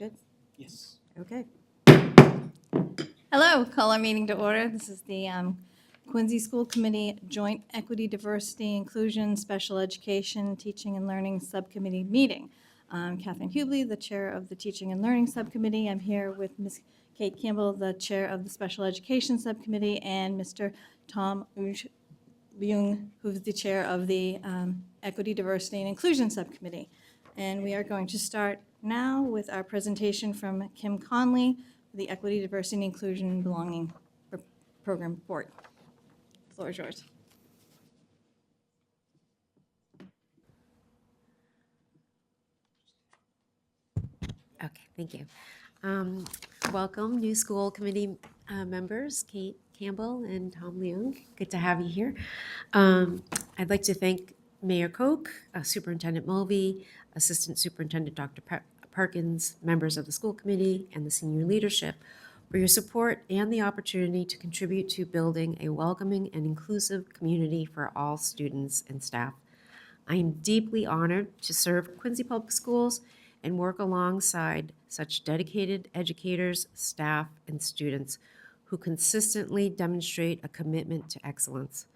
Good? Yes. Okay. Hello, call our meeting to order. This is the Quincy School Committee Joint Equity, Diversity, Inclusion, Special Education, Teaching and Learning Subcommittee meeting. I'm Catherine Hubley, the chair of the Teaching and Learning Subcommittee. I'm here with Ms. Kate Campbell, the chair of the Special Education Subcommittee, and Mr. Tom Leung, who's the chair of the Equity, Diversity, and Inclusion Subcommittee. And we are going to start now with our presentation from Kim Conley, the Equity, Diversity, and Inclusion and Belonging Program Board. The floor is yours. Okay, thank you. Welcome, new school committee members, Kate Campbell and Tom Leung. Good to have you here. I'd like to thank Mayor Koch, Superintendent Mulvey, Assistant Superintendent Dr. Perkins, members of the school committee, and the senior leadership for your support and the opportunity to contribute to building a welcoming and inclusive community for all students and staff. I am deeply honored to serve Quincy Public Schools and work alongside such dedicated educators, staff, and students who consistently demonstrate a commitment to excellence.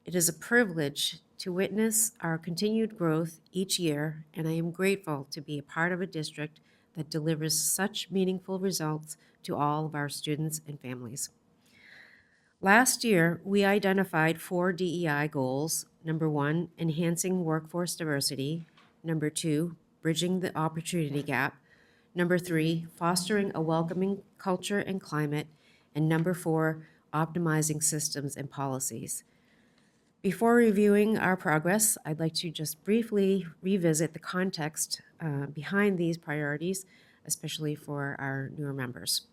It is a privilege to witness our continued growth each year, and I am grateful to be a part of a district that delivers such meaningful results to all of our students and families. Last year, we identified 4 DEI goals. Number 1, enhancing workforce diversity. Number 2, bridging the opportunity gap. Number 3, fostering a welcoming culture and climate. And number 4, optimizing systems and policies. Before reviewing our progress, I'd like to just briefly revisit the context behind these priorities, especially for our newer members.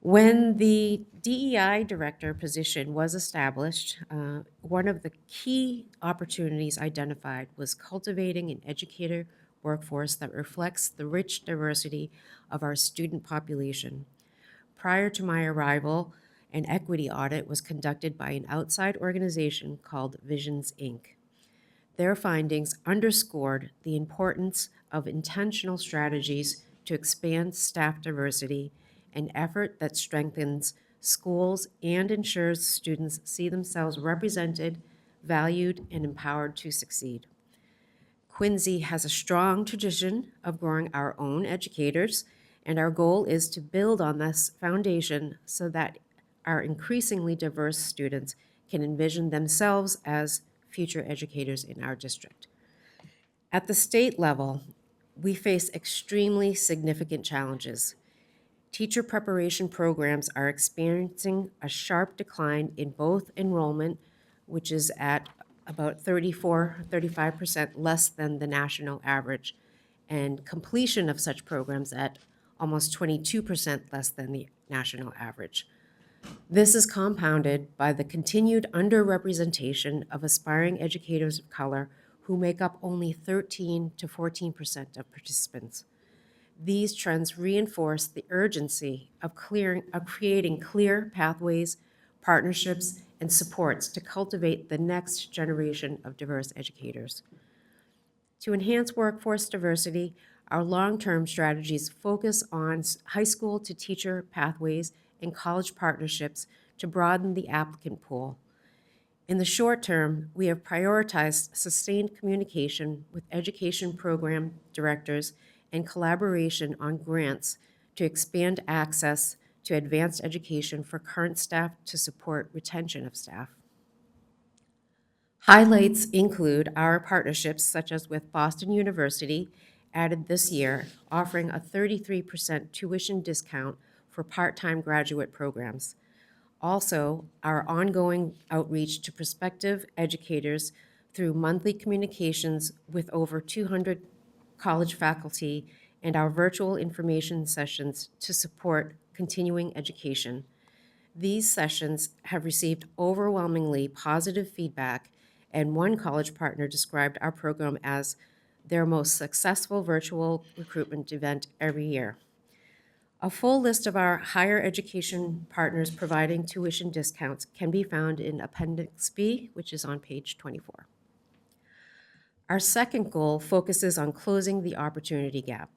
When the DEI director position was established, one of the key opportunities identified was cultivating an educator workforce that reflects the rich diversity of our student population. Prior to my arrival, an equity audit was conducted by an outside organization called Visions, Inc. Their findings underscored the importance of intentional strategies to expand staff diversity, an effort that strengthens schools and ensures students see themselves represented, valued, and empowered to succeed. Quincy has a strong tradition of growing our own educators, and our goal is to build on this foundation so that our increasingly diverse students can envision themselves as future educators in our district. At the state level, we face extremely significant challenges. Teacher preparation programs are experiencing a sharp decline in both enrollment, which is at about 35% less than the national average, and completion of such programs at almost 22% less than the national average. This is compounded by the continued underrepresentation of aspiring educators of color who make up only 13 to 14% of participants. These trends reinforce the urgency of creating clear pathways, partnerships, and supports to cultivate the next generation of diverse educators. To enhance workforce diversity, our long-term strategies focus on high school to teacher pathways and college partnerships to broaden the applicant pool. In the short term, we have prioritized sustained communication with education program directors and collaboration on grants to expand access to advanced education for current staff to support retention of staff. Highlights include our partnerships such as with Boston University, added this year, offering a 33% tuition discount for part-time graduate programs. Also, our ongoing outreach to prospective educators through monthly communications with over 200 college faculty and our virtual information sessions to support continuing education. These sessions have received overwhelmingly positive feedback, and one college partner described our program as their most successful virtual recruitment event every year. A full list of our higher education partners providing tuition discounts can be found in Appendix B, which is on page 24. Our second goal focuses on closing the opportunity gap.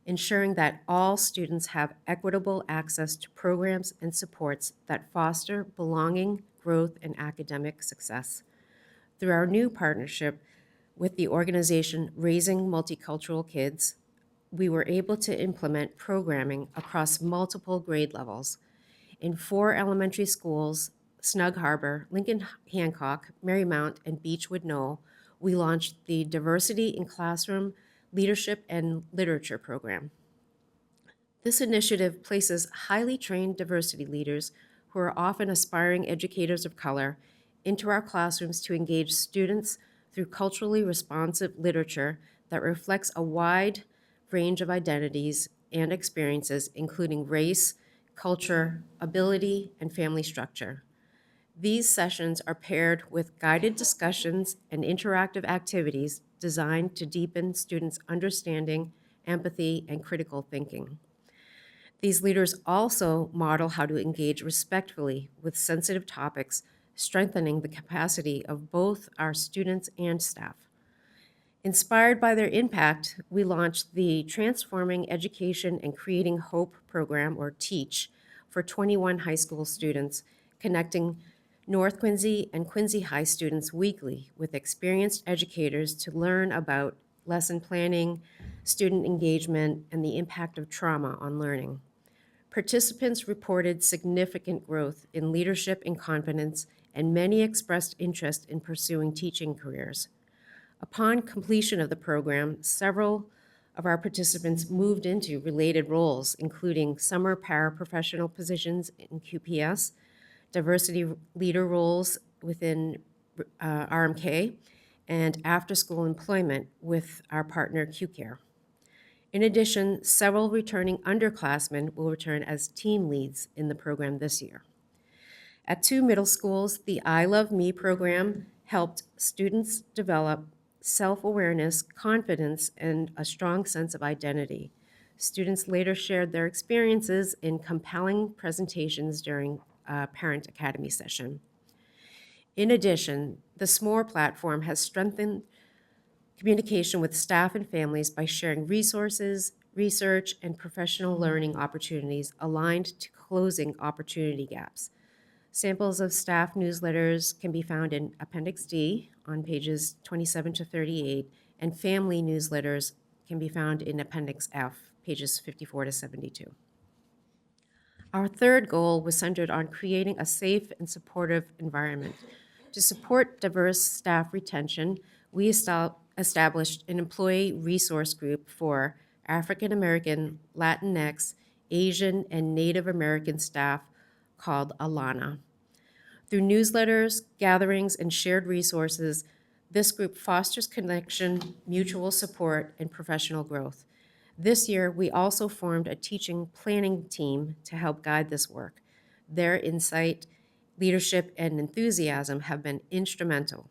ensuring that all students have equitable access to programs and supports that foster belonging, growth, and academic success. Through our new partnership with the organization Raising Multicultural Kids, we were able to implement programming across multiple grade levels. In 4 elementary schools, Snug Harbor, Lincoln Hancock, Marymount, and Beechwood Knoll, we launched the Diversity in Classroom Leadership and Literature program. This initiative places highly trained diversity leaders, who are often aspiring educators of color, into our classrooms to engage students through culturally responsive literature that reflects a wide range of identities and experiences, including race, culture, ability, and family structure. These sessions are paired with guided discussions and interactive activities designed to deepen students' understanding, empathy, and critical thinking. These leaders also model how to engage respectfully with sensitive topics, strengthening the capacity of both our students and staff. Inspired by their impact, we launched the Transforming Education and Creating Hope program, or TEACH, for 21 high school students, connecting North Quincy and Quincy High students weekly with experienced educators to learn about lesson planning, student engagement, and the impact of trauma on learning. Participants reported significant growth in leadership and confidence, and many expressed interest in pursuing teaching careers. Upon completion of the program, several of our participants moved into related roles, including summer paraprofessional positions in QPS, diversity leader roles within RMK, and after-school employment with our partner QCare. In addition, several returning underclassmen will return as team leads in the program this year. At 2 middle schools, the I Love Me program helped students develop self-awareness, confidence, and a strong sense of identity. Students later shared their experiences in compelling presentations during a Parent Academy session. In addition, the SMORE platform has strengthened communication with staff and families by sharing resources, research, and professional learning opportunities aligned to closing opportunity gaps. Samples of staff newsletters can be found in Appendix D on pages 27 to 38, and family newsletters can be found in Appendix F, pages 54 to 72. Our third goal was centered on creating a safe and supportive environment. To support diverse staff retention, we established an employee resource group for African American, Latinx, Asian, and Native American staff called Alana. Through newsletters, gatherings, and shared resources, this group fosters connection, mutual support, and professional growth. This year, we also formed a teaching planning team to help guide this work. Their insight, leadership, and enthusiasm have been instrumental.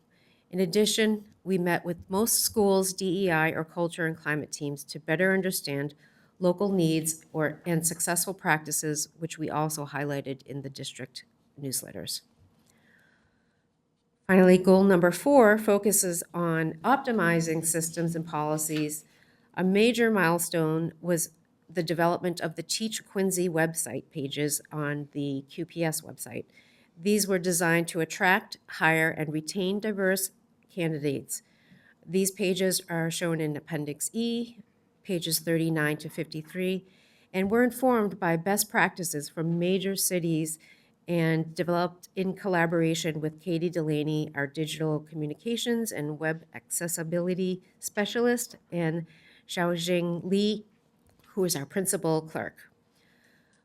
In addition, we met with most schools' DEI or culture and climate teams to better understand local needs and successful practices, which we also highlighted in the district newsletters. Finally, goal number 4 focuses on optimizing systems and policies. A major milestone was the development of the Teach Quincy website pages on the QPS website. These were designed to attract, hire, and retain diverse candidates. These pages are shown in Appendix E, pages 39 to 53, and were informed by best practices from major cities and developed in collaboration with Katie Delaney, our digital communications and web accessibility specialist, and Xiaojing Li, who is our principal clerk.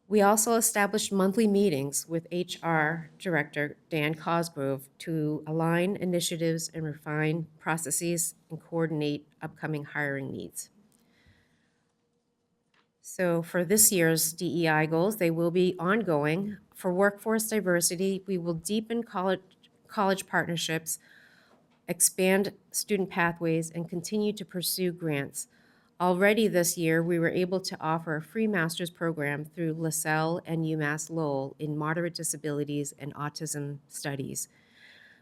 We also established monthly meetings with HR Director Dan Cosgrove to align initiatives and refine processes and coordinate upcoming hiring needs. So for this year's DEI goals, they will be ongoing. For workforce diversity, we will deepen college partnerships, expand student pathways, and continue to pursue grants. Already this year, we were able to offer a free master's program through LaSalle and UMass Lowell in moderate disabilities and autism studies.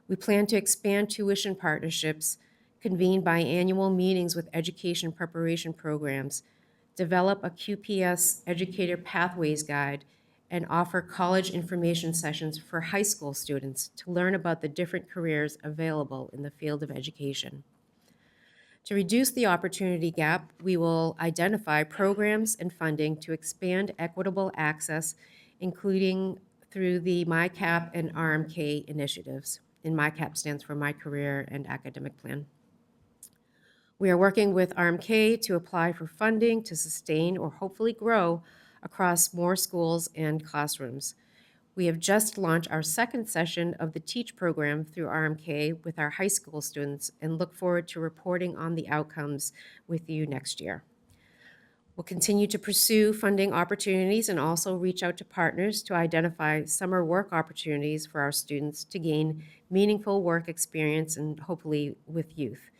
We plan to expand tuition partnerships, convene biannual meetings with education preparation programs, develop a QPS Educator Pathways Guide, and offer college information sessions for high school students to learn about the different careers available in the field of education. To reduce the opportunity gap, we will identify programs and funding to expand equitable access, including through the MyCap and RMK initiatives. And MyCap stands for My Career and Academic Plan. We are working with RMK to apply for funding to sustain or hopefully grow across more schools and classrooms. We have just launched our second session of the TEACH program through RMK with our high school students and look forward to reporting on the outcomes with you next year. We'll continue to pursue funding opportunities and also reach out to partners to identify summer work opportunities for our students to gain meaningful work experience and hopefully with youth.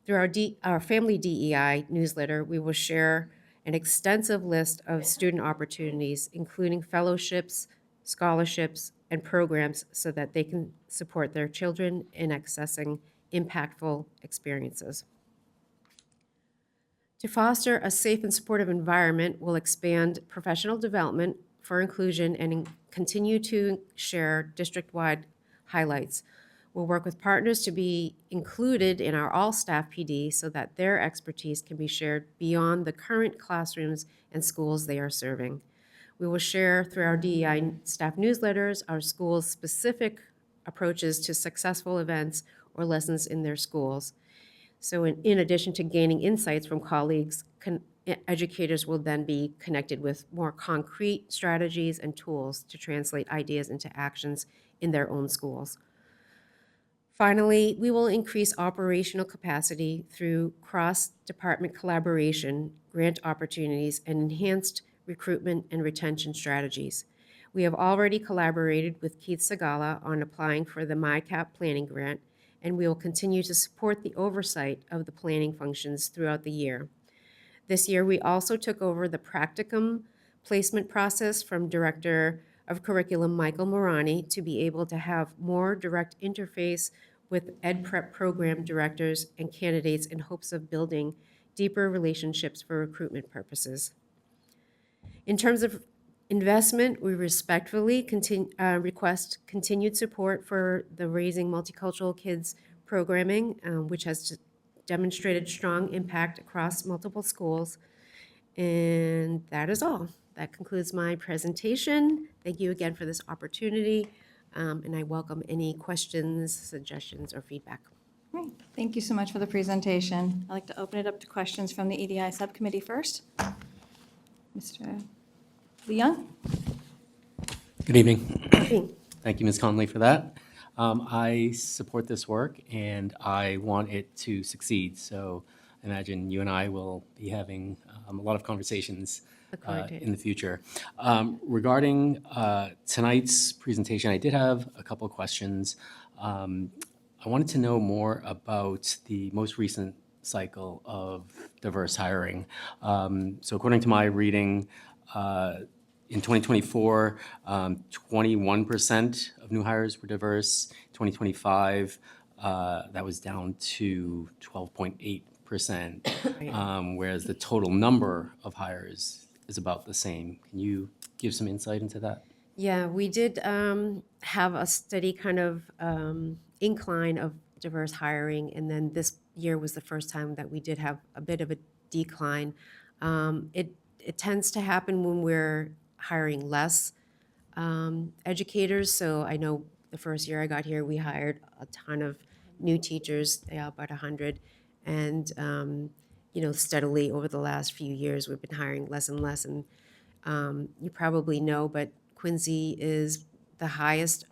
Through our family DEI newsletter, we will share an extensive list of student opportunities, including fellowships, scholarships, and programs so that they can support their children in accessing impactful experiences. To foster a safe and supportive environment, we'll expand professional development for inclusion and continue to share district-wide highlights. We'll work with partners to be included in our all-staff PD so that their expertise can be shared beyond the current classrooms and schools they are serving. We will share through our DEI staff newsletters our schools' specific approaches to successful events or lessons in their schools. So in addition to gaining insights from colleagues, educators will then be connected with more concrete strategies and tools to translate ideas into actions in their own schools. Finally, we will increase operational capacity through cross-department collaboration, grant opportunities, and enhanced recruitment and retention strategies. We have already collaborated with Keith Segala on applying for the MyCap planning grant, and we will continue to support the oversight of the planning functions throughout the year. This year, we also took over the practicum placement process from Director of Curriculum Michael Morani to be able to have more direct interface with Ed Prep program directors and candidates in hopes of building deeper relationships for recruitment purposes. In terms of investment, we respectfully request continued support for the Raising Multicultural Kids programming, which has demonstrated strong impact across multiple schools. And that is all. That concludes my presentation. Thank you again for this opportunity, and I welcome any questions, suggestions, or feedback. Great. Thank you so much for the presentation. I'd like to open it up to questions from the EDI subcommittee first. Mr. Leung? Good evening. Thank you, Ms. Conley, for that. I support this work, and I want it to succeed. So I imagine you and I will be having a lot of conversations in the future. Regarding tonight's presentation, I did have a couple of questions. I wanted to know more about the most recent cycle of diverse hiring. So according to my reading, in 2024, 21% of new hires were diverse. 2025, that was down to 12.8%, whereas the total number of hires is about the same. Can you give some insight into that? Yeah, we did have a steady kind of incline of diverse hiring, and then this year was the first time that we did have a bit of a decline. It tends to happen when we're hiring less educators. So I know the first year I got here, we hired a ton of new teachers, about 100, and steadily over the last few years, we've been hiring less and less. And you probably know, but Quincy is the highest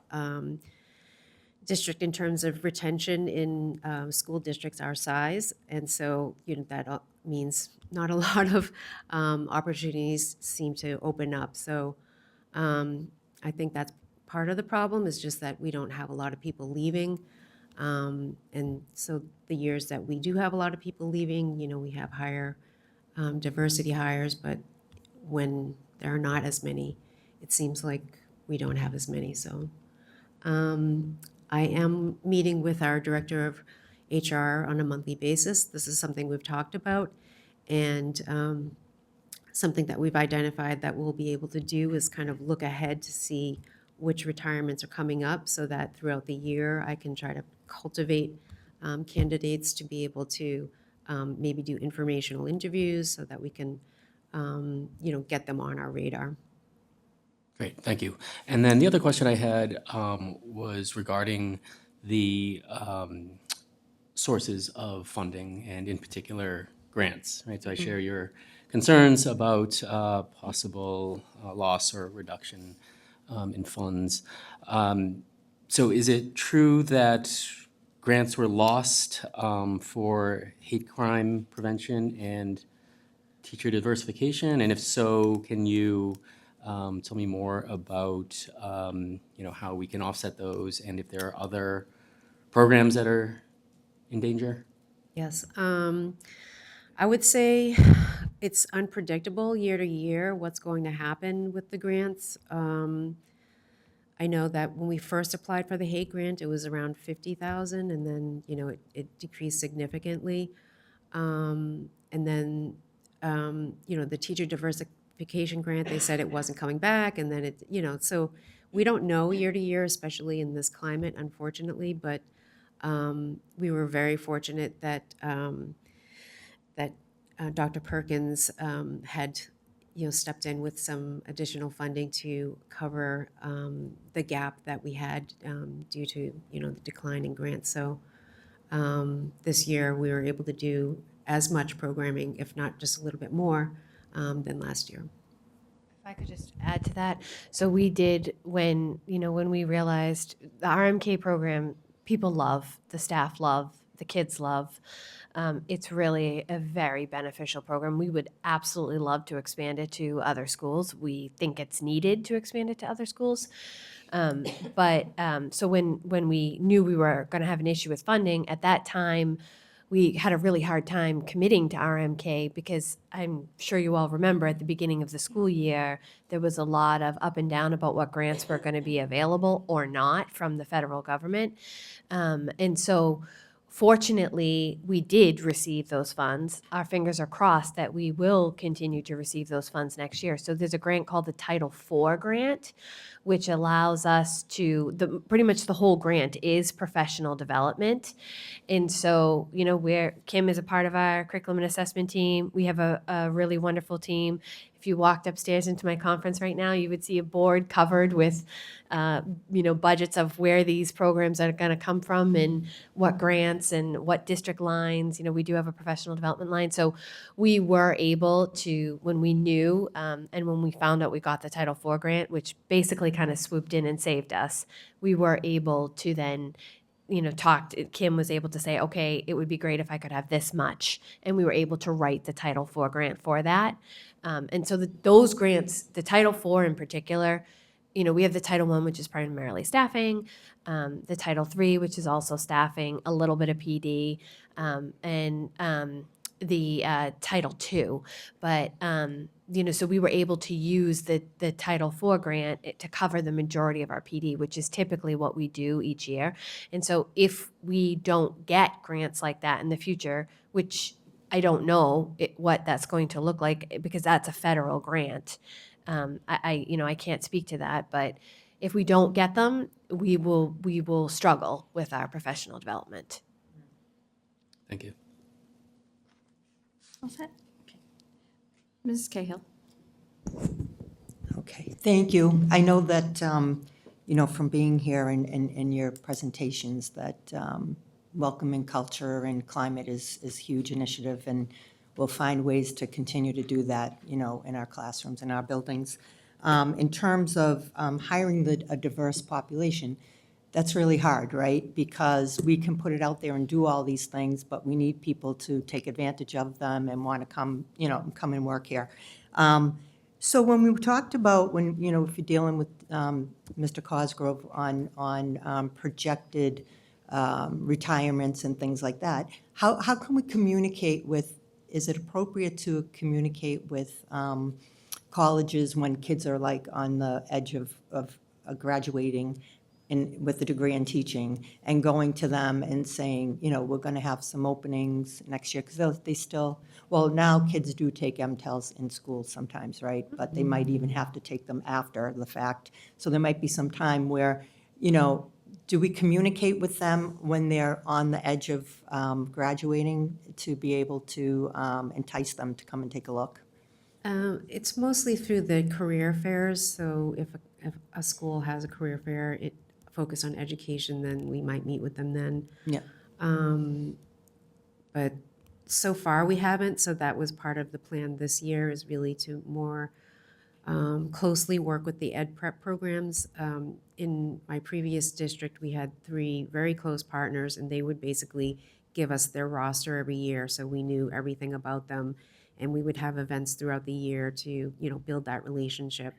district in terms of retention in school districts our size, and so that means not a lot of opportunities seem to open up. So I think that's part of the problem, is just that we don't have a lot of people leaving, and so the years that we do have a lot of people leaving, we have higher diversity hires, but when there are not as many, it seems like we don't have as many. So I am meeting with our director of HR on a monthly basis. This is something we've talked about, and something that we've identified that we'll be able to do is kind of look ahead to see which retirements are coming up so that throughout the year I can try to cultivate candidates to be able to maybe do informational interviews so that we can, get them on our radar. Great, thank you. And then the other question I had was regarding the sources of funding and in particular grants, right? So I share your concerns about possible loss or reduction in funds. So is it true that grants were lost for hate crime prevention and teacher diversification? And if so, can you tell me more about how we can offset those and if there are other programs that are in danger? Yes. I would say it's unpredictable year to year what's going to happen with the grants. I know that when we first applied for the Hate grant, it was around 50,000, and then it decreased significantly. And then the teacher diversification grant, they said it wasn't coming back, and then so we don't know year to year, especially in this climate, unfortunately. But we were very fortunate that Dr. Perkins had stepped in with some additional funding to cover the gap that we had due to the decline in grants. So this year we were able to do as much programming, if not just a little bit more, than last year. If I could just add to that. So we did when we realized the RMK program, people love, the staff love, the kids love. It's really a very beneficial program. We would absolutely love to expand it to other schools. We think it's needed to expand it to other schools. So when we knew we were going to have an issue with funding, at that time, we had a really hard time committing to RMK because I'm sure you all remember at the beginning of the school year, there was a lot of up and down about what grants were going to be available or not from the federal government. And so fortunately, we did receive those funds. Our fingers are crossed that we will continue to receive those funds next year. So there's a grant called the Title IV grant, which allows us to, pretty much the whole grant is professional development. And so, where Kim is a part of our curriculum and assessment team, we have a really wonderful team. If you walked upstairs into my conference right now, you would see a board covered with, budgets of where these programs are going to come from and what grants and what district lines. We do have a professional development line. So we were able to, when we knew and when we found out we got the Title IV grant, which basically kind of swooped in and saved us, we were able to then Kim was able to say, okay, it would be great if I could have this much. And we were able to write the Title IV grant for that. And so those grants, the Title IV in particular, we have the Title I, which is primarily staffing, the Title III, which is also staffing, a little bit of PD, and the Title II. But, so we were able to use the Title IV grant to cover the majority of our PD, which is typically what we do each year. And so if we don't get grants like that in the future, which I don't know what that's going to look like because that's a federal grant. I can't speak to that, but if we don't get them, we will struggle with our professional development. Thank you. All set? Okay. Mrs. Cahill. Okay, thank you. I know that, from being here and in your presentations, that welcoming culture and climate is a huge initiative, and we'll find ways to continue to do that, in our classrooms, in our buildings. In terms of hiring a diverse population, that's really hard, right? Because we can put it out there and do all these things, but we need people to take advantage of them and want to come and work here. So when we talked about if you're dealing with Mr. Cosgrove on projected retirements and things like that, how can we communicate with? Is it appropriate to communicate with colleges when kids are like on the edge of graduating? with a degree in teaching and going to them and saying, we're going to have some openings next year, because they still, well, now kids do take MTELs in school sometimes, right? But they might even have to take them after the fact. So there might be some time where, do we communicate with them when they're on the edge of graduating to be able to entice them to come and take a look? It's mostly through the career fairs, so if a school has a career fair, it focus on education, then we might meet with them then. Yeah. But so far, we haven't, so that was part of the plan this year, is really to more closely work with the ed prep programs. In my previous district, we had 3 very close partners, and they would basically give us their roster every year, so we knew everything about them, and we would have events throughout the year to, build that relationship.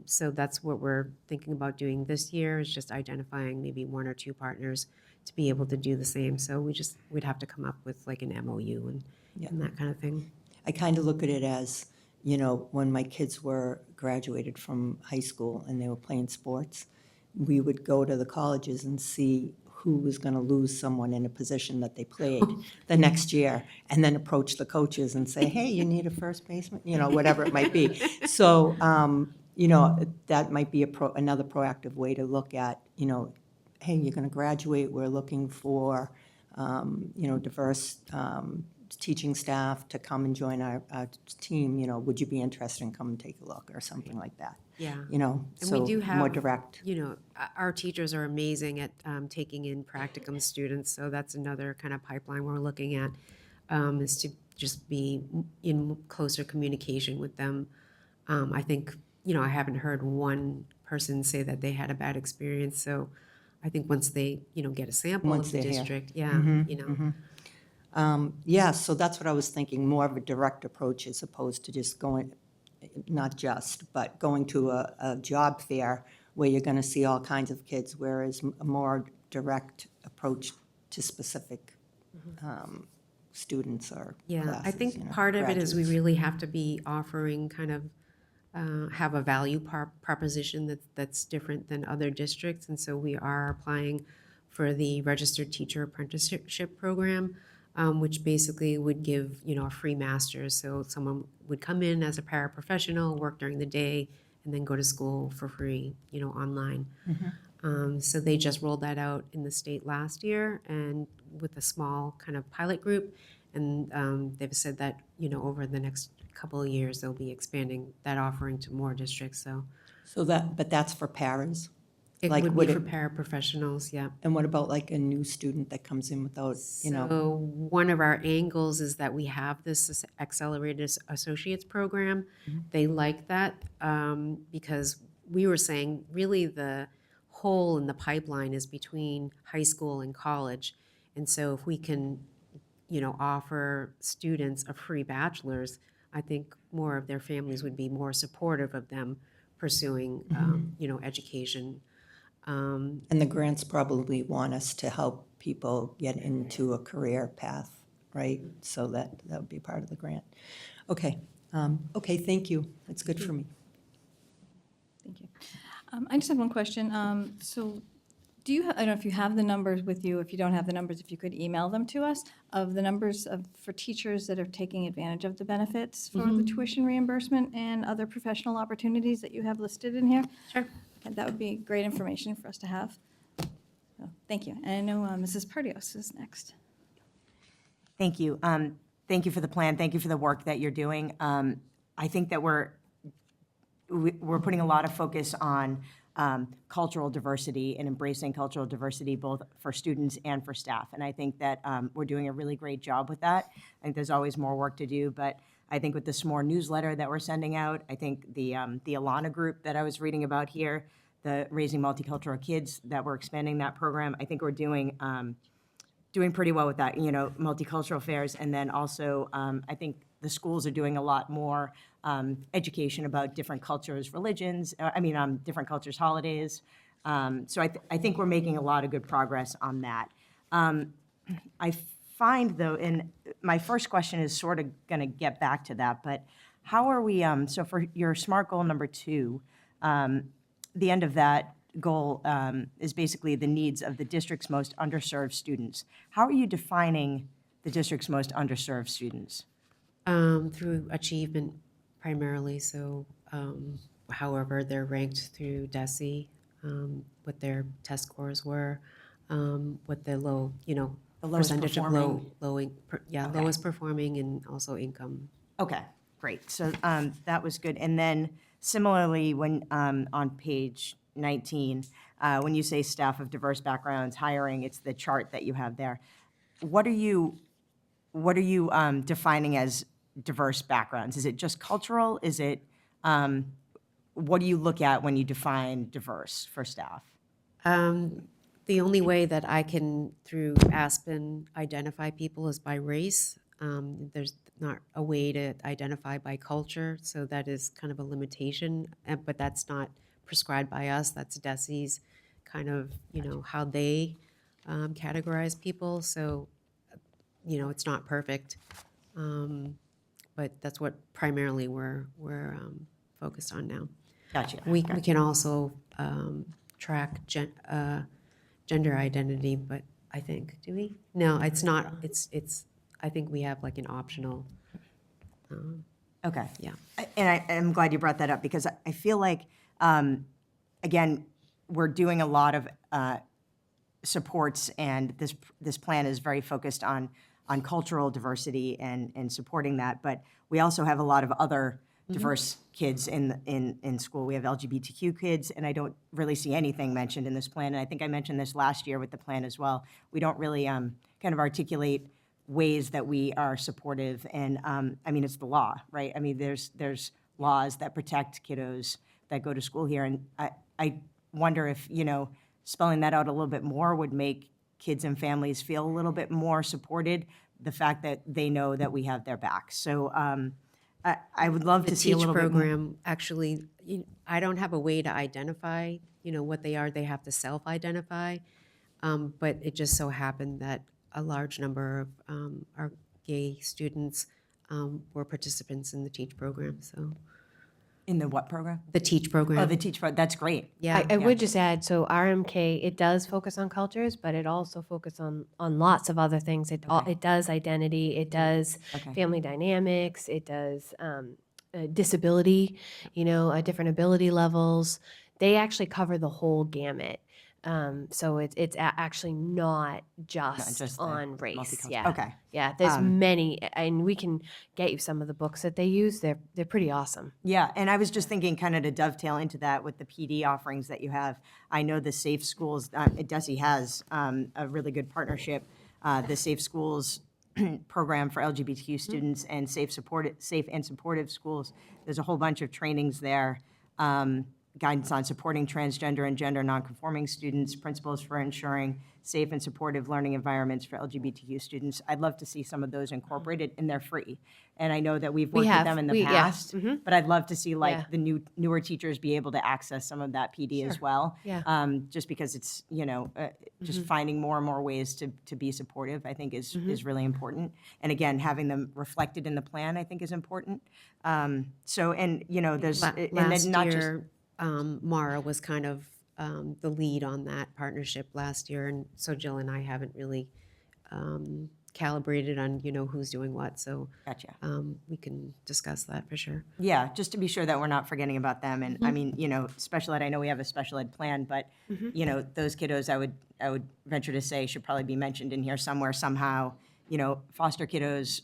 So that's what we're thinking about doing this year, is just identifying maybe 1 or 2 partners to be able to do the same. So we'd have to come up with like an MOU and that kind of thing. I kind of look at it as, when my kids were graduated from high school and they were playing sports, we would go to the colleges and see who was going to lose someone in a position that they played the next year, and then approach the coaches and say, hey, you need a first baseman, whatever it might be. So, that might be another proactive way to look at, hey, you're going to graduate, we're looking for, diverse teaching staff to come and join our team, would you be interested in coming and take a look, or something like that? Yeah. And we do have, more direct. Our teachers are amazing at taking in practicum students, so that's another kind of pipeline we're looking at, is to just be in closer communication with them. I think, I haven't heard one person say that they had a bad experience, so I think once they, get a sample Once of the they're here. district, Yeah, so that's what I was thinking, more of a direct approach as opposed to just going, not just, but going to a job fair where you're going to see all kinds of kids, whereas a more direct approach to specific students or Yeah, classes. I think part of it is we graduates. really have to be offering kind of, have a value proposition that's different than other districts. And so we are applying for the Registered Teacher Apprenticeship Program, which basically would give, a free master's. So someone would come in as a paraprofessional, work during the day, and then go to school for free, online. So they just rolled that out in the state last year, and with a small kind of pilot group. And they've said that, over the next couple of years, they'll be expanding that offering to more districts. So But that's for paras? it Like, would would be for it- paraprofessionals, yeah. And what about like a new student that comes in without, So one of our angles is that we have this accelerated associates program. They like that because we were saying really the hole in the pipeline is between high school and college. And so if we can, offer students a free bachelor's, I think more of their families would be more supportive of them pursuing, education. and the grants probably want us to help people get into a career path, right? So that would be part of the grant. Okay, okay, thank you. That's good for me. Thank you. I just have one question. So do you, I don't know if you have the numbers with you. If you don't have the numbers, if you could email them to us, of the numbers for teachers that are taking advantage of the benefits for the tuition reimbursement and other professional opportunities that you have listed in here? Sure. Okay, that would be great information for us to have. So, thank you. And I know Mrs. Pardios is next. Thank you. Thank you for the plan. Thank you for the work that you're doing. I think that we're putting a lot of focus on cultural diversity and embracing cultural diversity both for students and for staff. And I think that we're doing a really great job with that. I think there's always more work to do, but I think with this more newsletter that we're sending out, I think the Alana group that I was reading about here, the Raising Multicultural Kids, that we're expanding that program, I think we're doing pretty well with that, multicultural fairs. And then also, I think the schools are doing a lot more education about different cultures, religions, different cultures, holidays. So I think we're making a lot of good progress on that. I find, though, and my first question is sort of going to get back to that, but how are we, so for your SMART goal number 2, the end of that, goal is basically the needs of the district's most underserved students. How are you defining the district's most underserved students? Through achievement primarily, so however they're ranked through DESE, what their test scores were, what the low, The lowest percentage of performing. Okay. lowest performing and also income. Okay, great. So that was good. And then similarly, when on page 19, when you say staff of diverse backgrounds, hiring, it's the chart that you have there. What are you defining as diverse backgrounds? Is it just cultural? Is it, what do you look at when you define diverse for staff? The only way that I can, through Aspen, identify people is by race. There's not a way to identify by culture, so that is kind of a limitation, but that's not prescribed by us. That's DESE's kind of, how they categorize people. So, it's not perfect, but that's what primarily we're focused on now. Gotcha. We can also track gender identity, but I think, do we? No, it's not, it's, I think we have like an optional, Okay. yeah. I'm glad you brought that up because I feel like, again, we're doing a lot of supports, and this plan is very focused on cultural diversity and supporting that. But we also have a lot of other diverse kids in school. We have LGBTQ kids, and I don't really see anything mentioned in this plan. And I think I mentioned this last year with the plan as well. We don't really kind of articulate ways that we are supportive. And I mean, it's the law, right? I mean, there's laws that protect kiddos that go to school here. And I wonder if, spelling that out a little bit more would make kids and families feel a little bit more supported, the fact that they know that we have their back. So I would love The to see a TEACH little bit more. program, actually, I don't have a way to identify, what they are. They have to self-identify. But it just so happened that a large number of our gay students were participants in the TEACH program, so. In the what program? The TEACH program. Oh, the Teach Pro, that's great. Yeah. I would just add, so RMK, it does focus on cultures, but it also focuses on lots of other things. It does identity, it does Okay. family dynamics, it does disability, different ability levels. They actually cover the whole gamut. So it's actually not just just the on race. multicultural. Yeah. Okay. Yeah. There's many, and we can get you some of the books that they use. They're pretty awesome. Yeah, and I was just thinking kind of to dovetail into that with the PD offerings that you have. I know the Safe Schools, DESE has a really good partnership. The Safe Schools program for LGBTQ students and safe and supportive schools. There's a whole bunch of trainings there. Guidance on supporting transgender and gender nonconforming students, principles for ensuring safe and supportive learning environments for LGBTQ students. I'd love to see some of those incorporated, and they're free. And I know that we've worked with them in the past, but I'd love to see Yeah. the newer teachers be able to access some of that PD as well. Yeah. Just because it's, just finding more and more ways to be supportive, I think is really important. And again, having them reflected in the plan, I think is important. So, and, there's, and Last then not just. year, Mara was kind of the lead on that partnership last year, and so Jill and I haven't really calibrated on, who's doing what, so Gotcha. we can discuss that for sure. Yeah, just to be sure that we're not forgetting about them. And I mean, special ed, I know we have a special ed plan, but, those kiddos, I would venture to say should probably be mentioned in here somewhere, somehow, foster kiddos,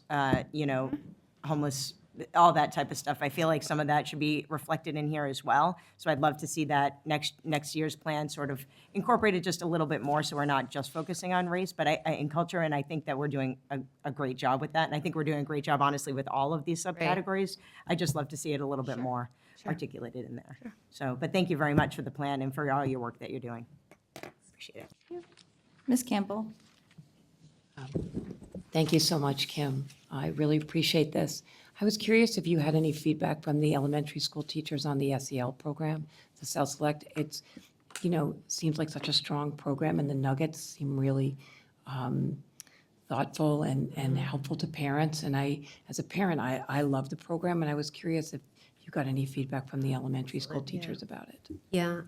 homeless, all that type of stuff. I feel like some of that should be reflected in here as well. So I'd love to see that next year's plan sort of incorporated just a little bit more, so we're not just focusing on race, but in culture, and I think that we're doing a great job with that. And I think we're doing a great job, honestly, with all of these subcategories. I just love to see it a little bit more articulated in there. So, but thank you very much for the plan and for all your work that you're doing. Appreciate it. Ms. Campbell? Thank you so much, Kim. I really appreciate this. I was curious if you had any feedback from the elementary school teachers on the SEL program, the self-select. It's, seems like such a strong program, and the nuggets seem really thoughtful and helpful to parents. And as a parent, I love the program, and I was curious if you got any feedback from the elementary school teachers about it. Yeah,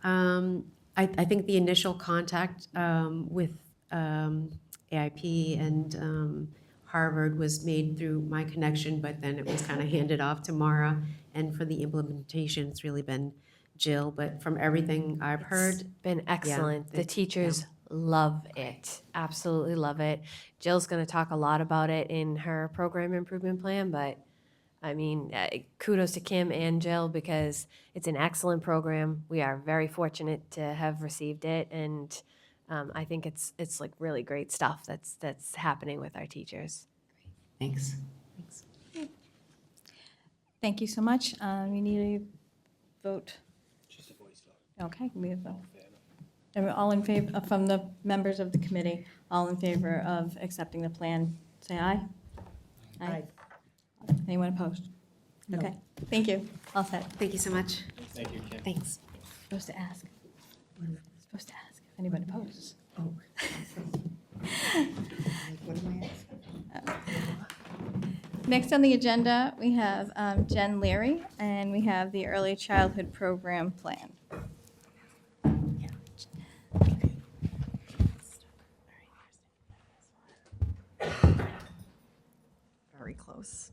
I think the initial contact with AIP and Harvard was made through my connection, but then it was kind of handed off to Mara. And for the implementation, it's really been Jill. But from everything I've heard, Been excellent. The teachers love it, absolutely love it. Jill's going to talk a lot about it in her program improvement plan, but I mean, kudos to Kim and Jill because it's an excellent program. We are very fortunate to have received it, and I think it's like really great stuff that's happening with our teachers. thanks. Thank you so much. We need a vote. Just a voice vote. Okay, we have a vote. And we're all in favor, from the members of the committee, all in favor of accepting the plan, say aye. Aye. Anyone opposed? Okay, thank you. All set. Thank you so much. Thank you, Kim. Thanks. Supposed to ask. Supposed to ask if anyone opposes. Next on the agenda, we have Jen Leary, and we have the Early Childhood Program Plan. Very close.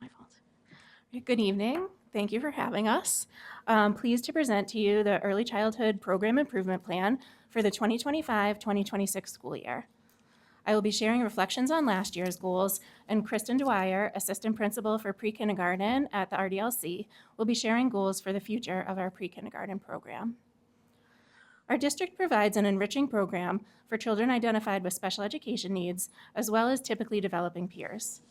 My fault. Good evening. Thank you for having us. Pleased to present to you the Early Childhood Program Improvement Plan for the 2025-2026 school year. I will be sharing reflections on last year's goals, and Kristen Dwyer, Assistant Principal for Pre-Kindergarten at the RDLC, will be sharing goals for the future of our pre-kindergarten program. Our district provides an enriching program for children identified with special education needs, as well as typically developing peers.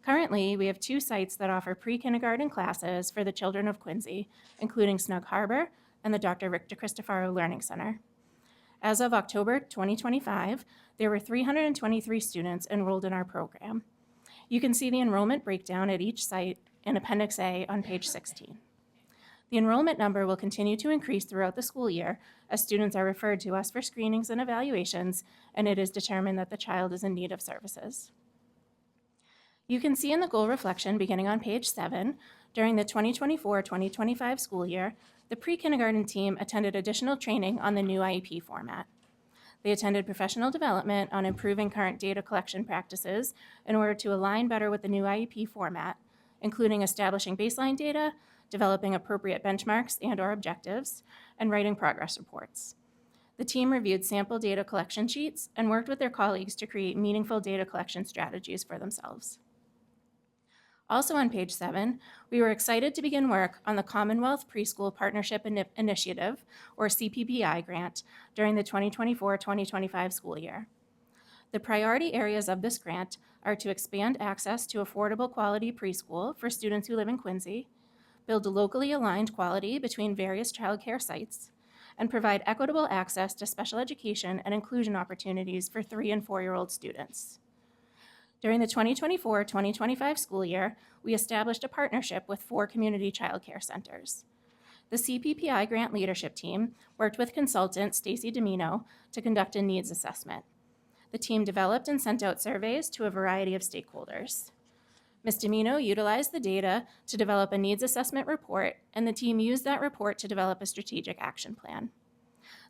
Currently, we have 2 sites that offer pre-kindergarten classes for the children of Quincy, including Snug Harbor and the Dr. Rick DeCristofaro Learning Center. As of October 2025, there were 323 students enrolled in our program. You can see the enrollment breakdown at each site in Appendix A on page 16. The enrollment number will continue to increase throughout the school year as students are referred to us for screenings and evaluations, and it is determined that the child is in need of services. You can see in the goal reflection beginning on page 7, during the 2024-2025 school year, the pre-kindergarten team attended additional training on the new IEP format. They attended professional development on improving current data collection practices in order to align better with the new IEP format, including establishing baseline data, developing appropriate benchmarks and/or objectives, and writing progress reports. The team reviewed sample data collection sheets and worked with their colleagues to create meaningful data collection strategies for themselves. Also on page 7, we were excited to begin work on the Commonwealth Preschool Partnership Initiative, or CPPI grant, during the 2024-2025 school year. The priority areas of this grant are to expand access to affordable quality preschool for students who live in Quincy, build locally aligned quality between various childcare sites, and provide equitable access to special education and inclusion opportunities for 3- and 4-year-old students. During the 2024-2025 school year, we established a partnership with 4 community childcare centers. The CPPI grant leadership team worked with consultant Stacy Domino to conduct a needs assessment. The team developed and sent out surveys to a variety of stakeholders. Ms. Domino utilized the data to develop a needs assessment report, and the team used that report to develop a strategic action plan.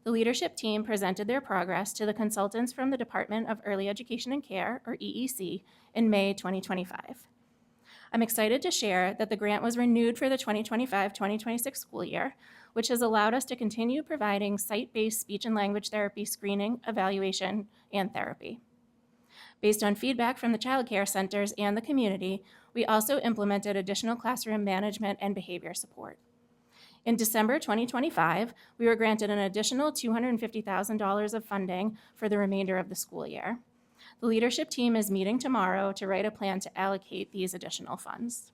The leadership team presented their progress to the consultants from the Department of Early Education and Care, or EEC, in May 2025. I'm excited to share that the grant was renewed for the 2025-2026 school year, which has allowed us to continue providing site-based speech and language therapy screening, evaluation, and therapy. Based on feedback from the child care centers and the community, we also implemented additional classroom management and behavior support. In December 2025, we were granted an additional $250,000 of funding for the remainder of the school year. The leadership team is meeting tomorrow to write a plan to allocate these additional funds.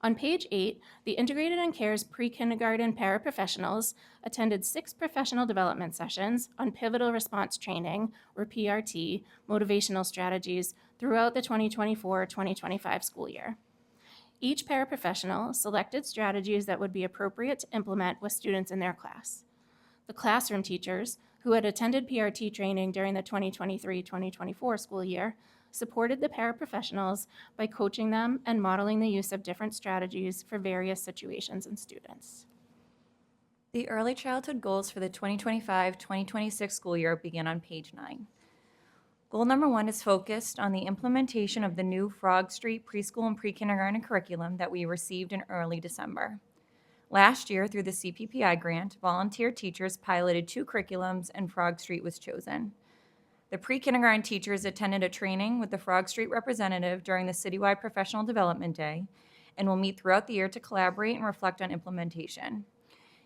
On page 8, the Integrated and Cares pre-kindergarten paraprofessionals attended 6 professional development sessions on pivotal response training, or PRT, motivational strategies throughout the 2024-2025 school year. Each paraprofessional selected strategies that would be appropriate to implement with students in their class. The classroom teachers, who had attended PRT training during the 2023-2024 school year, supported the paraprofessionals by coaching them and modeling the use of different strategies for various situations and students. The early childhood goals for the 2025-2026 school year begin on page 9. Goal number 1 is focused on the implementation of the new Frog Street preschool and pre-kindergarten curriculum that we received in early December. Last year, through the CPPI grant, volunteer teachers piloted 2 curriculums and Frog Street was chosen. The pre-kindergarten teachers attended a training with the Frog Street representative during the Citywide Professional Development Day and will meet throughout the year to collaborate and reflect on implementation.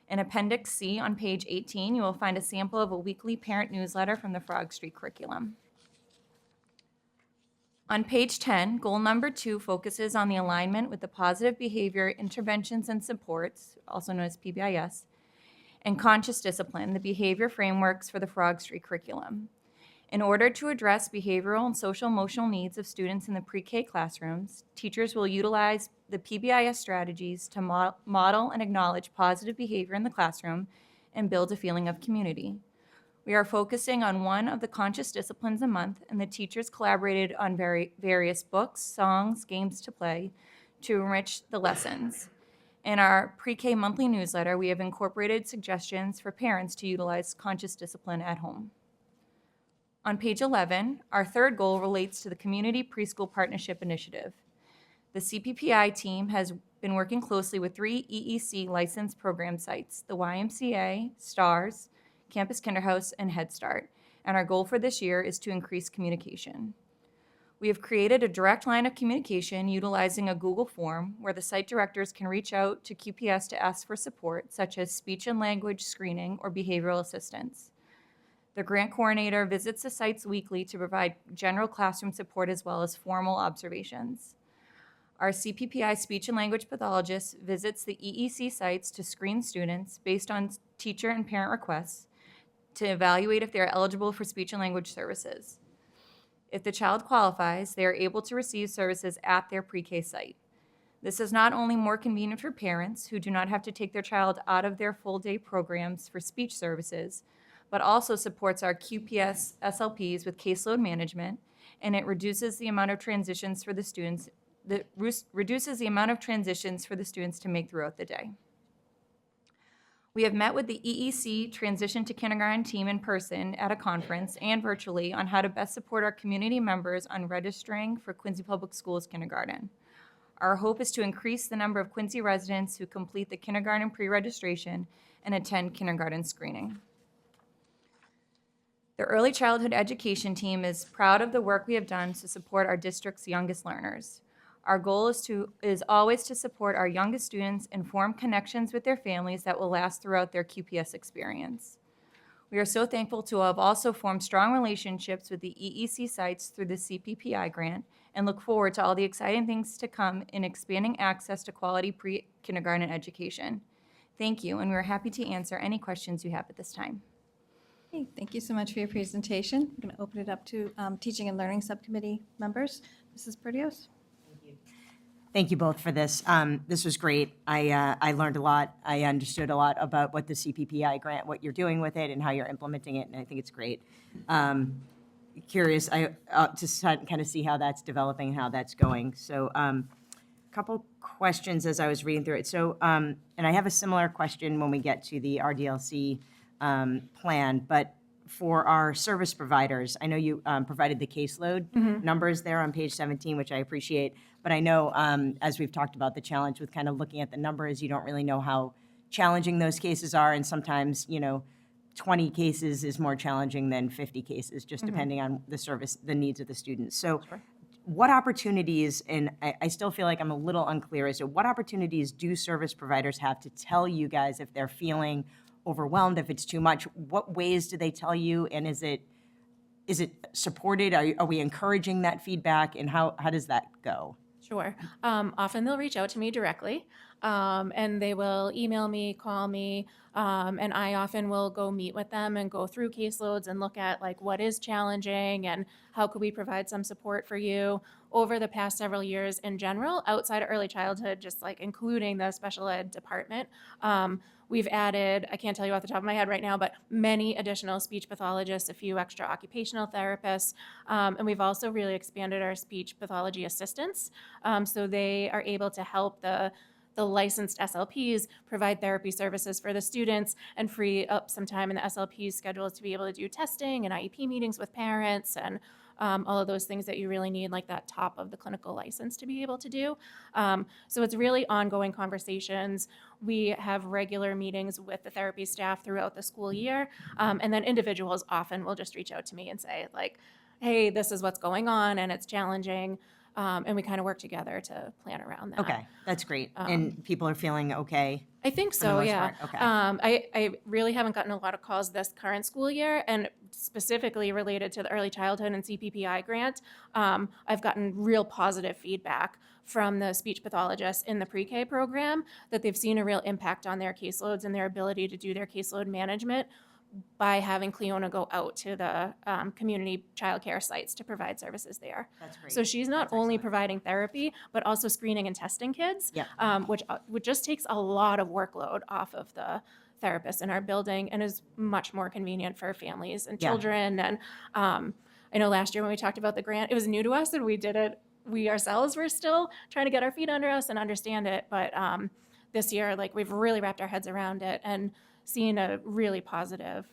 In Appendix C on page 18, you will find a sample of a weekly parent newsletter from the Frog Street curriculum. On page 10, goal number 2 focuses on the alignment with the positive behavior interventions and supports, also known as PBIS, and conscious discipline, the behavior frameworks for the Frog Street curriculum. In order to address behavioral and social emotional needs of students in the pre-K classrooms, teachers will utilize the PBIS strategies to model and acknowledge positive behavior in the classroom and build a feeling of community. We are focusing on one of the conscious disciplines a month, and the teachers collaborated on various books, songs, games to play to enrich the lessons. In our pre-K monthly newsletter, we have incorporated suggestions for parents to utilize conscious discipline at home. On page 11, our third goal relates to the Community Preschool Partnership Initiative. The CPPI team has been working closely with 3 EEC licensed program sites, the YMCA, STARS, Campus Kinderhouse, and Head Start, and our goal for this year is to increase communication. We have created a direct line of communication utilizing a Google form where the site directors can reach out to QPS to ask for support, such as speech and language screening or behavioral assistance. The grant coordinator visits the sites weekly to provide general classroom support as well as formal observations. Our CPPI speech and language pathologist visits the EEC sites to screen students based on teacher and parent requests to evaluate if they are eligible for speech and language services. If the child qualifies, they are able to receive services at their pre-K site. This is not only more convenient for parents who do not have to take their child out of their full-day programs for speech services, but also supports our QPS SLPs with caseload management, and it reduces the amount of transitions for the students to make throughout the day. We have met with the EEC Transition to Kindergarten team in person at a conference and virtually on how to best support our community members on registering for Quincy Public Schools kindergarten. Our hope is to increase the number of Quincy residents who complete the kindergarten pre-registration and attend kindergarten screening. The Early Childhood Education team is proud of the work we have done to support our district's youngest learners. Our goal is always to support our youngest students and form connections with their families that will last throughout their QPS experience. We are so thankful to have also formed strong relationships with the EEC sites through the CPPI grant and look forward to all the exciting things to come in expanding access to quality pre-kindergarten education. Thank you, and we're happy to answer any questions you have at this time. Okay, thank you so much for your presentation. I'm going to open it up to Teaching and Learning Subcommittee members. Mrs. Perdios? Thank you both for this. This was great. I learned a lot. I understood a lot about what the CPPI grant, what you're doing with it, and how you're implementing it, and I think it's great. Curious to kind of see how that's developing and how that's going. So couple questions as I was reading through it. So, and I have a similar question when we get to the RDLC plan, but for our service providers, I know you provided the caseload numbers there on page 17, which I appreciate. But I know, as we've talked about, the challenge with kind of looking at the numbers, you don't really know how challenging those cases are. And sometimes, 20 cases is more challenging than 50 cases, just depending on the needs of the students. So what opportunities, and I still feel like I'm a little unclear as to what opportunities do service providers have to tell you guys if they're feeling overwhelmed, if it's too much? What ways do they tell you, and is it supported? Are we encouraging that feedback, and how does that go? Sure. Often they'll reach out to me directly. and they will email me, call me, and I often will go meet with them and go through caseloads and look at like what is challenging and how could we provide some support for you. Over the past several years in general, outside of early childhood, just like including the special ed department, we've added, I can't tell you off the top of my head right now, but many additional speech pathologists, a few extra occupational therapists, and we've also really expanded our speech pathology assistants. So they are able to help the licensed SLPs provide therapy services for the students and free up some time in the SLP's schedules to be able to do testing and IEP meetings with parents and all of those things that you really need, like that top of the clinical license to be able to do. So it's really ongoing conversations. We have regular meetings with the therapy staff throughout the school year. And then individuals often will just reach out to me and say like, hey, this is what's going on and it's challenging. And we kind of work together to plan around that. Okay, that's great. And people are feeling okay? I think the so, most yeah. part, okay. I really haven't gotten a lot of calls this current school year, and specifically related to the early childhood and CPPI grant. I've gotten real positive feedback from the speech pathologists in the pre-K program that they've seen a real impact on their caseloads and their ability to do their caseload management by having Cleona go out to the community childcare sites to provide services there. That's great. So she's not That's only excellent. providing therapy, but also screening and testing kids, Yeah. which just takes a lot of workload off of the therapists in our building and is much more convenient for families and Yeah. children. And I know last year when we talked about the grant, it was new to us and we did it. We ourselves were still trying to get our feet under us and understand it. But this year, like we've really wrapped our heads around it and seen a really positive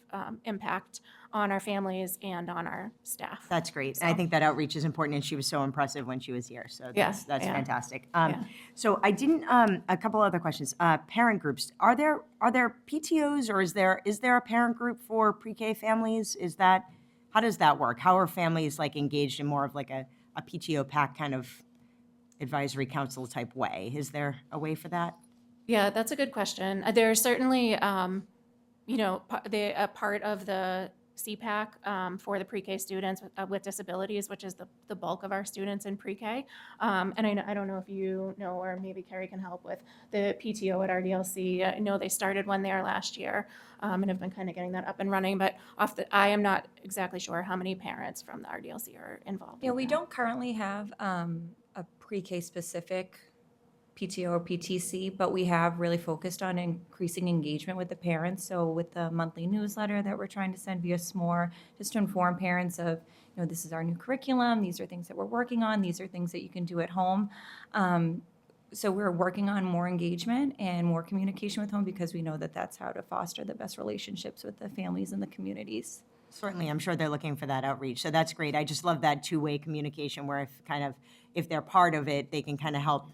impact on our families and on our staff. That's great. And I think that outreach is important, and she was so impressive when she was here, so that's Yeah. fantastic. Yeah. So I didn't, a couple other questions. Parent groups, are there PTOs, or is there a parent group for pre-K families? How does that work? How are families like engaged in more of like a PTO pack kind of advisory council type way? Is there a way for that? Yeah, that's a good question. There's certainly, a part of the CPAC for the pre-K students with disabilities, which is the bulk of our students in pre-K. And I don't know if you know, or maybe Carrie can help with the PTO at RDLC. I know they started one there last year and have been kind of getting that up and running. But I am not exactly sure how many parents from the RDLC are involved. Yeah, with we that. don't currently have a pre-K specific PTO or PTC, but we have really focused on increasing engagement with the parents. So with the monthly newsletter that we're trying to send via SMORE, just to inform parents of, this is our new curriculum, these are things that we're working on, these are things that you can do at home. So we're working on more engagement and more communication with home because we know that that's how to foster the best relationships with the families and the communities. Certainly, I'm sure they're looking for that outreach. So that's great. I just love that two-way communication where if they're part of it, they can kind of help,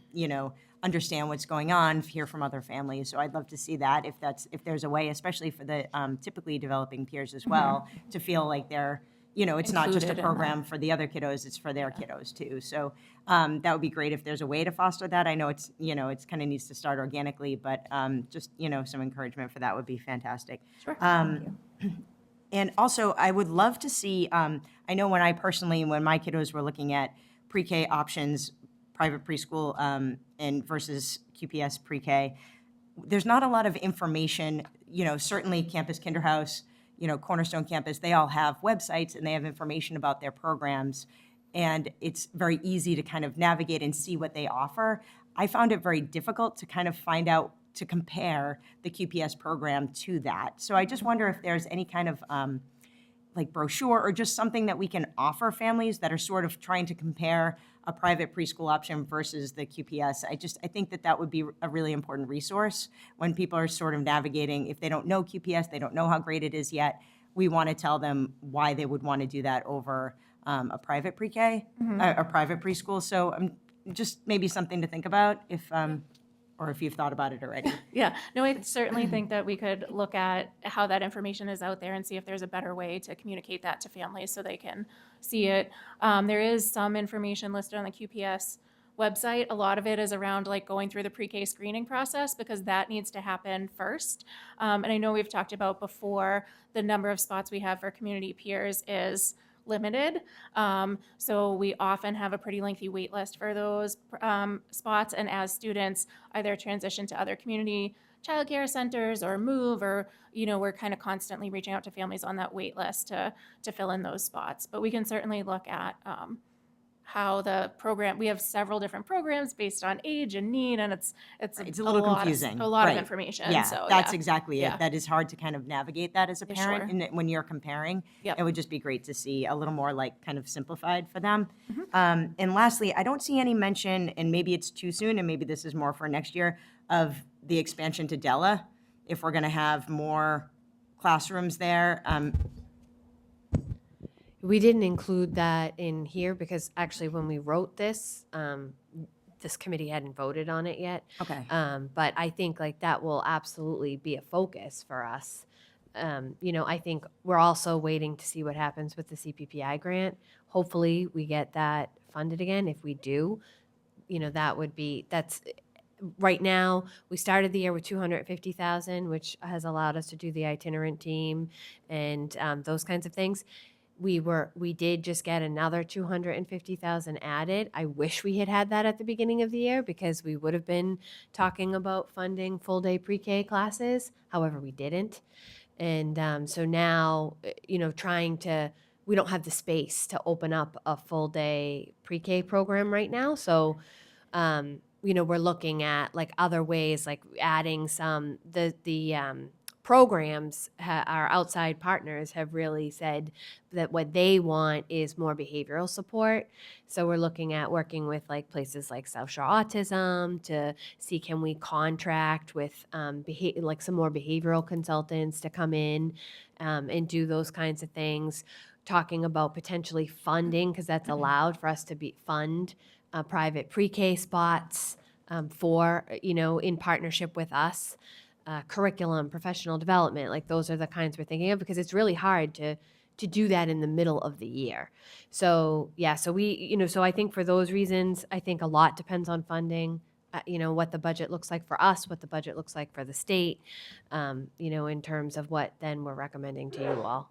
understand what's going on, hear from other families. So I'd love to see that if there's a way, especially for the typically developing peers as well, to feel like they're, it's not just a Included in program for the other kiddos, it's for their kiddos too. So that would be great if there's a way to foster that. I know it's kind of needs to start organically, but just, some encouragement for that would be fantastic. Sure. And also, I would love to see, I know when my kiddos were looking at pre-K options, private preschool and versus QPS pre-K, there's not a lot of information, certainly Campus Kinderhouse, Cornerstone Campus, they all have websites and they have information about their programs. And it's very easy to kind of navigate and see what they offer. I found it very difficult to kind of find out, to compare the QPS program to that. So I just wonder if there's any kind of like brochure or just something that we can offer families that are sort of trying to compare a private preschool option versus the QPS. I think that would be a really important resource when people are sort of navigating. If they don't know QPS, they don't know how great it is yet, we want to tell them why they would want to do that over a private pre-K, a private preschool. So just maybe something to think about or if you've thought about it already. Yeah, no, I certainly think that we could look at how that information is out there and see if there's a better way to communicate that to families so they can see it. There is some information listed on the QPS website. A lot of it is around like going through the pre-K screening process because that needs to happen first. And I know we've talked about before the number of spots we have for community peers is limited. So we often have a pretty lengthy wait list for those spots. And as students either transition to other community childcare centers or move, or, we're kind of constantly reaching out to families on that wait list to fill in those spots. But we can certainly look at how the program, we have several different programs based on age and need, and it's It's a little confusing. A lot of Right. information. Yeah, So that's yeah. exactly Yeah. it. That is hard to kind of navigate that as a Yeah, parent, sure. and when you're comparing. Yep. It would just be great to see a little more like kind of simplified for them. Mm-hmm. And lastly, I don't see any mention, and maybe it's too soon, and maybe this is more for next year, of the expansion to Della, if we're going to have more classrooms there. We didn't include that in here because actually when we wrote this, this committee hadn't voted on it yet. Okay. But I think like that will absolutely be a focus for us. I think we're also waiting to see what happens with the CPPI grant. Hopefully we get that funded again. If we do, that's right now. We started the year with 250,000, which has allowed us to do the itinerant team and those kinds of things. We did just get another 250,000 added. I wish we had had that at the beginning of the year because we would have been talking about funding full day pre-K classes. However, we didn't. And so now, we don't have the space to open up a full day pre-K program right now. So, we're looking at like other ways, like adding the programs, our outside partners have really said that what they want is more behavioral support. So we're looking at working with like places like South Shore Autism to see can we contract with like some more behavioral consultants to come in and do those kinds of things. Talking about potentially funding, because that's allowed for us to fund private pre-K spots in partnership with us. Curriculum, professional development, like those are the kinds we're thinking of because it's really hard to do that in the middle of the year. So so I think for those reasons, I think a lot depends on funding, what the budget looks like for us, what the budget looks like for the state, in terms of what then we're recommending to you all,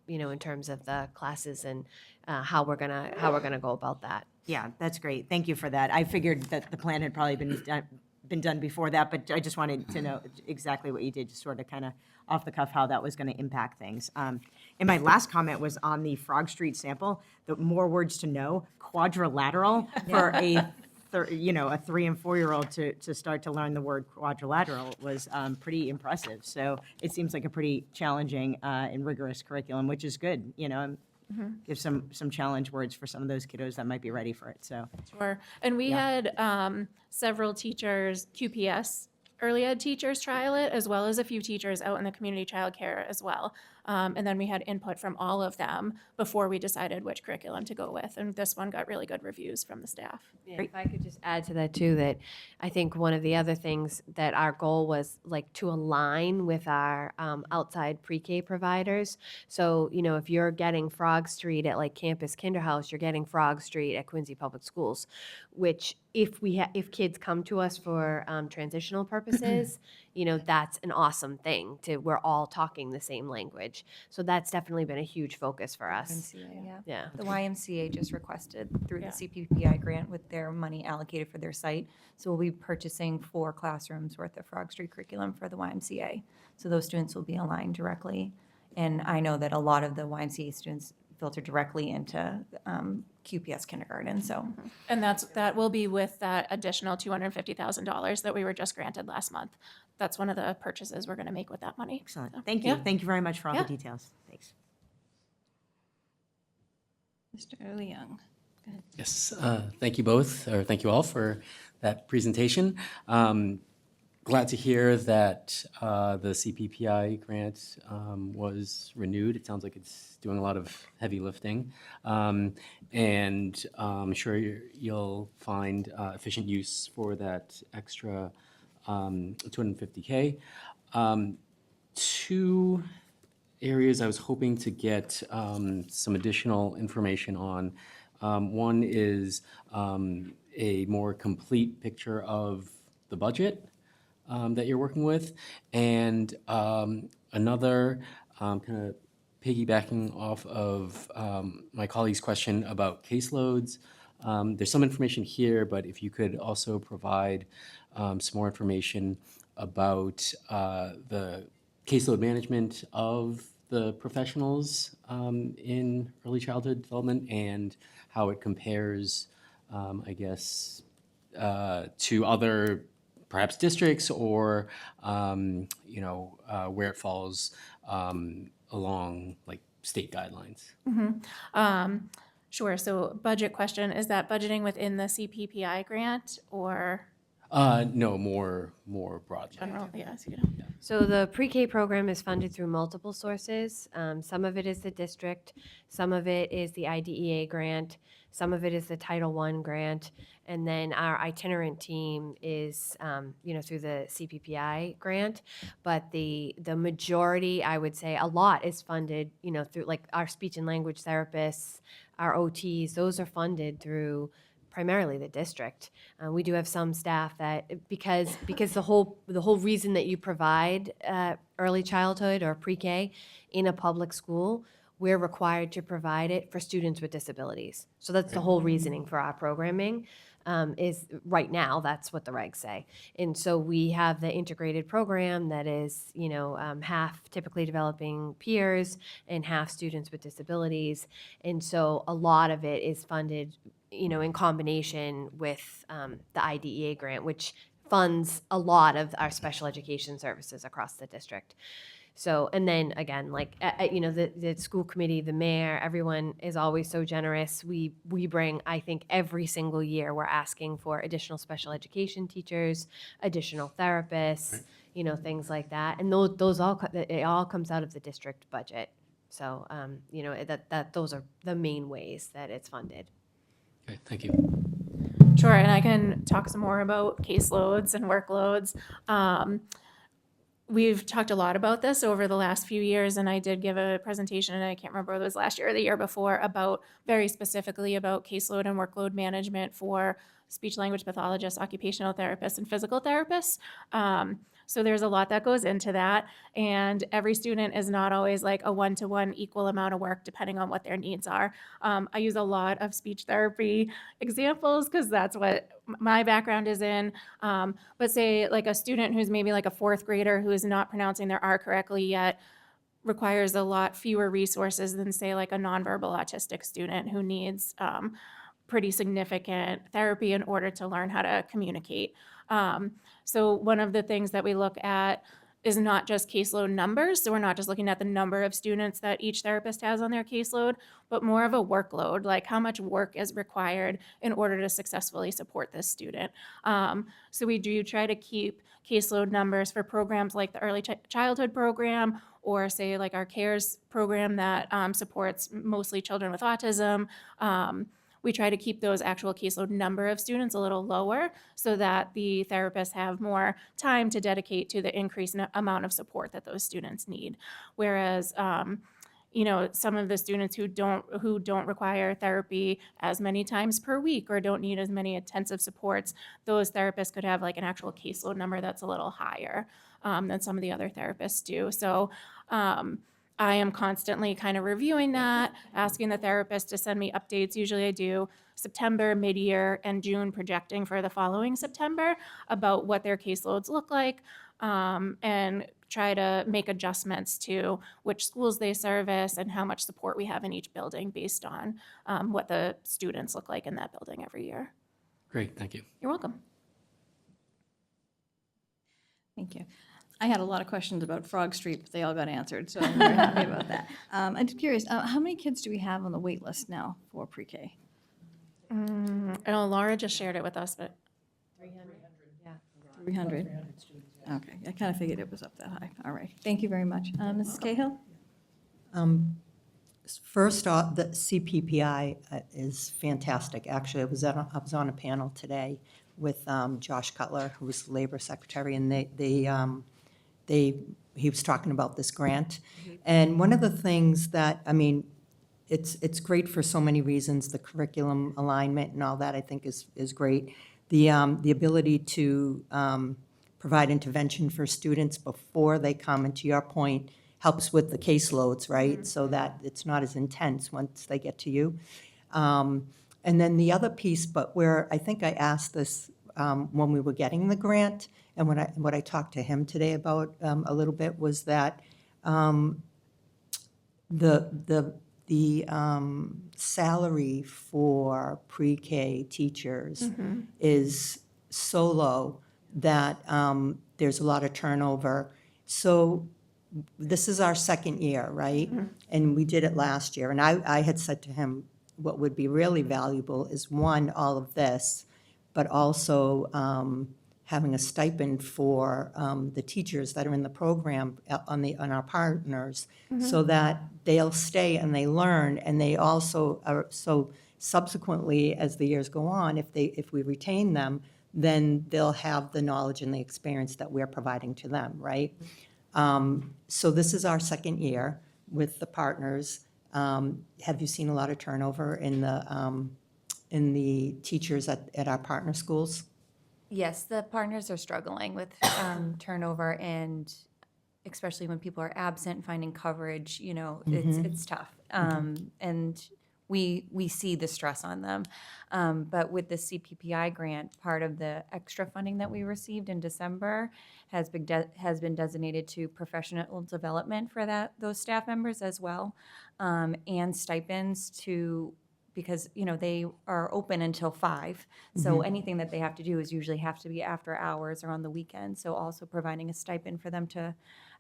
in terms of the classes and how we're gonna go about that. Yeah, that's great. Thank you for that. I figured that the plan had probably been done before that, but I just wanted to know exactly what you did, just sort of kind of off the cuff, how that was going to impact things. And my last comment was on the Frog Street sample, the more words to know, quadrilateral for a 3 and 4-year-old to start to learn the word quadrilateral was pretty impressive. So it seems like a pretty challenging and rigorous curriculum, which is good, give some challenge words for some of those kiddos that might be ready for it, so. Sure. And we had several teachers, QPS early ed teachers trial it, as well as a few teachers out in the community childcare as well. And then we had input from all of them before we decided which curriculum to go with. And this one got really good reviews from the staff. Yeah, if I could just add to that too, that I think one of the other things that our goal was like to align with our outside pre-K providers. So, if you're getting Frog Street at like Campus Kinderhouse, you're getting Frog Street at Quincy Public Schools, which if kids come to us for transitional purposes, that's an awesome thing we're all talking the same language. So that's definitely been a huge focus for us. Yeah. Yeah. The YMCA just requested through the Yeah. CPPI grant with their money allocated for their site. So we'll be purchasing 4 classrooms worth of Frog Street curriculum for the YMCA. So those students will be aligned directly. And I know that a lot of the YMCA students filter directly into QPS kindergarten, so. And that will be with that additional $250,000 that we were just granted last month. That's one of the purchases we're going to make with that money. Excellent. So, Thank you. yeah. Thank you very much for all the Yeah. details. Thanks. Mr. Leung. Yes, thank you both, or thank you all for that presentation. Glad to hear that the CPPI grant was renewed. It sounds like it's doing a lot of heavy lifting. And I'm sure you'll find efficient use for that extra $250K. 2 areas I was hoping to get some additional information on. One is a more complete picture of the budget that you're working with, and another kind of piggybacking off of my colleague's question about caseloads, there's some information here, but if you could also provide some more information about the caseload management of the professionals in early childhood development and how it compares, I guess, to other perhaps districts or, where it falls along like state guidelines. Sure, so budget question, is that budgeting within the CPPI grant or No, more broadly. general? Yeah, so you know. So the pre-K program is funded through multiple sources. Some of it is the district, some of it is the IDEA grant, some of it is the Title I grant, and then our itinerant team is, through the CPPI grant. But the majority, I would say, a lot is funded, through like our speech and language therapists, our OTs. Those are funded through primarily the district. We do have some staff that because the whole reason that you provide early childhood or pre-K in a public school, we're required to provide it for students with disabilities. So that's the whole reasoning for our programming. Is right now, that's what the regs say. And so we have the integrated program that is, half typically developing peers and half students with disabilities. And so a lot of it is funded, in combination with the IDEA grant, which funds a lot of our special education services across the district. So, and then again, the school committee, the mayor, everyone is always so generous. We bring, I think, every single year we're asking for additional special education teachers, additional therapists, things like that. And it all comes out of the district budget. So, those are the main ways that it's funded. Okay, thank you. Sure, and I can talk some more about caseloads and workloads. We've talked a lot about this over the last few years, and I did give a presentation, and I can't remember whether it was last year or the year before, about very specifically about caseload and workload management for speech language pathologists, occupational therapists, and physical therapists. So there's a lot that goes into that, and every student is not always like a one-to-one equal amount of work depending on what their needs are. I use a lot of speech therapy examples because that's what my background is in. But say like a student who's maybe like a fourth grader who is not pronouncing their R correctly yet requires a lot fewer resources than say like a nonverbal autistic student who needs pretty significant therapy in order to learn how to communicate. So one of the things that we look at is not just caseload numbers. So we're not just looking at the number of students that each therapist has on their caseload, but more of a workload, like how much work is required in order to successfully support this student. So we do try to keep caseload numbers for programs like the early childhood program, or say like our CARES program that supports mostly children with autism. We try to keep those actual caseload number of students a little lower so that the therapists have more time to dedicate to the increased amount of support that those students need. Whereas, some of the students who don't require therapy as many times per week or don't need as many intensive supports, those therapists could have like an actual caseload number that's a little higher than some of the other therapists do. So, I am constantly kind of reviewing that, asking the therapist to send me updates. Usually I do September, mid-year, and June projecting for the following September about what their caseloads look like, and try to make adjustments to which schools they service and how much support we have in each building based on what the students look like in that building every year. Great, thank you. You're welcome. Thank you. I had a lot of questions about Frog Street, but they all got answered, so I'm very happy about that. I'm just curious, how many kids do we have on the wait list now for pre-K? I know Laura just shared it with us, but 300? Okay, I kind of figured it was up that high. All right, thank you very much. Mrs. Cahill? First off, the CPPI is fantastic. Actually, I was on a panel today with Josh Cutler, who was the Labor Secretary, and he was talking about this grant. And one of the things that, it's great for so many reasons, the curriculum alignment and all that, I think is great. The ability to provide intervention for students before they come, and to your point, helps with the caseloads, right? So that it's not as intense once they get to you. And then the other piece, but where I think I asked this when we were getting the grant, and what I talked to him today about a little bit was that the salary for pre-K teachers is so low that there's a lot of turnover. So this is our second year, right? And we did it last year. And I had said to him, what would be really valuable is, one, all of this, but also having a stipend for the teachers that are in the program on our partners, so that they'll stay and they learn, and they also are, so subsequently, as the years go on, if we retain them, then they'll have the knowledge and the experience that we're providing to them, right? So this is our second year with the partners. Have you seen a lot of turnover in the teachers at our partner schools? Yes, the partners are struggling with turnover, and especially when people are absent, finding coverage, it's tough. And we see the stress on them. But with the CPPI grant, part of the extra funding that we received in December has been designated to professional development for those staff members as well, and stipends because they are open until 5. So anything that they have to do is usually have to be after hours or on the weekend. So also providing a stipend for them to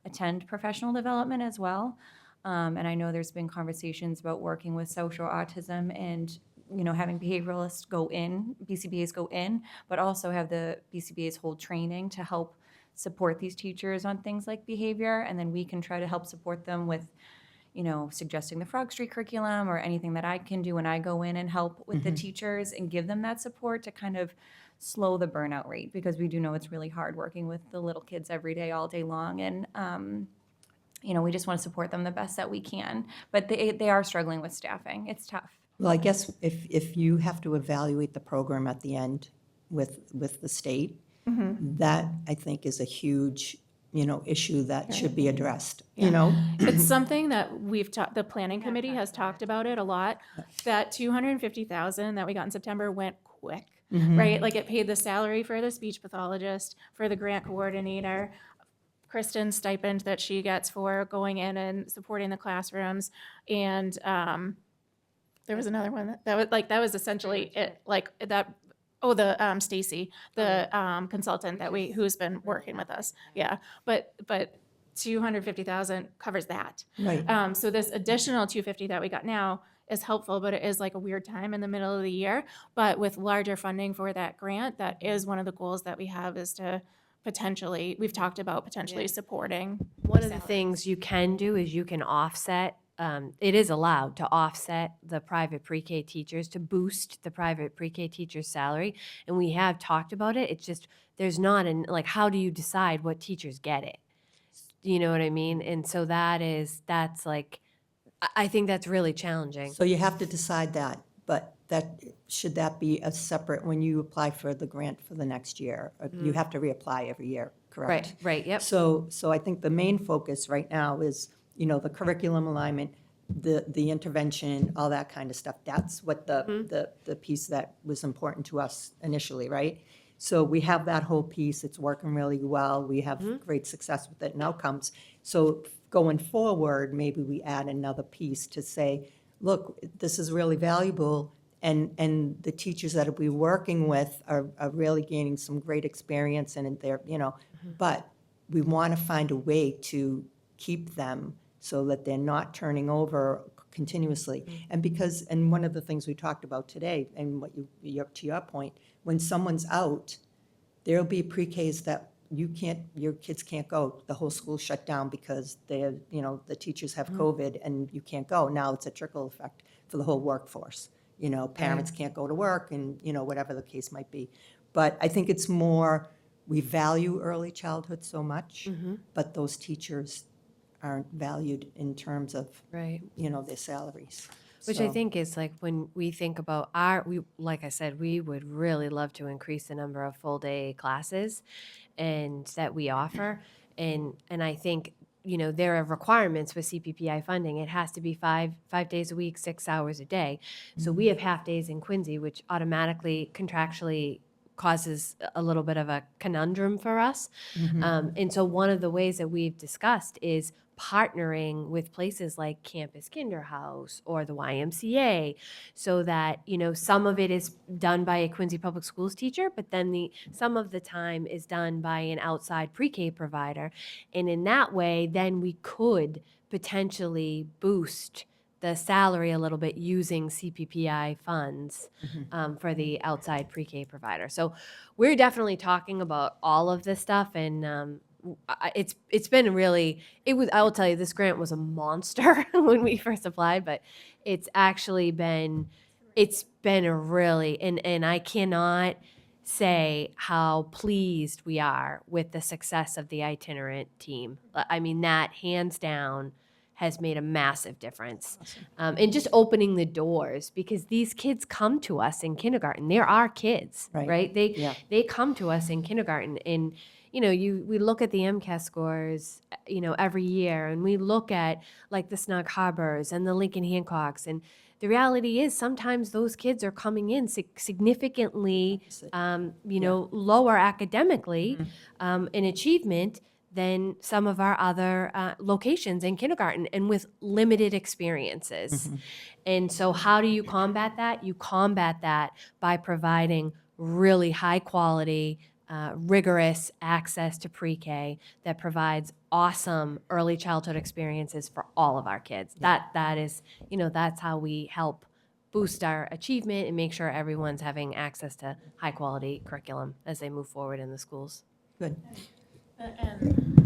attend professional development as well. And I know there's been conversations about working with social autism and having behavioralists go in, BCBAs go in, but also have the BCBAs hold training to help support these teachers on things like behavior. And then we can try to help support them with suggesting the Frog Street curriculum or anything that I can do when I go in and help with the teachers and give them that support to kind of slow the burnout rate, because we do know it's really hard working with the little kids every day, all day long. And, we just want to support them the best that we can. But they are struggling with staffing. It's tough. Well, I guess if you have to evaluate the program at the end with the state, that I think is a huge, issue that should be addressed, It's something that the planning committee has talked about it a lot. That $250,000 that we got in September went quick, right? Like, it paid the salary for the speech pathologist, for the grant coordinator, Kristen's stipend that she gets for going in and supporting the classrooms, and there was another one that was essentially it, like that. Oh, the Stacy, the consultant who's been working with us. Yeah, but $250,000 covers that. Right. So this additional $250,000 that we got now is helpful, but it is like a weird time in the middle of the year. But with larger funding for that grant, that is one of the goals that we have, is to we've talked about potentially supporting. One of the things you can do is you can offset, it is allowed to offset the private pre-K teachers, to boost the private pre-K teacher's salary. And we have talked about it. It's just, there's not how do you decide what teachers get it? You know what I mean? And so that's like, I think that's really challenging. So you have to decide that, but should that be a separate, when you apply for the grant for the next year? You have to reapply every year, correct? Right, yep. So I think the main focus right now is, the curriculum alignment, the intervention, all that kind of stuff. That's what the piece that was important to us initially, right? So we have that whole piece. It's working really well. We have great success with it and outcomes. So going forward, maybe we add another piece to say, look, this is really valuable, and the teachers that we're working with are really gaining some great experience, and they're, but we want to find a way to keep them so that they're not turning over continuously. And one of the things we talked about today, and to your point, when someone's out, there'll be pre-Ks that your kids can't go. The whole school shut down because the teachers have COVID and you can't go. Now it's a trickle effect for the whole workforce. Parents can't go to work, and, whatever the case might be. But I think it's more, we value early childhood so much, but those teachers aren't valued in terms of, Right. Their salaries. Which I think is like, when we think about like I said, we would really love to increase the number of full day classes and that we offer. And I think there are requirements for CPPI funding. It has to be five days a week, 6 hours a day. So we have half days in Quincy, which automatically contractually causes a little bit of a conundrum for us. And so one of the ways that we've discussed is partnering with places like Campus Kinderhouse or the YMCA, so that some of it is done by a Quincy Public Schools teacher, but then some of the time is done by an outside pre-K provider, and in that way then we could potentially boost the salary a little bit using CPPI funds for the outside pre-K provider. So we're definitely talking about all of this stuff, and it's been really, I will tell you, this grant was a monster when we first applied, but it's actually been a really, and I cannot say how pleased we are with the success of the itinerant team. I mean, that hands down has made a massive difference. And just opening the doors, because these kids come to us in kindergarten. They're our kids, right? They come to us in kindergarten, and we look at the MCAS scores, every year, and we look at like the Snug Harbors and the Lincoln Hancocks, and the reality is sometimes those kids are coming in significantly, lower academically in achievement than some of our other locations in kindergarten, and with limited experiences. And so how do you combat that? You combat that by providing really high quality, rigorous access to pre-K that provides awesome early childhood experiences for all of our kids. That is, that's how we help boost our achievement and make sure everyone's having access to high quality curriculum as they move forward in the schools. Good.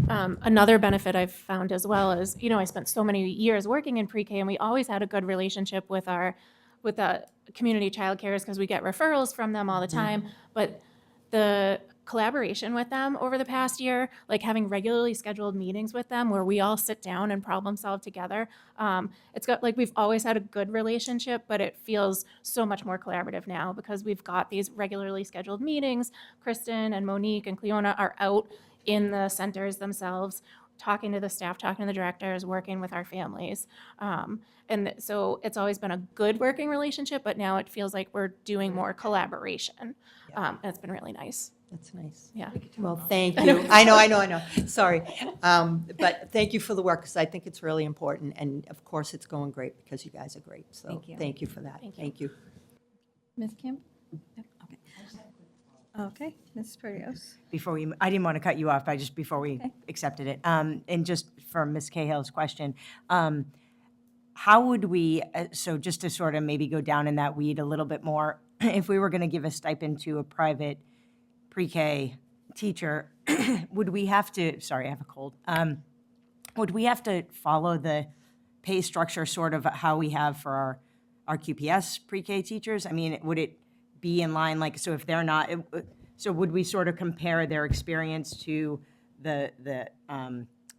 Another benefit I've found as well is, I spent so many years working in pre-K, and we always had a good relationship with the community childcares because we get referrals from them all the time. But the collaboration with them over the past year, like having regularly scheduled meetings with them where we all sit down and problem solve together, it's got, like, we've always had a good relationship, but it feels so much more collaborative now because we've got these regularly scheduled meetings. Kristen and Monique and Cleona are out in the centers themselves, talking to the staff, talking to the directors, working with our families. And so it's always been a good working relationship, but now it feels like we're doing more collaboration. And it's been really nice. That's nice. Yeah. Well, thank you. I know. Sorry. But thank you for the work, because I think it's really important. And of course, it's going great because you guys are great. So thank you for that. Thank you. Ms. Kim? Yep, okay. Okay, Ms. Perdios. I didn't want to cut you off, but before we accepted it, and just for Ms. Cahill's question, how would we, so just to sort of maybe go down in that weed a little bit more, if we were going to give a stipend to a private pre-K teacher, would we have to, sorry, I have a cold, would we have to follow the pay structure sort of how we have for our QPS pre-K teachers? I mean, would it be in line, like, so if they're not, so would we sort of compare their experience to the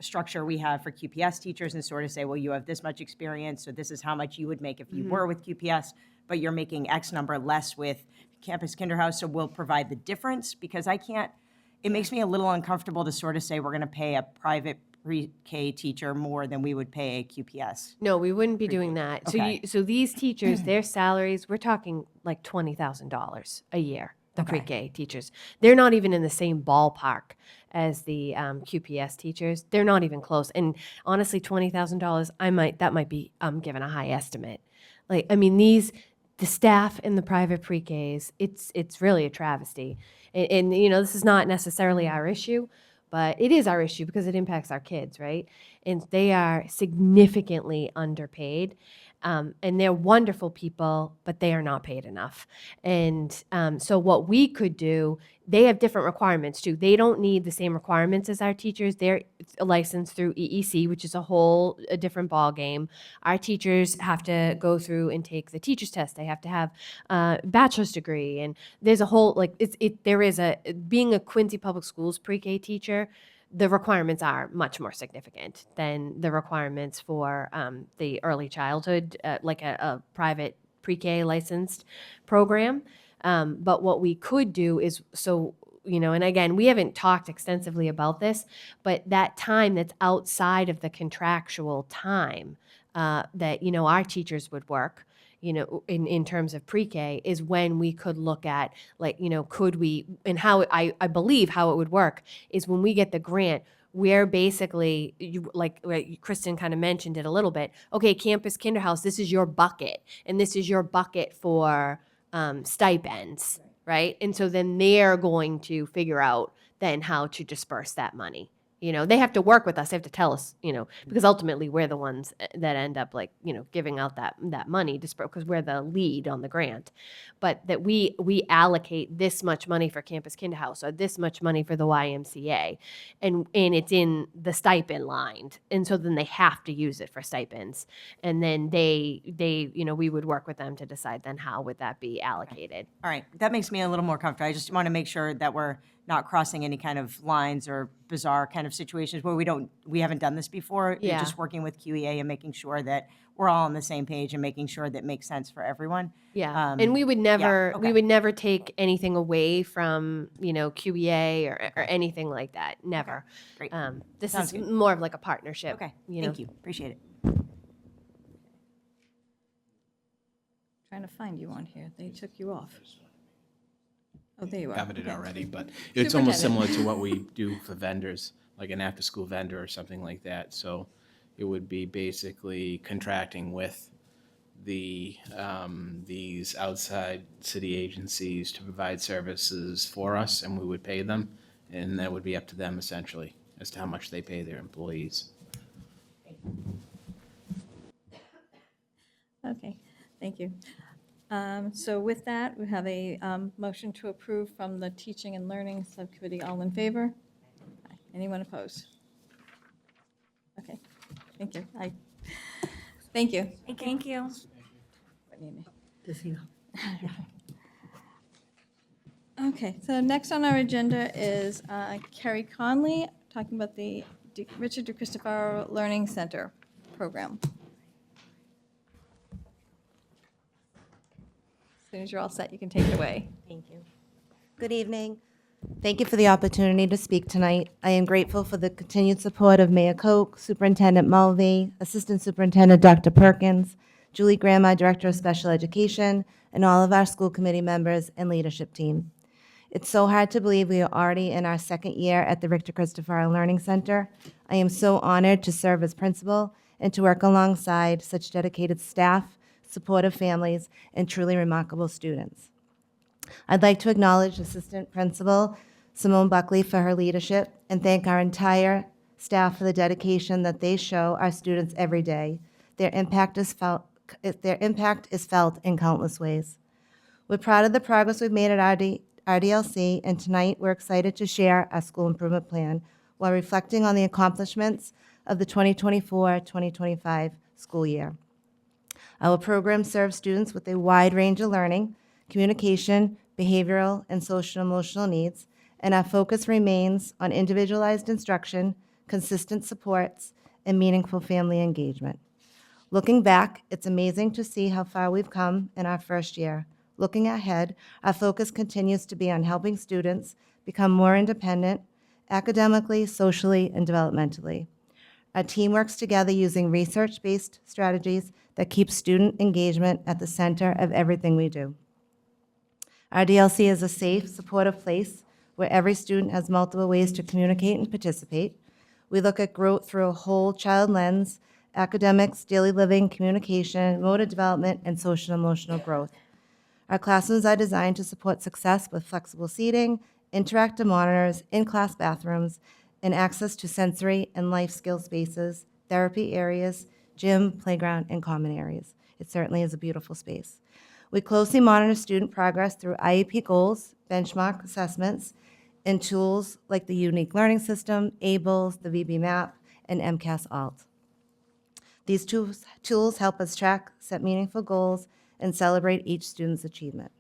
structure we have for QPS teachers and sort of say, well, you have this much experience, so this is how much you would make if you were with QPS, but you're making X number less with Campus Kinderhouse, so we'll provide the difference? Because it makes me a little uncomfortable to sort of say we're going to pay a private pre-K teacher more than we would pay a QPS. No, we wouldn't be doing that. Okay. So these teachers, their salaries, we're talking like $20,000 a year, the pre-K teachers. They're not even in the same ballpark as the QPS teachers. They're not even close. And honestly, $20,000, that might be given a high estimate. Like, I mean, the staff in the private pre-Ks, it's really a travesty. And this is not necessarily our issue, but it is our issue because it impacts our kids, right? And they are significantly underpaid. And they're wonderful people, but they are not paid enough. And so what we could do, they have different requirements too. They don't need the same requirements as our teachers. They're licensed through EEC, which is a different ballgame. Our teachers have to go through and take the teacher's test. They have to have a bachelor's degree. And there's a whole, being a Quincy Public Schools pre-K teacher, the requirements are much more significant than the requirements for the early childhood, like a private pre-K licensed program. But what we could do is, so and again, we haven't talked extensively about this, but that time that's outside of the contractual time that, our teachers would work, in terms of pre-K is when we could look at, like, could we, and how I believe how it would work is when we get the grant, we're basically, Kristen kind of mentioned it a little bit, okay, Campus Kinderhouse, this is your bucket, and this is your bucket for stipends, right? And so then they're going to figure out then how to disperse that money. They have to work with us. They have to tell us, because ultimately we're the ones that end up giving out that money because we're the lead on the grant. But that we allocate this much money for Campus Kinderhouse or this much money for the YMCA, and it's in the stipend line. And so then they have to use it for stipends. And then they we would work with them to decide then how would that be allocated. All right, that makes me a little more comfortable. I just want to make sure that we're not crossing any kind of lines or bizarre kind of situations where we haven't done this before. Yeah. Just working with QEA and making sure that we're all on the same page and making sure that makes sense for everyone. Yeah, and we would never okay. we would never take anything away from QEA or anything like that. Never. Great. This Sounds is good. more of like a partnership. Okay, know. thank you, appreciate it. Trying to find you on here. They took you off. Oh, there you are. Covered it Okay. already, but it's almost similar Superintendent. to what we do for vendors, like an after-school vendor or something like that. So it would be basically contracting with these outside city agencies to provide services for us, and we would pay them, and that would be up to them essentially as to how much they pay their employees. Okay, thank you. So with that, we have a motion to approve from the Teaching and Learning Subcommittee. All in favor? Aye. Anyone opposed? Okay, thank you. Thank you. Thank you. Okay, so next on our agenda is Carrie Conley talking about the Richard DeCristofaro Learning Center program. As soon as you're all set, you can take it away. Thank you. Good evening. Thank you for the opportunity to speak tonight. I am grateful for the continued support of Mayor Koch, Superintendent Mulvey, Assistant Superintendent Dr. Perkins, Julie Graham, our Director of Special Education, and all of our school committee members and leadership team. It's so hard to believe we are already in our second year at the Richter Christopher Learning Center. I am so honored to serve as principal and to work alongside such dedicated staff, supportive families, and truly remarkable students. I'd like to acknowledge Assistant Principal Simone Buckley for her leadership and thank our entire staff for the dedication that they show our students every day. Their impact is felt in countless ways. We're proud of the progress we've made at RDLC, and tonight we're excited to share our school improvement plan while reflecting on the accomplishments of the 2024-2025 school year. Our program serves students with a wide range of learning, communication, behavioral, and social-emotional needs, and our focus remains on individualized instruction, consistent supports, and meaningful family engagement. Looking back, it's amazing to see how far we've come in our first year. Looking ahead, our focus continues to be on helping students become more independent, academically, socially, and developmentally. Our team works together using research-based strategies that keep student engagement at the center of everything we do. Our DLC is a safe, supportive place where every student has multiple ways to communicate and participate. We look at growth through a whole child lens, academics, daily living, communication, motor development, and social and emotional growth. Our classrooms are designed to support success with flexible seating, interactive monitors, in-class bathrooms, and access to sensory and life skill spaces, therapy areas, gym, playground, and common areas. It certainly is a beautiful space. We closely monitor student progress through IEP goals, benchmark assessments, and tools like the Unique Learning System, ABLES, the VB Map, and MCAS Alt. These tools help us track, set meaningful goals, and celebrate each student's achievement.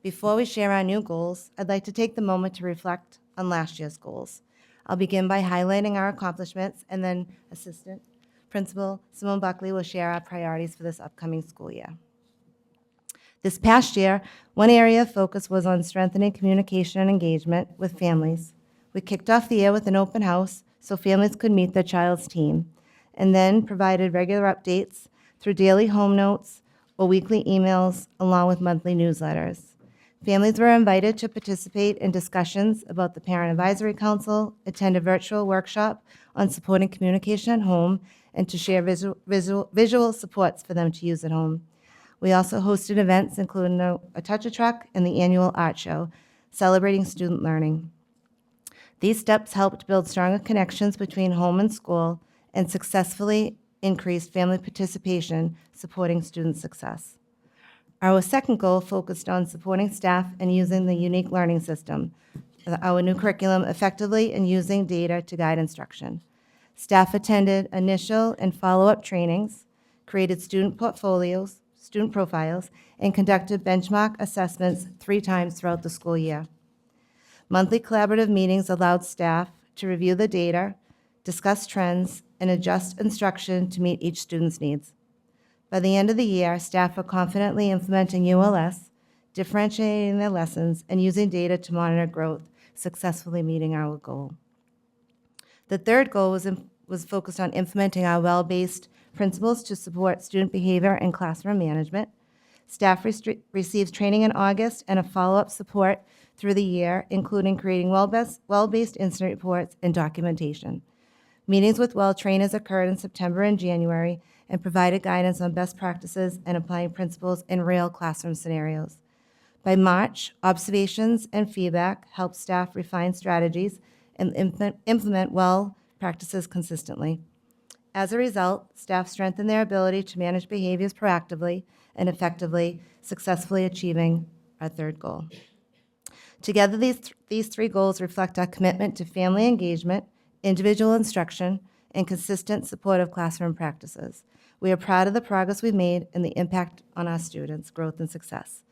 Before we share our new goals, I'd like to take the moment to reflect on last year's goals. I'll begin by highlighting our accomplishments, and then Assistant Principal Simone Buckley will share our priorities for this upcoming school year. This past year, one area of focus was on strengthening communication and engagement with families. We kicked off the year with an open house so families could meet their child's team, and then provided regular updates through daily home notes or weekly emails, along with monthly newsletters. Families were invited to participate in discussions about the Parent Advisory Council, attend a virtual workshop on supporting communication at home, and to share visual supports for them to use at home. We also hosted events including a touch-a-truck and the annual art show, celebrating student learning. These steps helped build stronger connections between home and school and successfully increased family participation, supporting student success. Our second goal focused on supporting staff and using the unique learning system, our new curriculum, effectively and using data to guide instruction. Staff attended initial and follow-up trainings, created student profiles, and conducted benchmark assessments 3 times throughout the school year. Monthly collaborative meetings allowed staff to review the data, discuss trends, and adjust instruction to meet each student's needs. By the end of the year, staff are confidently implementing ULS, differentiating their lessons, and using data to monitor growth, successfully meeting our goal. The third goal was focused on implementing our well-based principles to support student behavior and classroom management. Staff receives training in August and a follow-up support through the year, including creating well-based incident reports and documentation. Meetings with well-trainers occurred in September and January and provided guidance on best practices and applying principles in real classroom scenarios. By March, observations and feedback helped staff refine strategies and implement well practices consistently. As a result, staff strengthened their ability to manage behaviors proactively and effectively, successfully achieving our third goal. Together, these 3 goals reflect our commitment to family engagement, individual instruction, and consistent supportive classroom practices. We are proud of the progress we've made and the impact on our students' growth and success.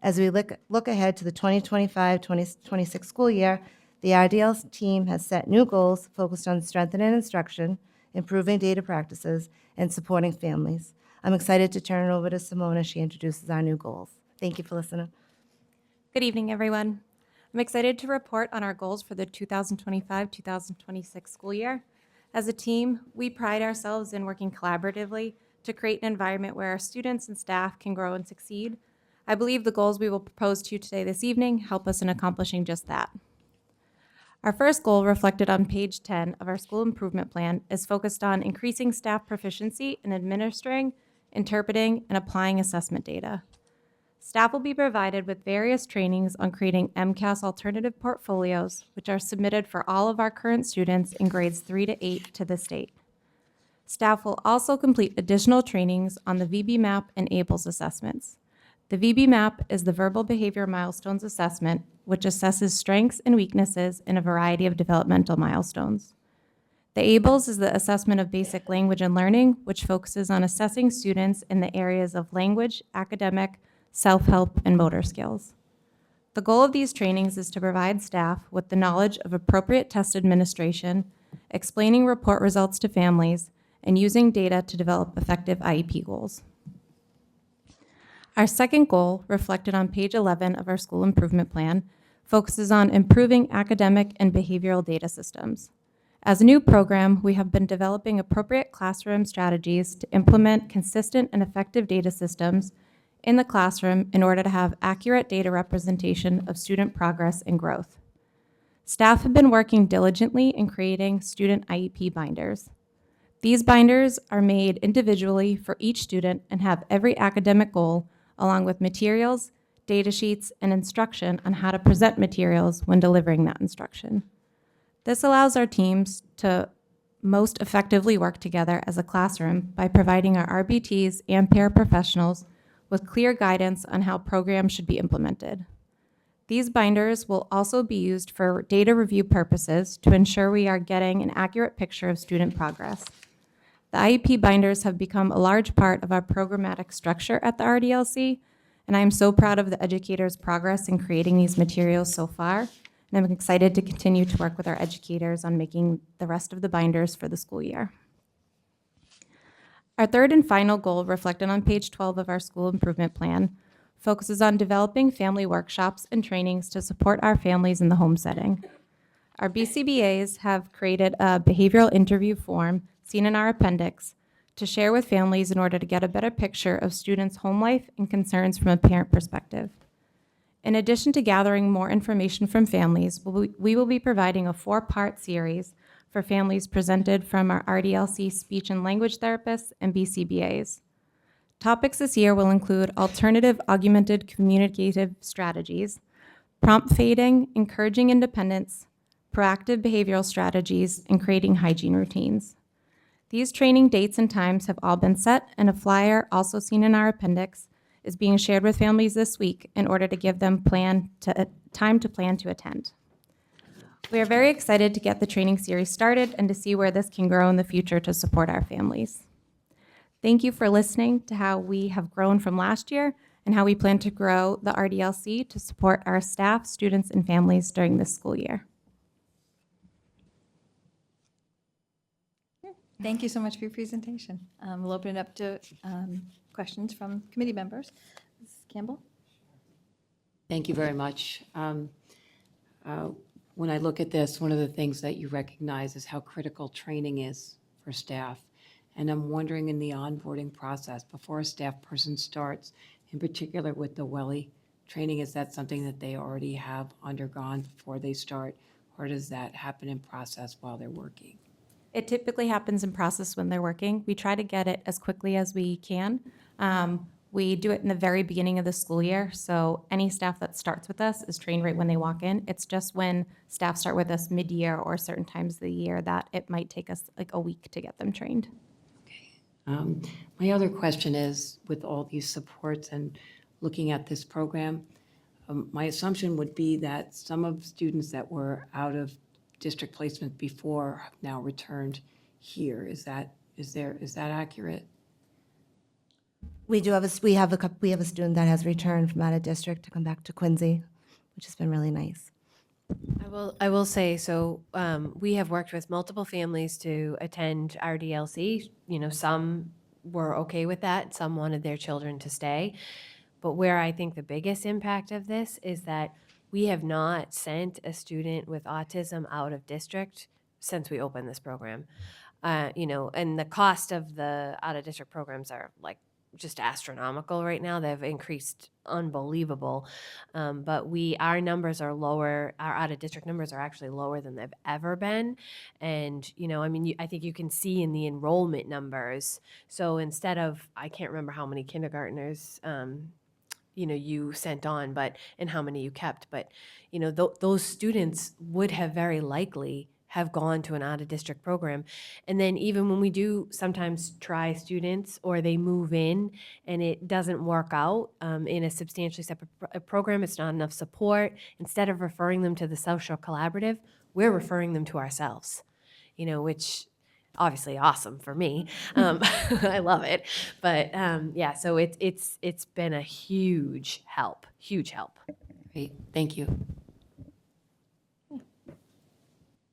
As we look ahead to the 2025-2026 school year, the RDL team has set new goals focused on strengthening instruction, improving data practices, and supporting families. I'm excited to turn it over to Simone as she introduces our new goals. Thank you for listening. Good evening, everyone. I'm excited to report on our goals for the 2025-2026 school year. As a team, we pride ourselves in working collaboratively to create an environment where our students and staff can grow and succeed. I believe the goals we will propose to you today this evening help us in accomplishing just that. Our first goal, reflected on page 10 of our school improvement plan, is focused on increasing staff proficiency in administering, interpreting, and applying assessment data. Staff will be provided with various trainings on creating MCAS alternative portfolios, which are submitted for all of our current students in grades 3 to 8 to the state. Staff will also complete additional trainings on the VB-MAP and ABLES assessments. The VB-MAP is the Verbal Behavior Milestones Assessment, which assesses strengths and weaknesses in a variety of developmental milestones. The ABLES is the assessment of basic language and learning, which focuses on assessing students in the areas of language, academic, self-help, and motor skills. The goal of these trainings is to provide staff with the knowledge of appropriate test administration, explaining report results to families, and using data to develop effective IEP goals. Our second goal, reflected on page 11 of our school improvement plan, focuses on improving academic and behavioral data systems. As a new program, we have been developing appropriate classroom strategies to implement consistent and effective data systems in the classroom in order to have accurate data representation of student progress and growth. Staff have been working diligently in creating student IEP binders. These binders are made individually for each student and have every academic goal, along with materials, data sheets, and instruction on how to present materials when delivering that instruction. This allows our teams to most effectively work together as a classroom by providing our RBTs and paraprofessionals with clear guidance on how programs should be implemented. These binders will also be used for data review purposes to ensure we are getting an accurate picture of student progress. The IEP binders have become a large part of our programmatic structure at the RDLC, and I am so proud of the educators' progress in creating these materials so far, and I'm excited to continue to work with our educators on making the rest of the binders for the school year. Our third and final goal, reflected on page 12 of our school improvement plan, focuses on developing family workshops and trainings to support our families in the home setting. Our BCBAs have created a behavioral interview form, seen in our appendix, to share with families in order to get a better picture of students' home life and concerns from a parent perspective. In addition to gathering more information from families, we will be providing a 4-part series for families presented from our RDLC speech and language therapists and BCBAs. Topics this year will include alternative augmented communicative strategies, prompt fading, encouraging independence, proactive behavioral strategies, and creating hygiene routines. These training dates and times have all been set, and a flyer, also seen in our appendix, is being shared with families this week in order to give them time to plan to attend. We are very excited to get the training series started and to see where this can grow in the future to support our families. Thank you for listening to how we have grown from last year and how we plan to grow the RDLC to support our staff, students, and families during this school year. Thank you so much for your presentation. We'll open it up to questions from committee members. Ms. Campbell? Thank you very much. When I look at this, one of the things that you recognize is how critical training is for staff. And I'm wondering, in the onboarding process, before a staff person starts, in particular with the WELI training, is that something that they already have undergone before they start, or does that happen in process while they're working? It typically happens in process when they're working. We try to get it as quickly as we can. We do it in the very beginning of the school year, so any staff that starts with us is trained right when they walk in. It's just when staff start with us mid-year or certain times of the year that it might take us like a week to get them trained. My other question is, with all these supports and looking at this program, my assumption would be that some of students that were out of district placement before have now returned here. Is that accurate? We have a student that has returned from out of district to come back to Quincy, which has been really nice. I will say, so we have worked with multiple families to attend RDLC. You know, some were okay with that, some wanted their children to stay. But where I think the biggest impact of this is that we have not sent a student with autism out of district since we opened this program. You know, and the cost of the out of district programs are like just astronomical right now. They've increased unbelievable. But our numbers are lower. Our out of district numbers are actually lower than they've ever been. And, you know, I mean, I think you can see in the enrollment numbers. So instead of, I can't remember how many kindergartners, you know, you sent on, and how many you kept. But, you know, those students would have very likely have gone to an out-of-district program. And then even when we do sometimes try students or they move in and it doesn't work out in a substantially separate program, it's not enough support, instead of referring them to the social collaborative, we're referring them to ourselves, you know, which obviously awesome for me. I love it. But yeah, so it's been a huge help, huge help. Great, thank you.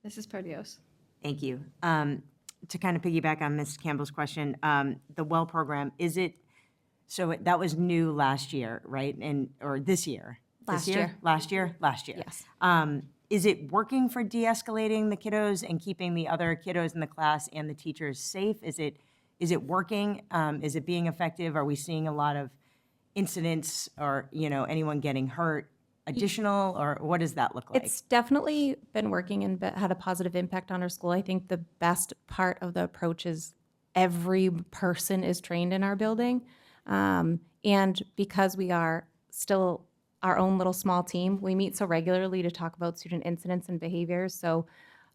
Mrs. Perdios? Thank you. To kind of piggyback on Ms. Campbell's question, the WELL program, that was new last year, right? Or this year? Last This year. Last year? Last year. Yes. Is it working for de-escalating the kiddos and keeping the other kiddos in the class and the teachers safe? Is it working? Is it being effective? Are we seeing a lot of incidents or, you know, anyone getting hurt? Additional, or what does that look like? It's definitely been working and had a positive impact on our school. I think the best part of the approach is every person is trained in our building. And because we are still our own little small team, we meet so regularly to talk about student incidents and behaviors. So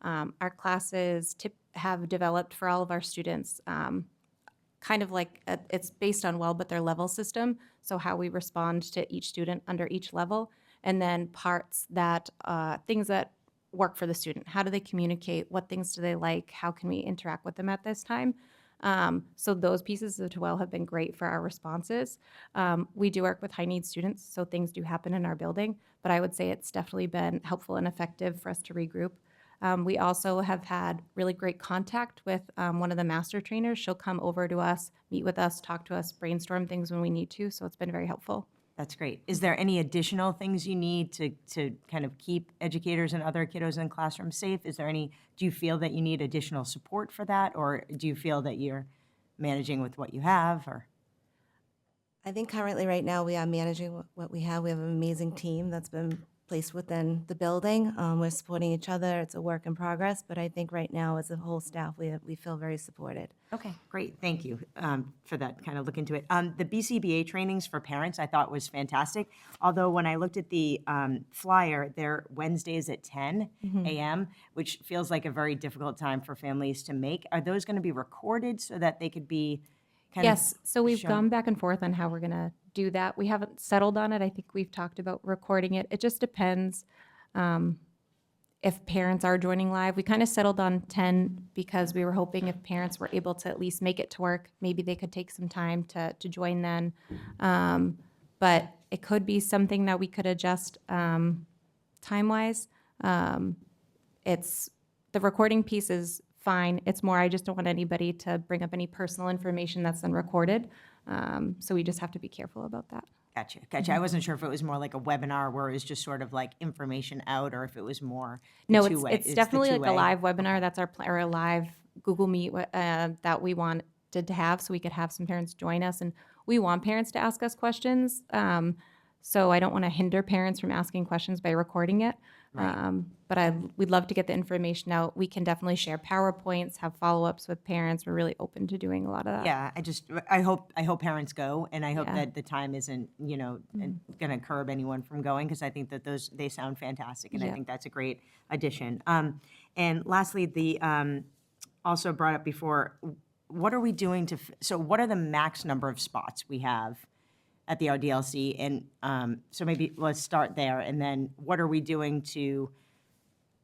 our classes have developed for all of our students kind of like it's based on WELL, but their level system. So how we respond to each student under each level. And then parts that, things that work for the student. How do they communicate? What things do they like? How can we interact with them at this time? So those pieces of WELL have been great for our responses. We do work with high need students, so things do happen in our building, but I would say it's definitely been helpful and effective for us to regroup. We also have had really great contact with one of the master trainers. She'll come over to us, meet with us, talk to us, brainstorm things when we need to, so it's been very helpful. That's great. Is there any additional things you need to kind of keep educators and other kiddos in classrooms safe? Do you feel that you need additional support for that? Or do you feel that you're managing with what you have, or? I think currently, right now, we are managing what we have. We have an amazing team that's been placed within the building. We're supporting each other. It's a work in progress, but I think right now, as a whole staff, we feel very supported. Okay, great, thank you for that kind of look into it. The BCBA trainings for parents I thought was fantastic, although when I looked at the flyer, they're Wednesdays at 10 a.m., which feels like a very difficult time for families to make. Are those going to be recorded so that they could be kind of Yes, so we've shown? gone back and forth on how we're going to do that. We haven't settled on it. I think we've talked about recording it. It just depends if parents are joining live. We kind of settled on 10 because we were hoping if parents were able to at least make it to work, maybe they could take some time to join then. But it could be something that we could adjust time-wise. It's, the recording piece is fine. It's more, I just don't want anybody to bring up any personal information that's then recorded. So we just have to be careful about that. Gotcha. I wasn't sure if it was more like a webinar where it was just sort of like information out, or if it was more No, two-way. it's the definitely like a two-way. live webinar. That's our, or a live Google Meet that we wanted to have, so we could have some parents join us. And we want parents to ask us questions. So I don't want to hinder parents from asking questions by recording it. But we'd love to get the information out. We can definitely share PowerPoints, have follow-ups with parents. We're really open to doing a lot of that. Yeah, I hope parents go, and I hope Yeah. that the time isn't, going to curb anyone from going, because I think that they sound fantastic, and I Yeah. think that's a great addition. And lastly, also brought up before, what are we doing so what are the max number of spots we have at the RDLC? And so maybe let's start there, and then what are we doing to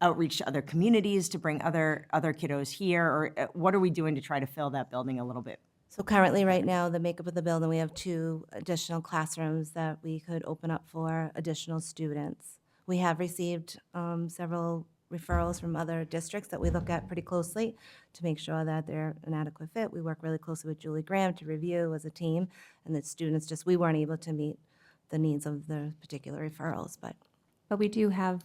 outreach to other communities, to bring other kiddos here, or what are we doing to try to fill that building a little bit? So currently, right now, the makeup of the building, we have 2 additional classrooms that we could open up for additional students. We have received several referrals from other districts that we look at pretty closely to make sure that they're an adequate fit. We work really closely with Julie Graham to review as a team, and the students we weren't able to meet the needs of the particular referrals, but But we do have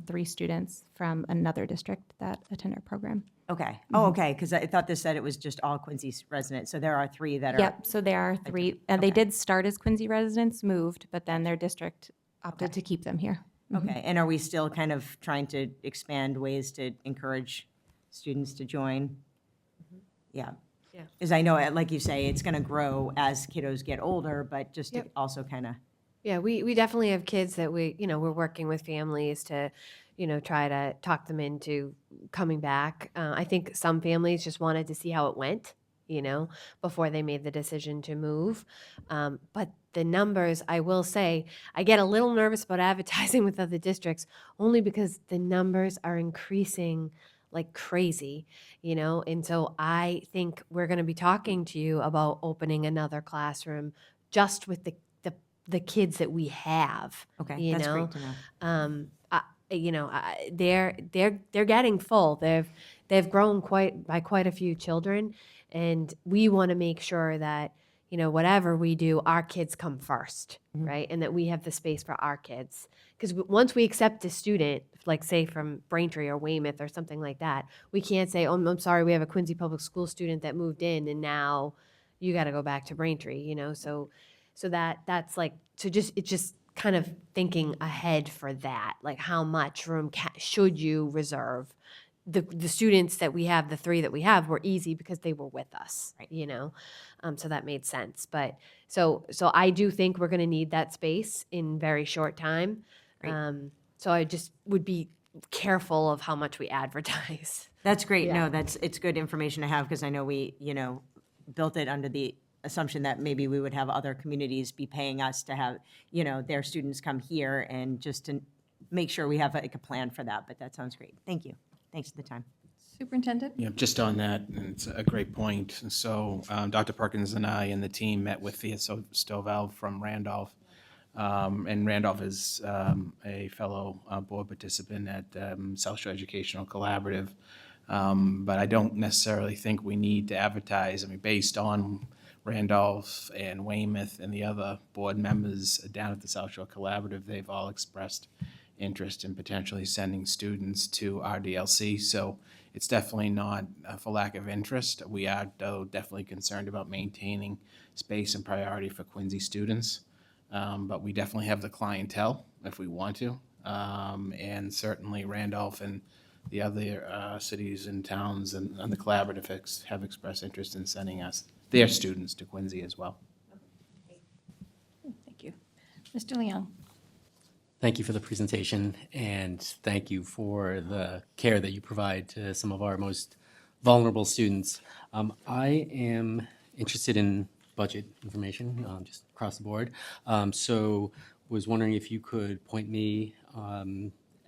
3 students from another district that attend our program. Okay. Oh, okay, because I thought this said it was just all Quincy residents, so there are 3 that are. Yep, so there are 3, and they did start as Quincy residents, moved, but then their district opted to keep them here. Okay, and are we still kind of trying to expand ways to encourage students to join? Yeah. Yeah. Because I know, like you say, it's going to grow as kiddos get older, but just to also kind of. Yeah, we definitely have kids that we're working with families to, try to talk them into coming back. I think some families just wanted to see how it went, before they made the decision to move. But the numbers, I will say, I get a little nervous about advertising with other districts only because the numbers are increasing like crazy, and so I think we're going to be talking to you about opening another classroom just with the kids that we have. Okay, that's great to know. They're getting full. They've grown by quite a few children, and we want to make sure that whatever we do, our kids come first, right? And that we have the space for our kids. Because once we accept a student, like say from Braintree or Weymouth or something like that, we can't say, "Oh, I'm sorry, we have a Quincy Public School student that moved in, and now you got to go back to Braintree." So that's like, it's just kind of thinking ahead for that, like how much room should you reserve? The students that we have, the 3 that we have, were easy because they were with us, so that made sense. But so I do think we're going to need that space in very short time. So I just would be careful of how much we advertise. That's great. Yeah. No, it's good information to have, because I know we, built it under the assumption that maybe we would have other communities be paying us to have, their students come here, and just to make sure we have like a plan for that. But that sounds great. Thank you. Thanks for the time. Superintendent? Yeah, just on that, and it's a great point. So Dr. Perkins and I and the team met with Thea Stovall from Randolph. And Randolph is a fellow board participant at South Shore Educational Collaborative. But I don't necessarily think we need to advertise. I mean, based on Randolph and Weymouth and the other board members down at the South Shore Collaborative, they've all expressed interest in potentially sending students to RDLC. So it's definitely not for lack of interest. We are, though, definitely concerned about maintaining space and priority for Quincy students. But we definitely have the clientele if we want to. And certainly Randolph and the other cities and towns and the collaborative have expressed interest in sending us their students to Quincy as well. Thank you. Mr. Leung? Thank you for the presentation, and thank you for the care that you provide to some of our most vulnerable students. I am interested in budget information, just across the board. So was wondering if you could point me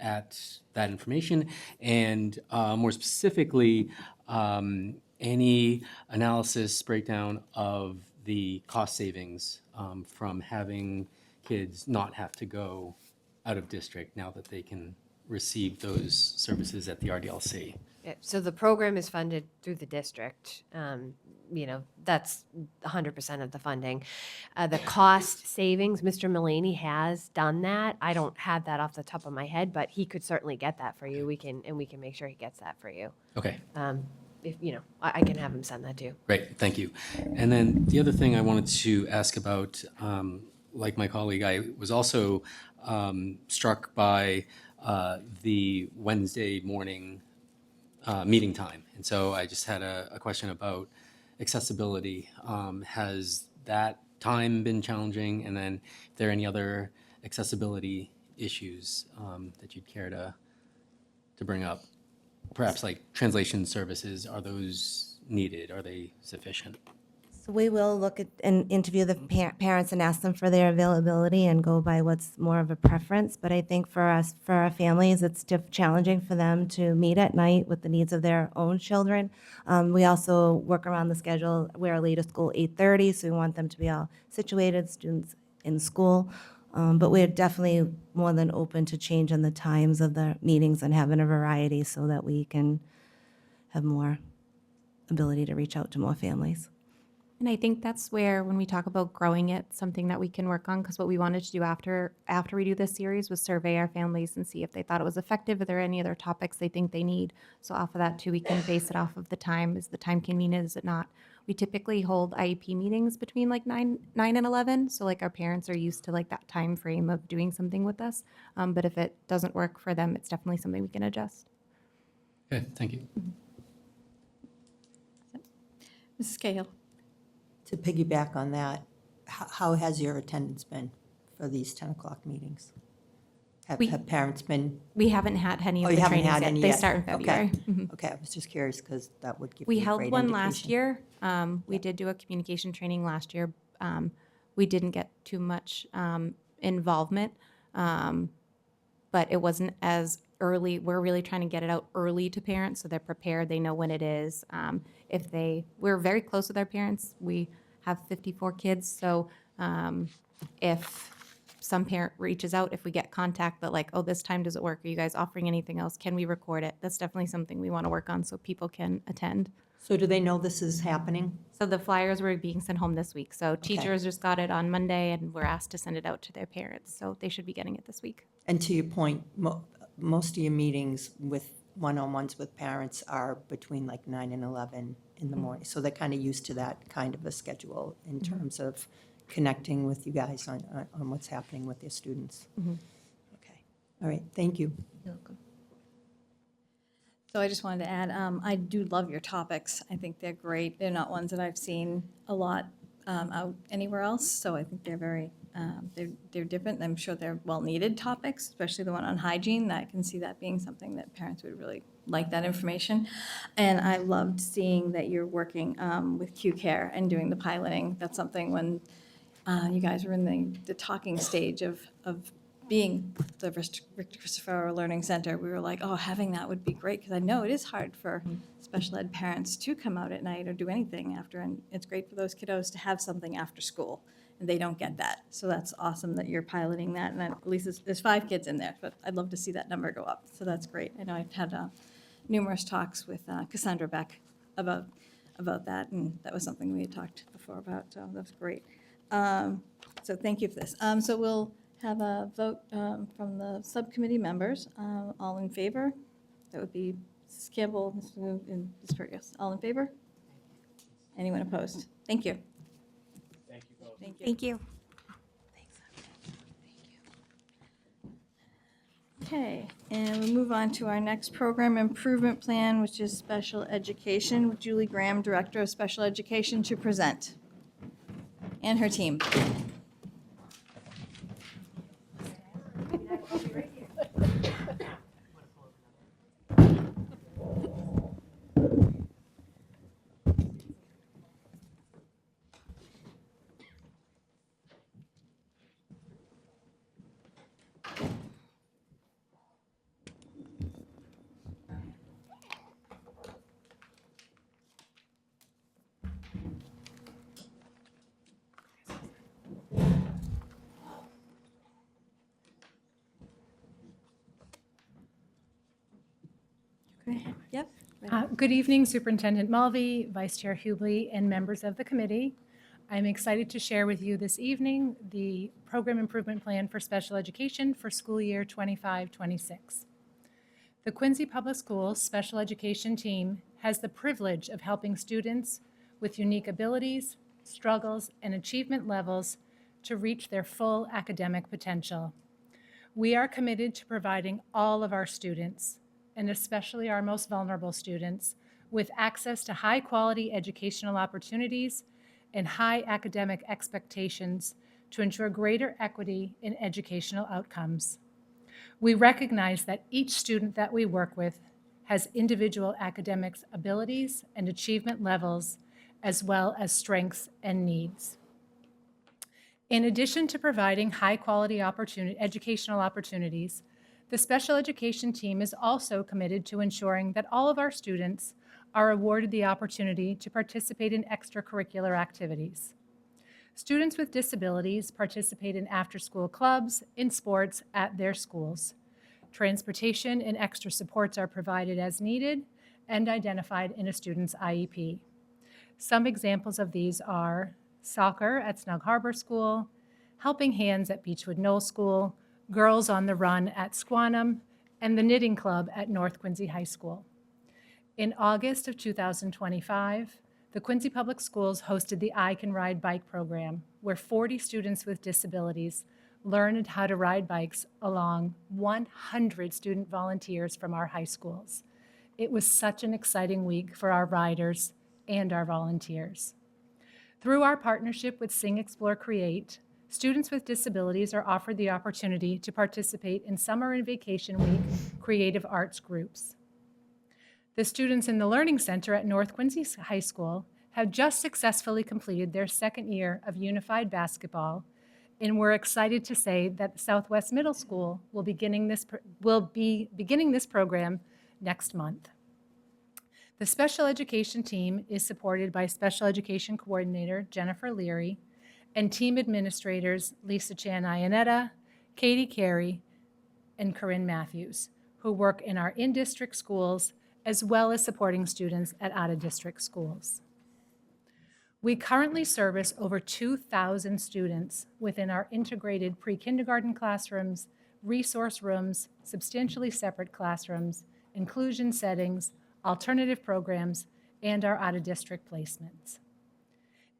at that information, and more specifically, any analysis breakdown of the cost savings from having kids not have to go out of district now that they can receive those services at the RDLC. Yeah, so the program is funded through the district. That's 100% of the funding. The cost savings, Mr. Mullaney has done that. I don't have that off the top of my head, but he could certainly get that for you. We can make sure he gets that for you. Okay. If I can have him send that to you. Great, thank you. And then the other thing I wanted to ask about, like my colleague, I was also struck by the Wednesday morning meeting time. And so I just had a question about accessibility. Has that time been challenging? And then if there are any other accessibility issues that you'd care to bring up? Perhaps like translation services, are those needed? Are they sufficient? So we will look at and interview the parents and ask them for their availability and go by what's more of a preference. But I think for us, for our families, it's challenging for them to meet at night with the needs of their own children. We also work around the schedule. We're late to school 8:30, so we want them to be all situated, students in school. But we're definitely more than open to changing the times of the meetings and having a variety so that we can have more ability to reach out to more families. And I think that's where, when we talk about growing it, something that we can work on, because what we wanted to do after we do this series was survey our families and see if they thought it was effective. Are there any other topics they think they need? So off of that too, we can base it off of the time. Is the time convenient? Is it not? We typically hold IEP meetings between like 9 and 11. So like our parents are used to like that time frame of doing something with us. But if it doesn't work for them, it's definitely something we can adjust. Okay, thank you. Mrs. Cahill? To piggyback on that, how has your attendance been for these 10 o'clock meetings? Have parents been, We haven't had any oh, of you the haven't trainings had yet. any They yet? start in February. Okay. Mhm. Okay, I was just curious because that would give We you a held great one last indication. year. We did do a communication training last year. We didn't get too much involvement, but it wasn't as early. We're really trying to get it out early to parents so they're prepared. They know when it is. We're very close with our parents. We have 54 kids, so if some parent reaches out, if we get contact that like, oh, this time does it work? Are you guys offering anything else? Can we record it? That's definitely something we want to work on so people can attend. So do they know this is happening? So the flyers were being sent home this week. So teachers just got it on Monday and were asked to send it out to their parents. So they should be getting it this week. And to your point, most of your meetings with one-on-ones with parents are between like 9 and 11 in the morning. So they're kind of used to that kind of a schedule in terms of connecting with you guys on what's happening with their students. Okay, all right, thank you. You're welcome. So I just wanted to add, I do love your topics. I think they're great. They're not ones that I've seen a lot out anywhere else, so I think they're very, they're different. I'm sure they're well-needed topics, especially the one on hygiene. I can see that being something that parents would really like that information. And I loved seeing that you're working with Q-Care and doing the piloting. That's something when you guys were in the talking stage of being the Christopher Learning Center, we were like, oh, having that would be great, because I know it is hard for special ed parents to come out at night or do anything after, and it's great for those kiddos to have something after school, and they don't get that. So that's awesome that you're piloting that, and at least there's 5 kids in there, but I'd love to see that number go up, so that's great. I know I've had numerous talks with Cassandra Beck about about that, and that was something we had talked before about, so that was great. So thank you for this. So we'll have a vote from the subcommittee members. All in favor? That would be Mrs. Campbell, Mr. Wu, and Ms. Perkins. All in favor? Anyone opposed? Thank you. Thank you both. Thank you. Thank you. Okay, and we move on to our next program improvement plan, which is special education, with Julie Graham, Director of Special Education, to present, and her team. Go ahead. Yep. Good evening, Superintendent Mulvey, Vice Chair Hubley, and members of the committee. I'm excited to share with you this evening the Program Improvement Plan for Special Education for school year 25-26. The Quincy Public Schools Special Education team has the privilege of helping students with unique abilities, struggles, and achievement levels to reach their full academic potential. We are committed to providing all of our students, and especially our most vulnerable students, with access to high-quality educational opportunities and high academic expectations to ensure greater equity in educational outcomes. We recognize that each student that we work with has individual academic abilities and achievement levels, as well as strengths and needs. In addition to providing high-quality educational opportunities, the special education team is also committed to ensuring that all of our students are awarded the opportunity to participate in extracurricular activities. Students with disabilities participate in after-school clubs, in sports at their schools. Transportation and extra supports are provided as needed and identified in a student's IEP. Some examples of these are soccer at Snug Harbor School, Helping Hands at Beechwood Knoll School, Girls on the Run at Squantum, and the Knitting Club at North Quincy High School. In August of 2025, the Quincy Public Schools hosted the I Can Ride Bike program, where 40 students with disabilities learned how to ride bikes along 100 student volunteers from our high schools. It was such an exciting week for our riders and our volunteers. Through our partnership with Sing, Explore, Create, students with disabilities are offered the opportunity to participate in summer and vacation week creative arts groups. The students in the Learning Center at North Quincy High School have just successfully completed their second year of unified basketball, and we're excited to say that Southwest Middle School will be beginning this program next month. The special education team is supported by Special Education Coordinator Jennifer Leary and team administrators Lisa Chan Ionetta, Katie Carey, and Corinne Matthews, who work in our in-district schools as well as supporting students at out-of-district schools. We currently service over 2,000 students within our integrated pre-kindergarten classrooms, resource rooms, substantially separate classrooms, inclusion settings, alternative programs, and our out-of-district placements.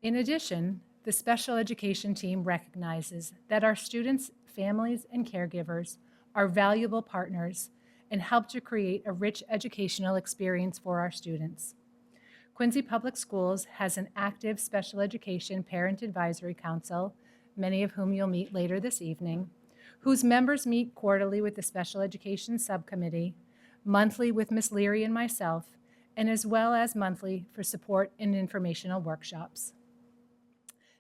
In addition, the special education team recognizes that our students, families, and caregivers are valuable partners and help to create a rich educational experience for our students. Quincy Public Schools has an active special education parent advisory council, many of whom you'll meet later this evening, whose members meet quarterly with the Special Education Subcommittee, monthly with Ms. Leary and myself, and as well as monthly for support and informational workshops.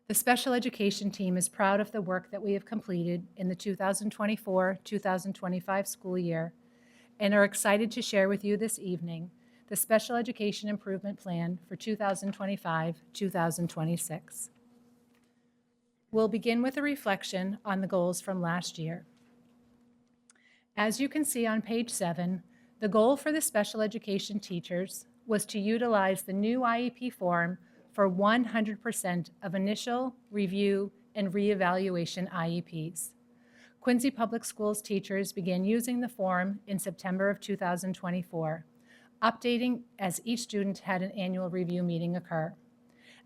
The special education team is proud of the work that we have completed in the 2024-2025 school year and are excited to share with you this evening the Special Education Improvement Plan for 2025-2026. We'll begin with a reflection on the goals from last year. As you can see on page 7, the goal for the special education teachers was to utilize the new IEP form for 100% of initial, review, and reevaluation IEPs. Quincy Public Schools teachers began using the form in September of 2024, updating as each student had an annual review meeting occur.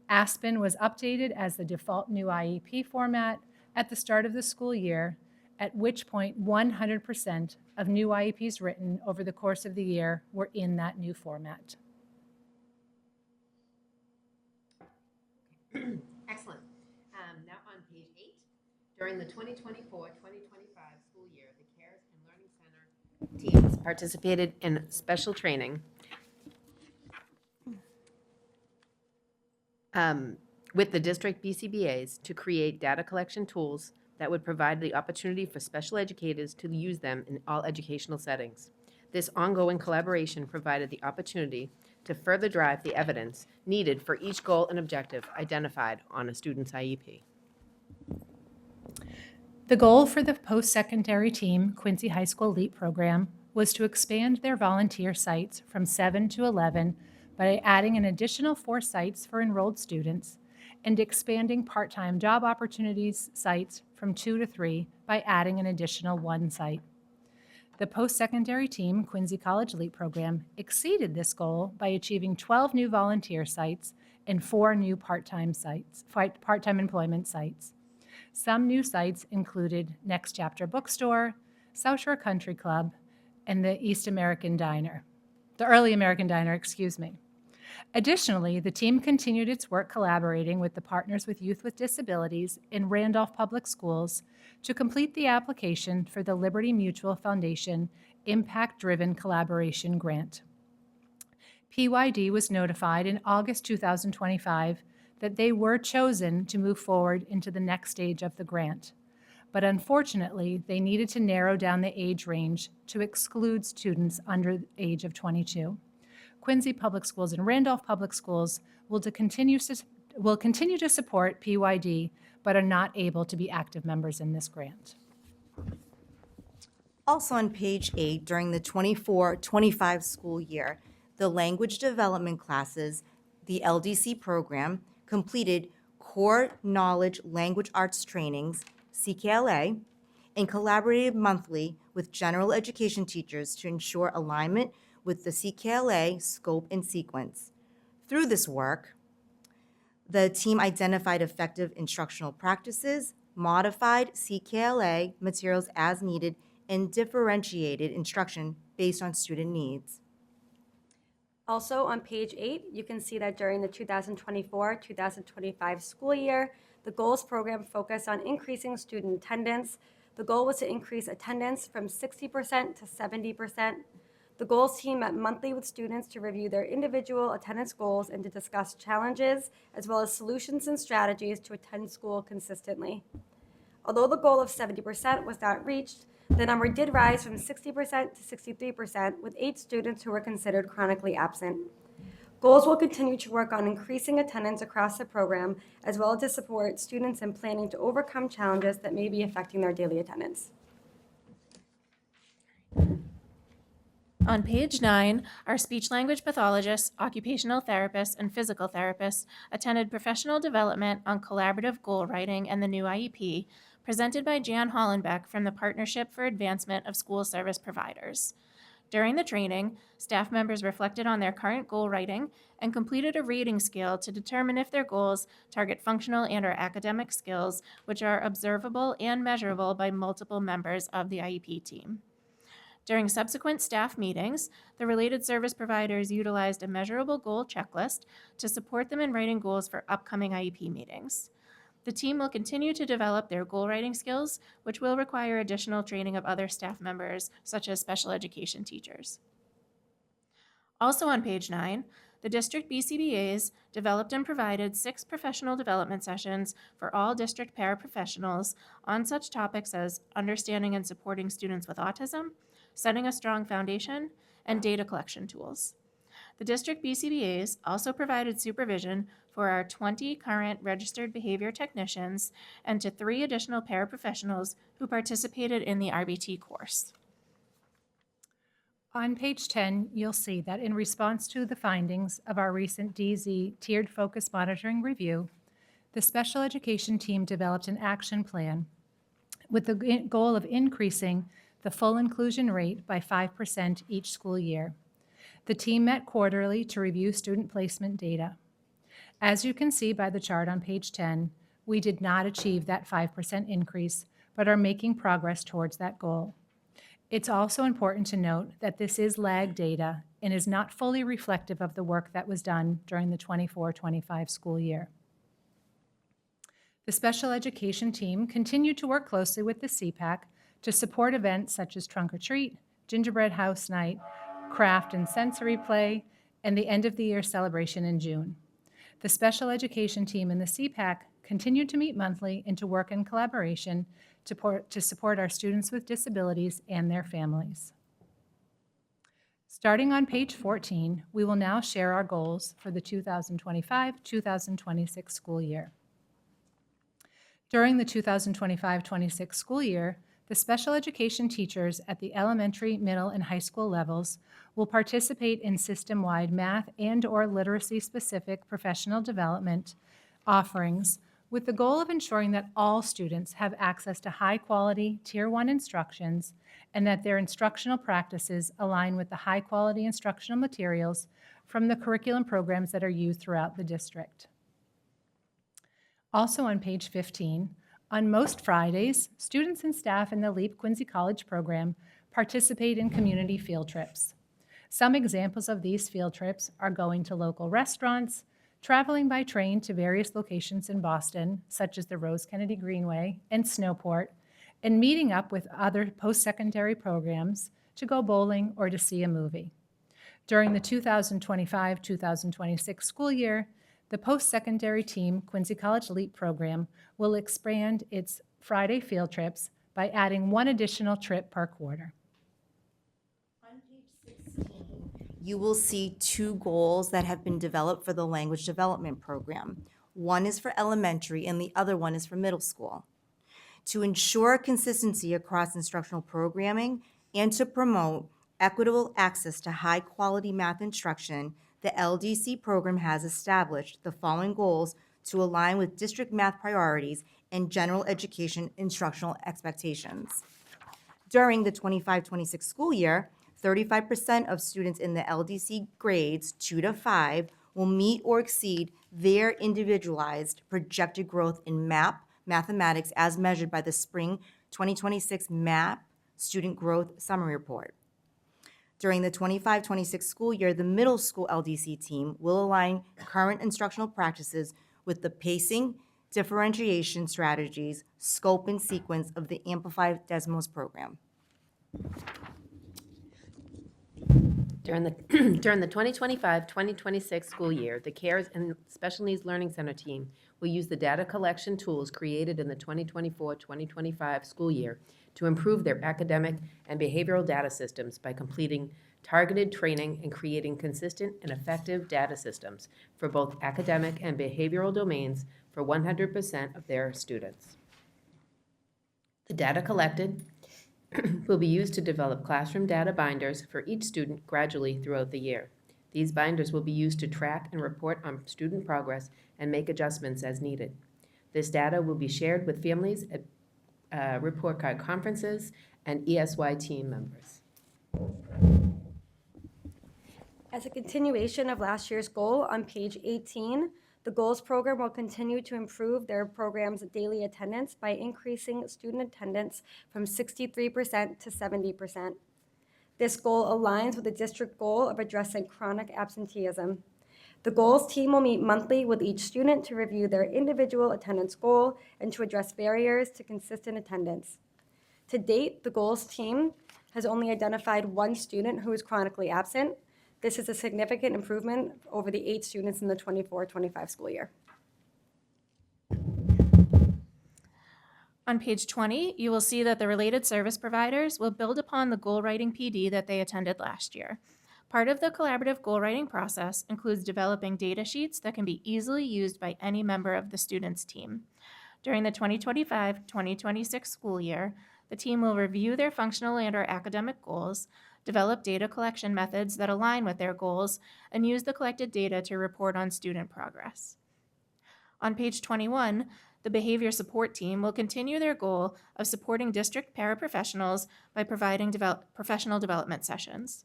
Aspen was updated as the default new IEP format at the start of the school year, at which point 100% of new IEPs written over the course of the year were in that new format. Excellent. Now on page 8, during the 2024-2025 school year, the CARES and Learning Center teams participated in special training with the district BCBAs to create data collection tools that would provide the opportunity for special educators to use them in all educational settings. This ongoing collaboration provided the opportunity to further drive the evidence needed for each goal and objective identified on a student's IEP. The goal for the post-secondary team Quincy High School LEAP program was to expand their volunteer sites from 7 to 11 by adding an additional 4 sites for enrolled students and expanding part-time job opportunities sites from 2 to 3 by adding an additional 1 site. The post-secondary team Quincy College LEAP program exceeded this goal by achieving 12 new volunteer sites and 4 new part-time employment sites. Some new sites included Next Chapter Bookstore, South Shore Country Club, and the Early American Diner, excuse me. Additionally, the team continued its work collaborating with the Partners with Youth with Disabilities in Randolph Public Schools to complete the application for the Liberty Mutual Foundation Impact-Driven Collaboration Grant. PYD was notified in August 2025 that they were chosen to move forward into the next stage of the grant. But unfortunately, they needed to narrow down the age range to exclude students under the age of 22. Quincy Public Schools and Randolph Public Schools will continue to support PYD, but are not able to be active members in this grant. Also on page 8, during the 24-25 school year, the language development classes, the LDC program, completed core knowledge language arts trainings, CKLA, and collaborated monthly with general education teachers to ensure alignment with the CKLA scope and sequence. Through this work, the team identified effective instructional practices, modified CKLA materials as needed, and differentiated instruction based on student needs. Also, on page 8, you can see that during the 2024-2025 school year, the goals program focused on increasing student attendance. The goal was to increase attendance from 60% to 70%. The goals team met monthly with students to review their individual attendance goals and to discuss challenges as well as solutions and strategies to attend school consistently. Although the goal of 70% was not reached, the number did rise from 60% to 63%, with 8 students who were considered chronically absent. Goals will continue to work on increasing attendance across the program, as well as to support students in planning to overcome challenges that may be affecting their daily attendance. On page 9, our speech language pathologists, occupational therapists, and physical therapists attended professional development on collaborative goal writing and the new IEP, presented by Jan Hollenbeck from the Partnership for Advancement of School Service Providers. During the training, staff members reflected on their current goal writing and completed a rating scale to determine if their goals target functional and/or academic skills, which are observable and measurable by multiple members of the IEP team. During subsequent staff meetings, the related service providers utilized a measurable goal checklist to support them in writing goals for upcoming IEP meetings. The team will continue to develop their goal writing skills, which will require additional training of other staff members, such as special education teachers. Also on page 9, the district BCBAs developed and provided 6 professional development sessions for all district paraprofessionals on such topics as understanding and supporting students with autism, setting a strong foundation, and data collection tools. The district BCBAs also provided supervision for our 20 current registered behavior technicians and to 3 additional paraprofessionals who participated in the RBT course. On page 10, you'll see that in response to the findings of our recent DZ Tiered Focus Monitoring Review, the special education team developed an action plan with the goal of increasing the full inclusion rate by 5% each school year. The team met quarterly to review student placement data. As you can see by the chart on page 10, we did not achieve that 5% increase, but are making progress towards that goal. It's also important to note that this is lag data and is not fully reflective of the work that was done during the 24-25 school year. The special education team continued to work closely with the CPAC to support events such as Trunk or Treat, Gingerbread House Night, Craft and Sensory Play, and the end of the year celebration in June. The special education team and the CPAC continued to meet monthly and to work in collaboration to support our students with disabilities and their families. Starting on page 14, we will now share our goals for the 2025-2026 school year. During the 2025-26 school year, the special education teachers at the elementary, middle, and high school levels will participate in system-wide math and/or literacy-specific professional development offerings with the goal of ensuring that all students have access to high-quality Tier 1 instructions and that their instructional practices align with the high-quality instructional materials from the curriculum programs that are used throughout the district. Also on page 15, on most Fridays, students and staff in the LEAP Quincy College program participate in community field trips. Some examples of these field trips are going to local restaurants, traveling by train to various locations in Boston, such as the Rose Kennedy Greenway and Snowport, and meeting up with other post-secondary programs to go bowling or to see a movie. During the 2025-2026 school year, the post-secondary team Quincy College LEAP program will expand its Friday field trips by adding one additional trip per quarter. You will see two goals that have been developed for the language development program. One is for elementary and the other one is for middle school. To ensure consistency across instructional programming and to promote equitable access to high-quality math instruction, the LDC program has established the following goals to align with district math priorities and general education instructional expectations. During the 25-26 school year, 35% of students in the LDC grades 2 to 5 will meet or exceed their individualized projected growth in mathematics as measured by the Spring 2026 MAP Student Growth Summary Report. During the 25-26 school year, the middle school LDC team will align current instructional practices with the pacing, differentiation strategies, scope, and sequence of the Amplified Desmos program. During the 2025-2026 school year, the CARES and Special Needs Learning Center team will use the data collection tools created in the 2024-2025 school year to improve their academic and behavioral data systems by completing targeted training and creating consistent and effective data systems for both academic and behavioral domains for 100% of their students. The data collected will be used to develop classroom data binders for each student gradually throughout the year. These binders will be used to track and report on student progress and make adjustments as needed. This data will be shared with families at report card conferences and ESY team members. As a continuation of last year's goal on page 18, the goals program will continue to improve their program's daily attendance by increasing student attendance from 63% to 70%. This goal aligns with the district goal of addressing chronic absenteeism. The goals team will meet monthly with each student to review their individual attendance goal and to address barriers to consistent attendance. To date, the goals team has only identified one student who is chronically absent. This is a significant improvement over the 8 students in the 24-25 school year. On page 20, you will see that the related service providers will build upon the goal writing PD that they attended last year. Part of the collaborative goal writing process includes developing data sheets that can be easily used by any member of the students' team. During the 2025-2026 school year, The team will review their functional and/or academic goals, develop data collection methods that align with their goals, and use the collected data to report on student progress. On page 21, the behavior support team will continue their goal of supporting district paraprofessionals by providing professional development sessions.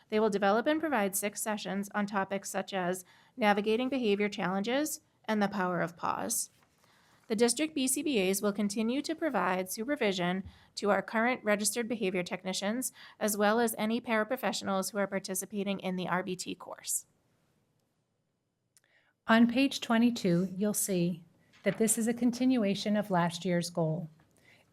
They will develop and provide 6 sessions on topics such as navigating behavior challenges and the power of pause. The district BCBAs will continue to provide supervision to our current registered behavior technicians, as well as any paraprofessionals who are participating in the RBT course. On page 22, you'll see that this is a continuation of last year's goal.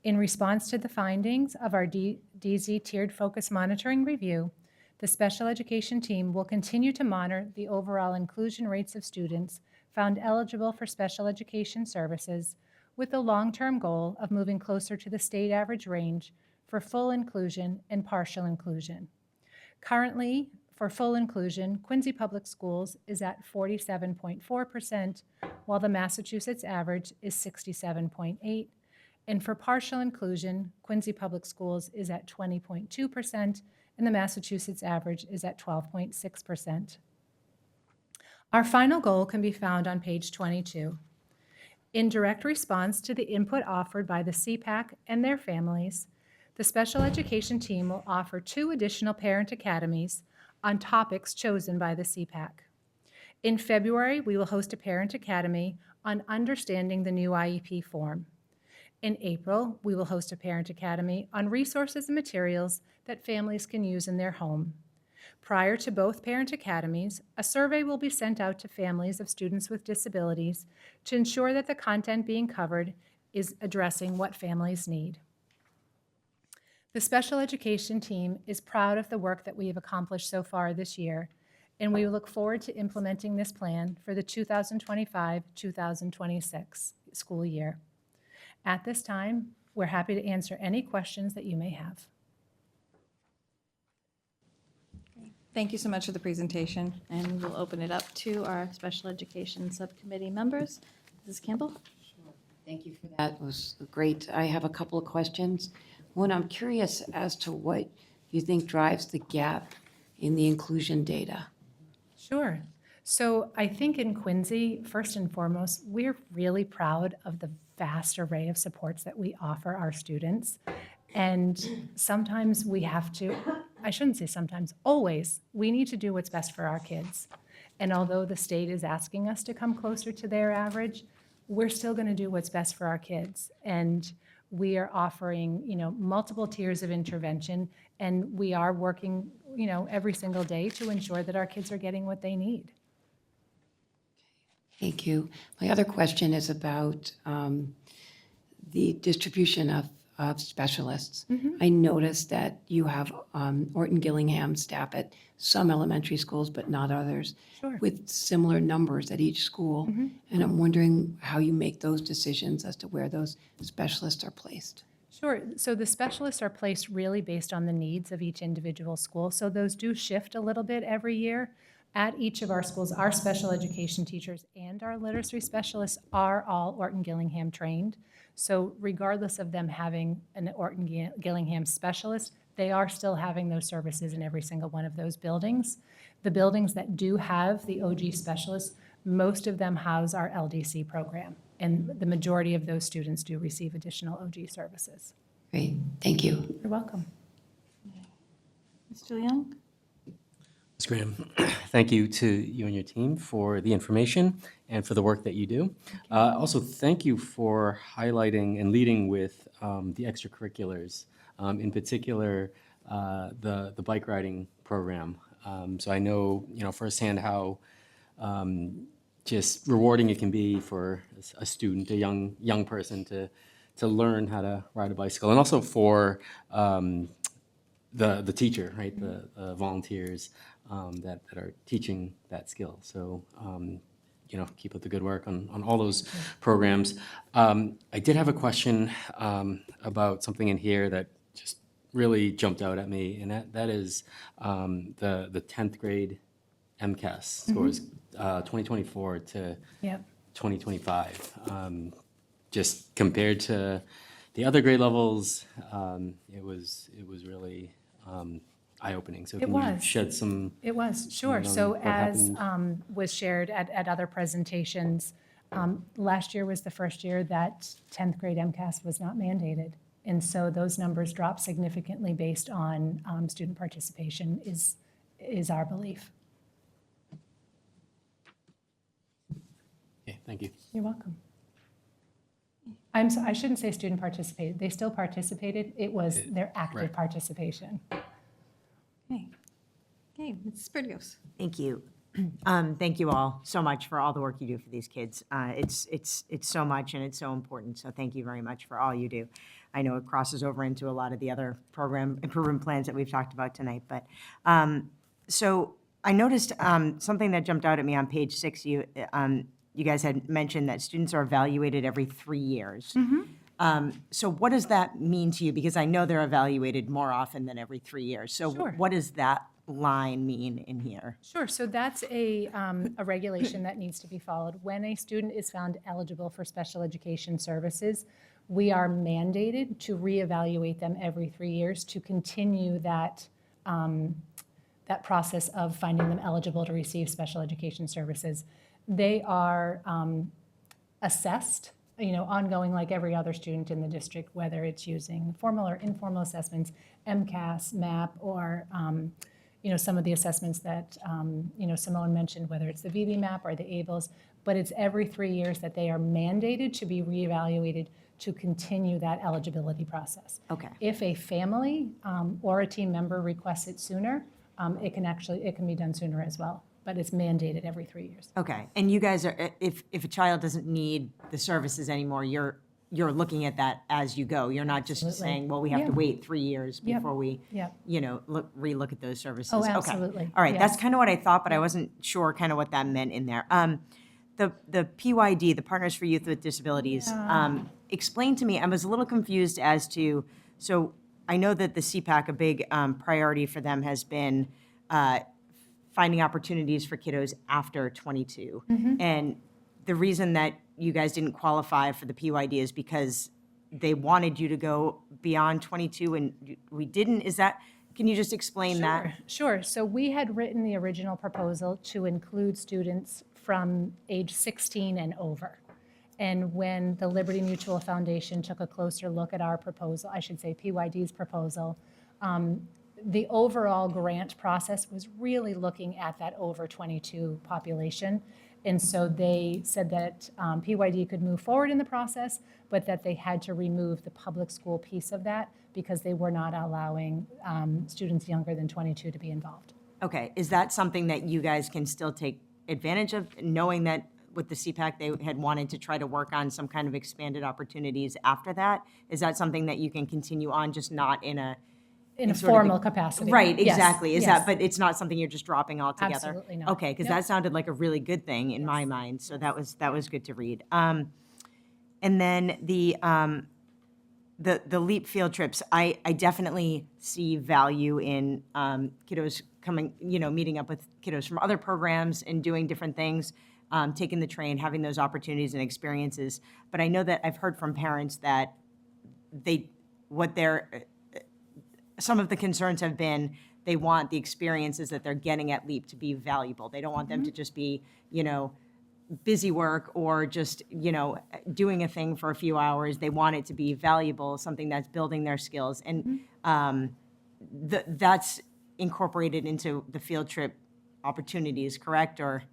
In response to the findings of our DZ Tiered Focus Monitoring Review, the special education team will continue to monitor the overall inclusion rates of students found eligible for special education services with the long-term goal of moving closer to the state average range for full inclusion and partial inclusion. Currently, for full inclusion, Quincy Public Schools is at 47.4%, while the Massachusetts average is 67.8%. And for partial inclusion, Quincy Public Schools is at 20.2%, and the Massachusetts average is at 12.6%. Our final goal can be found on page 22. In direct response to the input offered by the CPAC and their families, the special education team will offer 2 additional parent academies on topics chosen by the CPAC. In February, we will host a parent academy on understanding the new IEP form. In April, we will host a parent academy on resources and materials that families can use in their home. Prior to both parent academies, a survey will be sent out to families of students with disabilities to ensure that the content being covered is addressing what families need. The special education team is proud of the work that we have accomplished so far this year, and we look forward to implementing this plan for the 2025-2026 school year. At this time, we're happy to answer any questions that you may have. Thank you so much for the presentation, and we'll open it up to our special education subcommittee members. Mrs. Campbell? Thank you for that. It was great. I have a couple of questions. One, I'm curious as to what you think drives the gap in the inclusion data. Sure. So I think in Quincy, first and foremost, we're really proud of the vast array of supports that we offer our students. And sometimes we have to, I shouldn't say sometimes, always, we need to do what's best for our kids. And although the state is asking us to come closer to their average, we're still going to do what's best for our kids. And we are offering, multiple tiers of intervention, and we are working, every single day to ensure that our kids are getting what they need. Thank you. My other question is about the distribution of specialists. I noticed that you have Orton Gillingham staff at some elementary schools, but not others, Sure. with similar numbers at each school. And I'm wondering how you make those decisions as to where those specialists are placed. Sure. So the specialists are placed really based on the needs of each individual school. So those do shift a little bit every year. At each of our schools, our special education teachers and our literacy specialists are all Orton Gillingham trained. So regardless of them having an Orton Gillingham specialist, they are still having those services in every single one of those buildings. The buildings that do have the OG specialists, most of them house our LDC program, and the majority of those students do receive additional OG services. Great, thank you. You're welcome. Mr. Young? Ms. Graham, thank you to you and your team for the information and for the work that you do. Also, thank you for highlighting and leading with the extracurriculars, in particular, the bike riding program. So I know, firsthand how just rewarding it can be for a student, a young person to learn how to ride a bicycle, and also for the teacher, right, the volunteers that are teaching that skill. So, keep up the good work on all those programs. I did have a question about something in here that just really jumped out at me, and that is the 10th grade MCAS scores, 2024 to Yep. 2025. Just compared to, the other grade levels, it was really eye-opening. So It can you was. shed some? It was, sure. light on So what as happened? was shared at other presentations, last year was the first year that 10th grade MCAS was not mandated. And so those numbers dropped significantly based on student participation is our belief. Okay, thank you. You're welcome. I shouldn't say student participated. They still participated. It was their active right. participation. Okay. Okay, Mrs. Berdios. Thank you. Thank you all so much for all the work you do for these kids. It's so much and it's so important. So thank you very much for all you do. I know it crosses over into a lot of the other program improvement plans that we've talked about tonight. But so I noticed something that jumped out at me on page 6. You guys had mentioned that students are evaluated every 3 years. So what does that mean to you? Because I know they're evaluated more often than every 3 years. So Sure. what does that line mean in here? Sure, so that's a regulation that needs to be followed. When a student is found eligible for special education services, we are mandated to reevaluate them every 3 years to continue that process of finding them eligible to receive special education services. They are assessed, ongoing like every other student in the district, whether it's using formal or informal assessments, MCAS, MAP, or some of the assessments that Simone mentioned, whether it's the VB MAP or the ABLS, but it's every 3 years that they are mandated to be reevaluated to continue that eligibility process. Okay. If a family or a team member requests it sooner, it can be done sooner as well, but it's mandated every 3 years. Okay, and you guys are, if a child doesn't need the services anymore, you're looking at that as you go. You're not just Absolutely. saying, well, we have Yeah. to wait 3 years Yep. before we, Yep. relook at those services. Oh, Okay. absolutely. All right, that's Yes. kind of what I thought, but I wasn't sure kind of what that meant in there. The PYD, the Partners for Youth with Disabilities, explain to me, I was a little confused as to, so I know that the CPAC, a big priority for them has been finding opportunities for kiddos after 22. And the reason that you guys didn't qualify for the PYD is because they wanted you to go beyond 22 and we didn't. Can you just explain that? Sure. So we had written the original proposal to include students from age 16 and over. And when the Liberty Mutual Foundation took a closer look at our proposal, I should say PYD's proposal, the overall grant process was really looking at that over 22 population. And so they said that PYD could move forward in the process, but that they had to remove the public school piece of that because they were not allowing students younger than 22 to be involved. Okay, is that something that you guys can still take advantage of, knowing that with the CPAC, they had wanted to try to work on some kind of expanded opportunities after that? Is that something that you can continue on, just not in a In a sort of formal capacity. Right, Yes, exactly. yes. But it's not something you're just dropping altogether? Absolutely not. Okay, because Yep. that sounded like a really good thing in my mind, so that was good to read. And then the LEAP field trips, I definitely see value in kiddos coming, meeting up with kiddos from other programs and doing different things, taking the train, having those opportunities and experiences. But I know that I've heard from parents that some of the concerns have been they want the experiences that they're getting at LEAP to be valuable. They don't want them to just be, busy work or just, doing a thing for a few hours. They want it to be valuable, something that's building their skills. And that's incorporated into the field trip opportunities, correct? Or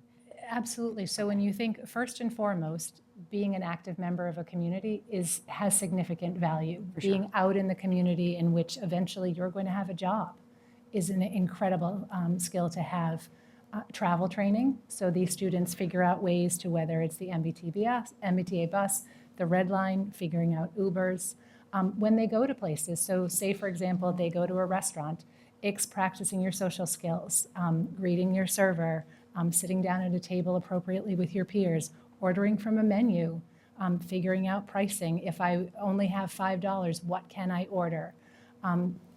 Absolutely. So when you think, first and foremost, being an active member of a community has significant value. Being out in the community in which eventually you're going to have a job is an incredible skill to have. Travel training, so these students figure out ways to, whether it's the MBTA bus, the Red Line, figuring out Ubers, when they go to places. So say, for example, they go to a restaurant, it's practicing your social skills, greeting your server, sitting down at a table appropriately with your peers, ordering from a menu, figuring out pricing. If I only have $5, what can I order?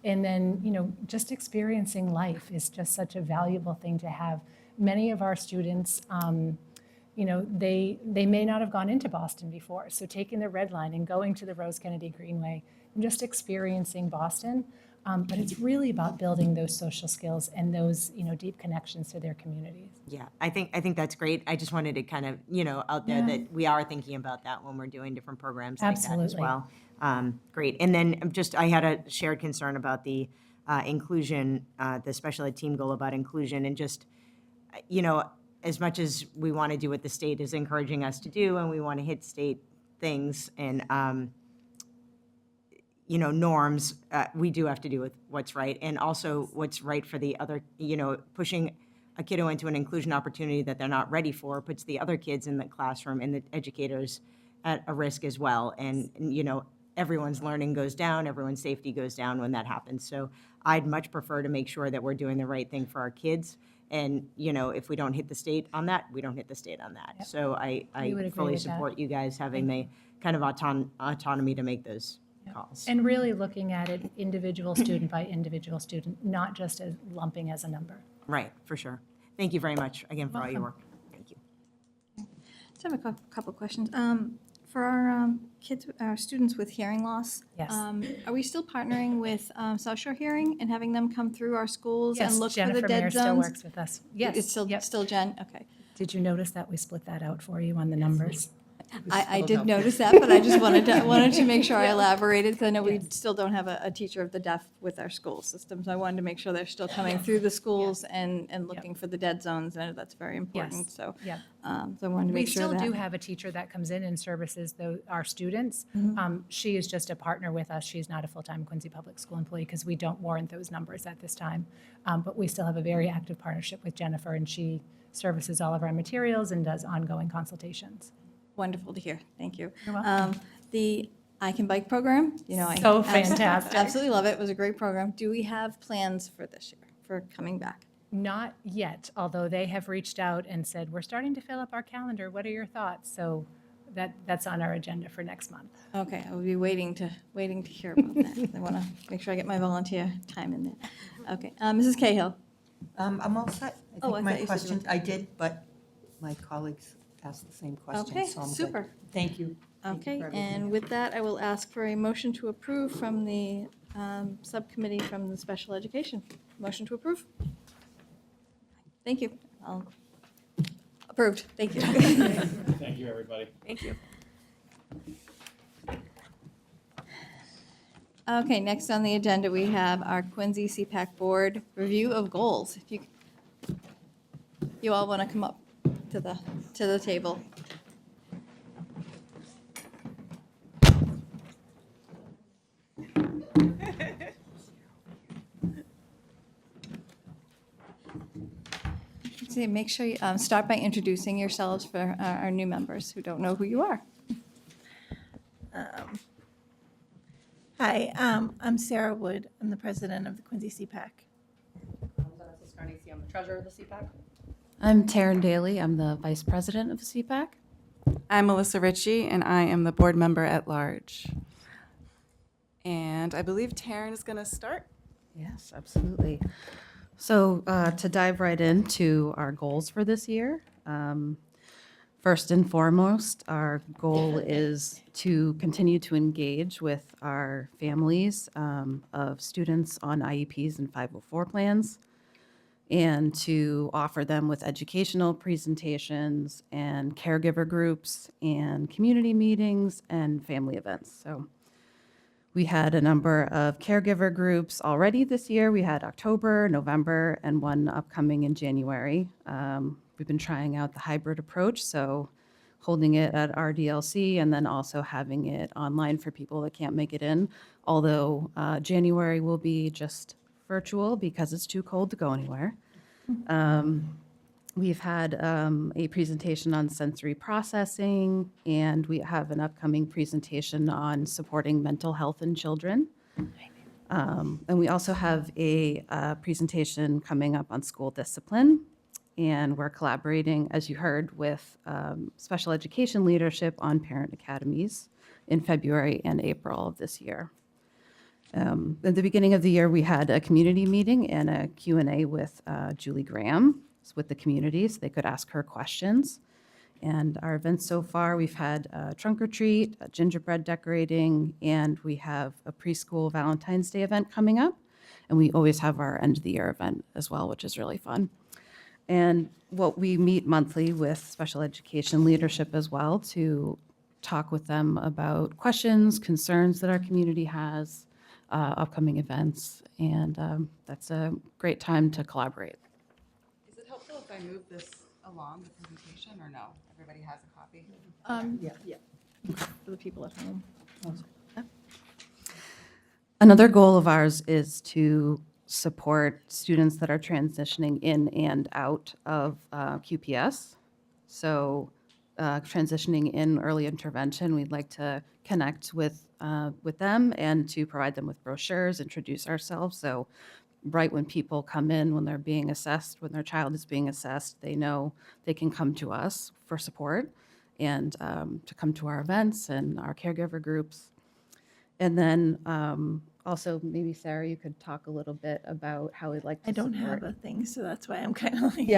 And then, just experiencing life is just such a valuable thing to have. Many of our students, they may not have gone into Boston before. So taking the Red Line and going to the Rose Kennedy Greenway and just experiencing Boston. But it's really about building those social skills and those, deep connections to their communities. Yeah, I think that's great. I just wanted to kind of, out there that we are thinking about that when we're doing different programs like that as Absolutely. well. Great. And then I had a shared concern about the inclusion, the special ed team goal about inclusion, and just, as much as we want to do what the state is encouraging us to do, and we want to hit state things and, norms, we do have to do with what's right, and also what's right for the other, pushing a kiddo into an inclusion opportunity that they're not ready for puts the other kids in the classroom and the educators at a risk as well. And everyone's learning goes down, everyone's safety goes down when that happens. So I'd much prefer to make sure that we're doing the right thing for our kids. And, if we don't hit the state on that, we don't hit the state on that. Yep. So We would I agree fully with that. support you guys having the kind of autonomy to make those calls. And really looking at it individual student by individual student, not just as lumping as a number. Right, for sure. Thank you very much again for all your work. Thank you. Just have a couple questions. For our kids, our students with hearing loss, Yes. Are we still partnering with South Shore Hearing and having them come through our schools and Yes, look for Jennifer the Mayer dead still zones? works with us. Yes. It's still, Yep. still Jen? Okay. Did you notice that we split that out for you on the numbers? I did notice that, but I just wanted to make sure I elaborated, because I know we still don't have a teacher of the deaf with our school systems. I wanted to make sure they're still coming through the schools and looking for the dead zones. I know that's very important, Yes. so. Yep. So I wanted to We make sure still that. do have a teacher that comes in and services our students. She is just a partner with us. She's not a full-time Quincy Public School employee because we don't warrant those numbers at this time. But we still have a very active partnership with Jennifer, and she services all of our materials and does ongoing consultations. Wonderful to hear. Thank you. You're welcome. The I Can Bike program, I So fantastic. absolutely love it. It was a great program. Do we have plans for this year, for coming back? Not yet, although they have reached out and said, we're starting to fill up our calendar. What are your thoughts? So that's on our agenda for next month. Okay, I will be waiting to hear about that. I want to make sure I get my volunteer time in there. Okay, Mrs. Cahill. I'm all set. Oh, I I think my thought you said you questions, I did, but my colleagues asked the same Okay, questions, so I'm good. super. Thank you. Thank you Okay, for everything. and with that, I will ask for a motion to approve from the subcommittee from the special education. Motion to approve? Thank you. Approved. Thank you. Thank you, everybody. Thank you. Okay, next on the agenda, we have our Quincy CPAC Board Review of Goals. If you all want to come up to the table. So make sure you start by introducing yourselves for our new members who don't know who you are. Hi, I'm Sarah Wood. I'm the president of the Quincy CPAC. I'm the treasurer of the CPAC. I'm Taryn Daly. I'm the vice president of the CPAC. I'm Melissa Ritchie, and I am the board member at large. And I believe Taryn is going to start. Yes, absolutely. So to dive right into our goals for this year, first and foremost, our goal is to continue to engage with our families of students on IEPs and 504 plans, and to offer them with educational presentations and caregiver groups and community meetings and family events. So we had a number of caregiver groups already this year. We had October, November, and one upcoming in January. We've been trying out the hybrid approach, so holding it at RDLC and then also having it online for people that can't make it in. Although January will be just virtual because it's too cold to go anywhere. We've had a presentation on sensory processing, and we have an upcoming presentation on supporting mental health in children. And we also have a presentation coming up on school discipline, and we're collaborating, as you heard, with special education leadership on parent academies in February and April of this year. At the beginning of the year, we had a community meeting and a Q&A with Julie Graham with the community, so they could ask her questions. And our events so far, we've had a trunk or treat, a gingerbread decorating, and we have a preschool Valentine's Day event coming up. And we always have our end of the year event as well, which is really fun. And what we meet monthly with special education leadership as well to talk with them about questions, concerns that our community has, upcoming events, and that's a great time to collaborate. Is it helpful if I move this along, the presentation, or no? Everybody has a copy? Yeah. For the people at home. Another goal of ours is to support students that are transitioning in and out of QPS. So transitioning in early intervention, we'd like to connect with them and to provide them with brochures, introduce ourselves. So right when people come in, when they're being assessed, when their child is being assessed, they know they can come to us for support and to come to our events and our caregiver groups. And then also, maybe Sarah, you could talk a little bit about how we'd like to I don't support. have a thing, so that's why I'm kind of like.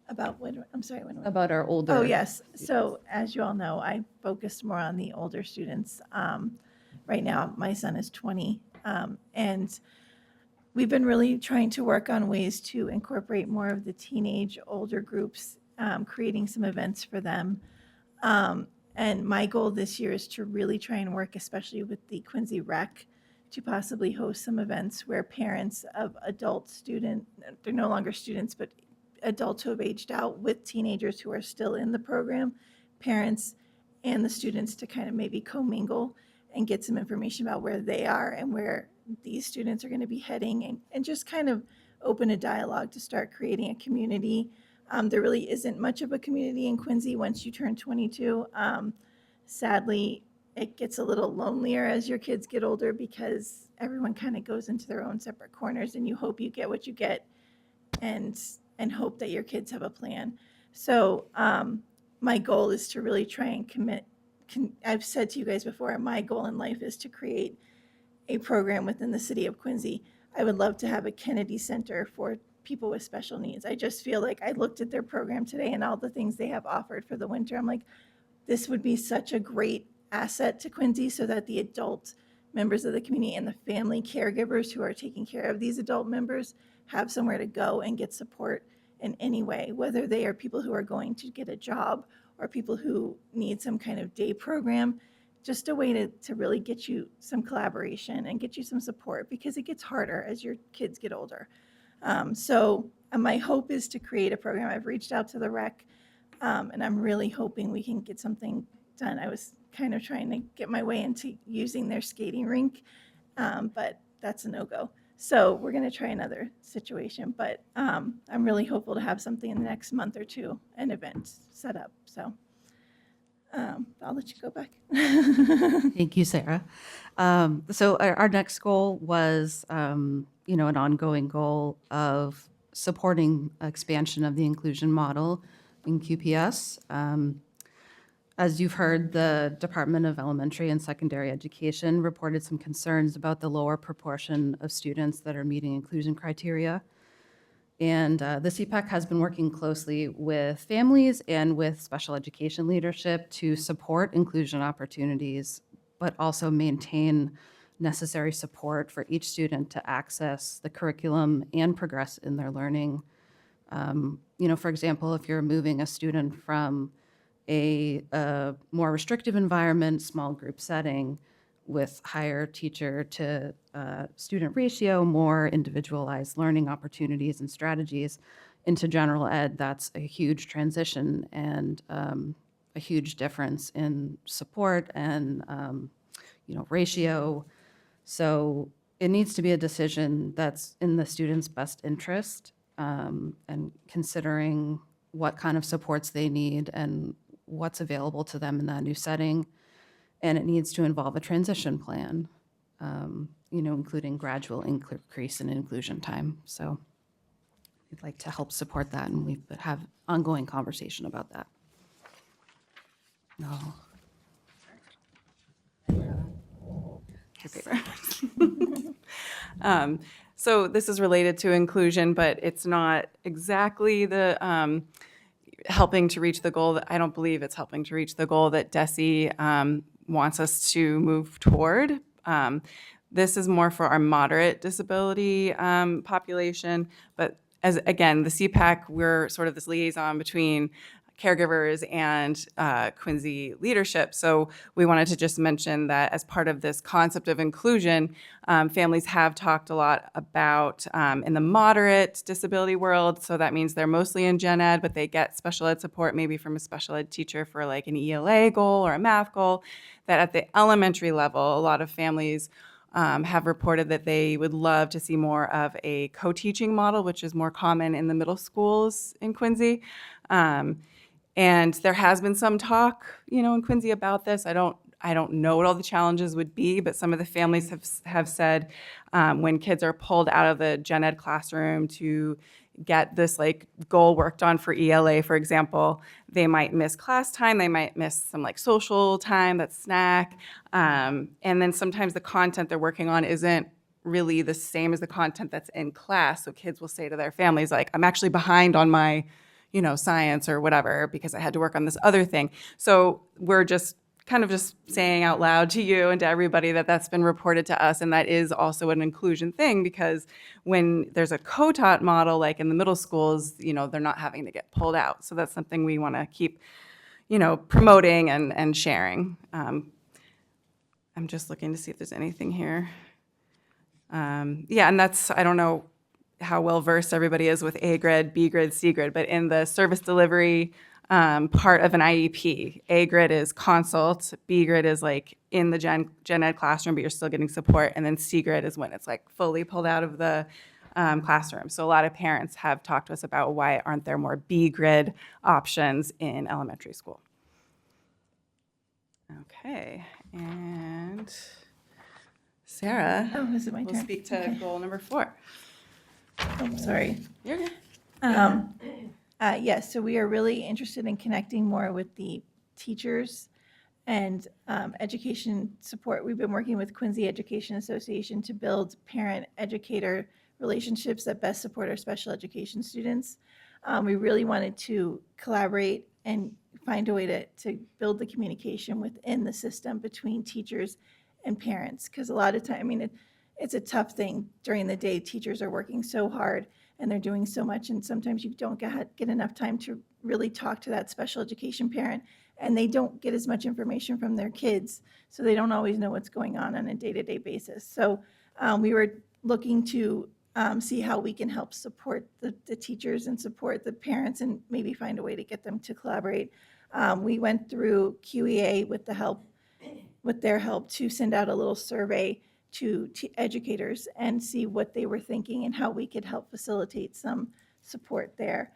About what, I'm sorry. About our older. Oh, yes. So as you all know, I focused more on the older students. Right now, my son is 20, and we've been really trying to work on ways to incorporate more of the teenage, older groups, creating some events for them. And my goal this year is to really try and work, especially with the Quincy Rec, to possibly host some events where parents of adult student, they're no longer students, but adults who have aged out with teenagers who are still in the program, parents and the students to kind of maybe commingle and get some information about where they are and where these students are going to be heading, and just kind of open a dialogue to start creating a community. There really isn't much of a community in Quincy once you turn 22. Sadly, it gets a little lonelier as your kids get older because everyone kind of goes into their own separate corners, and you hope you get what you get and hope that your kids have a plan. So my goal is to really try and commit. I've said to you guys before, my goal in life is to create a program within the city of Quincy. I would love to have a Kennedy Center for people with special needs. I just feel like I looked at their program today and all the things they have offered for the winter. I'm like, this would be such a great asset to Quincy so that the adult members of the community and the family caregivers who are taking care of these adult members have somewhere to go and get support in any way, whether they are people who are going to get a job or people who need some kind of day program, just a way to really get you some collaboration and get you some support, because it gets harder as your kids get older. So my hope is to create a program. I've reached out to the rec, and I'm really hoping we can get something done. I was kind of trying to get my way into using their skating rink, but that's a no-go. So we're going to try another situation, but I'm really hopeful to have something in the next month or two, an event set up. So I'll let you go back. Thank you, Sarah. So our next goal was, an ongoing goal of supporting expansion of the inclusion model in QPS. As you've heard, the Department of Elementary and Secondary Education reported some concerns about the lower proportion of students that are meeting inclusion criteria. And the CPAC has been working closely with families and with special education leadership to support inclusion opportunities, but also maintain necessary support for each student to access the curriculum and progress in their learning. For example, if you're moving a student from a more restrictive environment, small group setting with higher teacher to student ratio, more individualized learning opportunities and strategies into general ed, that's a huge transition and a huge difference in support and ratio. So it needs to be a decision that's in the student's best interest, and considering what kind of supports they need and what's available to them in that new setting. And it needs to involve a transition plan, including gradual increase in inclusion time. So we'd like to help support that, and we have ongoing conversation about that. No. So this is related to inclusion, but it's not exactly the helping to reach the goal that, I don't believe it's helping to reach the goal that DESE wants us to move toward. This is more for our moderate disability population, but as, again, the CPAC, we're sort of this liaison between caregivers and Quincy leadership. So we wanted to just mention that as part of this concept of inclusion, families have talked a lot about in the moderate disability world. So that means they're mostly in gen ed, but they get special ed support maybe from a special ed teacher for like an ELA goal or a math goal. That at the elementary level, a lot of families have reported that they would love to see more of a co-teaching model, which is more common in the middle schools in Quincy. And there has been some talk, in Quincy about this. I don't know what all the challenges would be, but some of the families have said when kids are pulled out of the gen ed classroom to get this like goal worked on for ELA, for example, they might miss class time, they might miss some like social time, that snack, and then sometimes the content they're working on isn't really the same as the content that's in class. So kids will say to their families like, I'm actually behind on my science or whatever because I had to work on this other thing. So we're just kind of just saying out loud to you and to everybody that that's been reported to us, and that is also an inclusion thing because when there's a co-taught model like in the middle schools, they're not having to get pulled out. So that's something we want to keep, promoting and sharing. I'm just looking to see if there's anything here. Yeah, and that's, I don't know how well versed everybody is with A grid, B grid, C grid, but in the service delivery part of an IEP, A grid is consult, B grid is like in the gen ed classroom, but you're still getting support, and then C grid is when it's like fully pulled out of the classroom. So a lot of parents have talked to us about why aren't there more B grid options in elementary school. Okay, and Sarah is it my will turn? speak to Okay. goal number 4. Oh, sorry. You're good. Yes, so we are really interested in connecting more with the teachers and education support. We've been working with Quincy Education Association to build parent-educator relationships that best support our special education students. We really wanted to collaborate and find a way to build the communication within the system between teachers and parents, because a lot of time, it's a tough thing during the day. Teachers are working so hard and they're doing so much, and sometimes you don't get enough time to really talk to that special education parent, and they don't get as much information from their kids, so they don't always know what's going on a day-to-day basis. So we were looking to see how we can help support the teachers and support the parents and maybe find a way to get them to collaborate. We went through QEA with their help to send out a little survey to educators and see what they were thinking and how we could help facilitate some support there.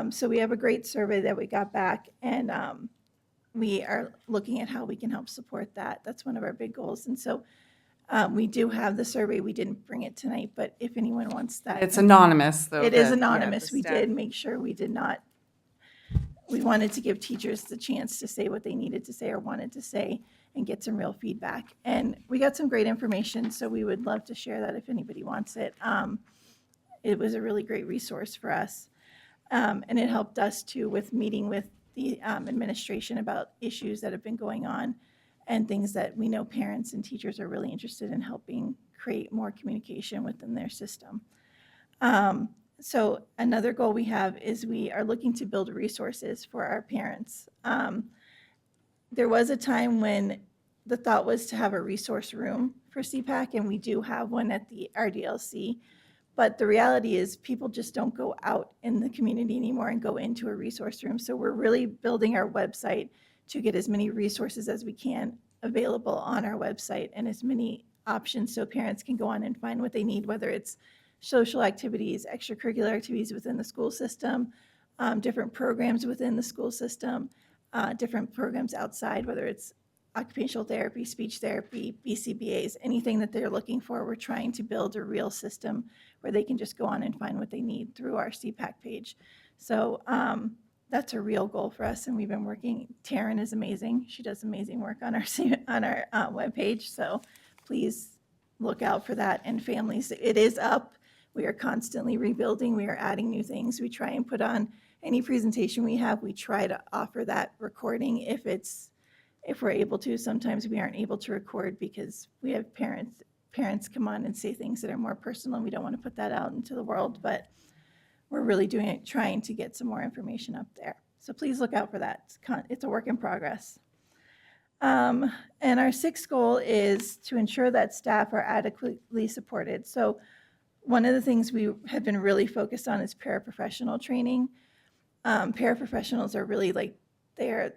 So we have a great survey that we got back, and we are looking at how we can help support that. That's one of our big goals. And so we do have the survey. We didn't bring it tonight, but if anyone wants that. It's anonymous, though. It is the anonymous. We staff. did make sure we wanted to give teachers the chance to say what they needed to say or wanted to say and get some real feedback. And we got some great information, so we would love to share that if anybody wants it. It was a really great resource for us. And it helped us too with meeting with the administration about issues that have been going on and things that we know parents and teachers are really interested in helping create more communication within their system. So another goal we have is we are looking to build resources for our parents. There was a time when the thought was to have a resource room for CPAC, and we do have one at the RDLC. But the reality is people just don't go out in the community anymore and go into a resource room. So we're really building our website to get as many resources as we can available on our website and as many options so parents can go on and find what they need, whether it's social activities, extracurricular activities within the school system, different programs within the school system, different programs outside, whether it's occupational therapy, speech therapy, BCBAs, anything that they're looking for. We're trying to build a real system where they can just go on and find what they need through our CPAC page. So that's a real goal for us, and we've been working. Taryn is amazing. She does amazing work on our webpage, so please look out for that. And families, it is up. We are constantly rebuilding. We are adding new things. We try and put on any presentation we have, we try to offer that recording if we're able to. Sometimes we aren't able to record because we have parents come on and say things that are more personal, and we don't want to put that out into the world, but we're really trying to get some more information up there. So please look out for that. It's a work in progress. And our sixth goal is to ensure that staff are adequately supported. So one of the things we have been really focused on is paraprofessional training. Paraprofessionals are really they're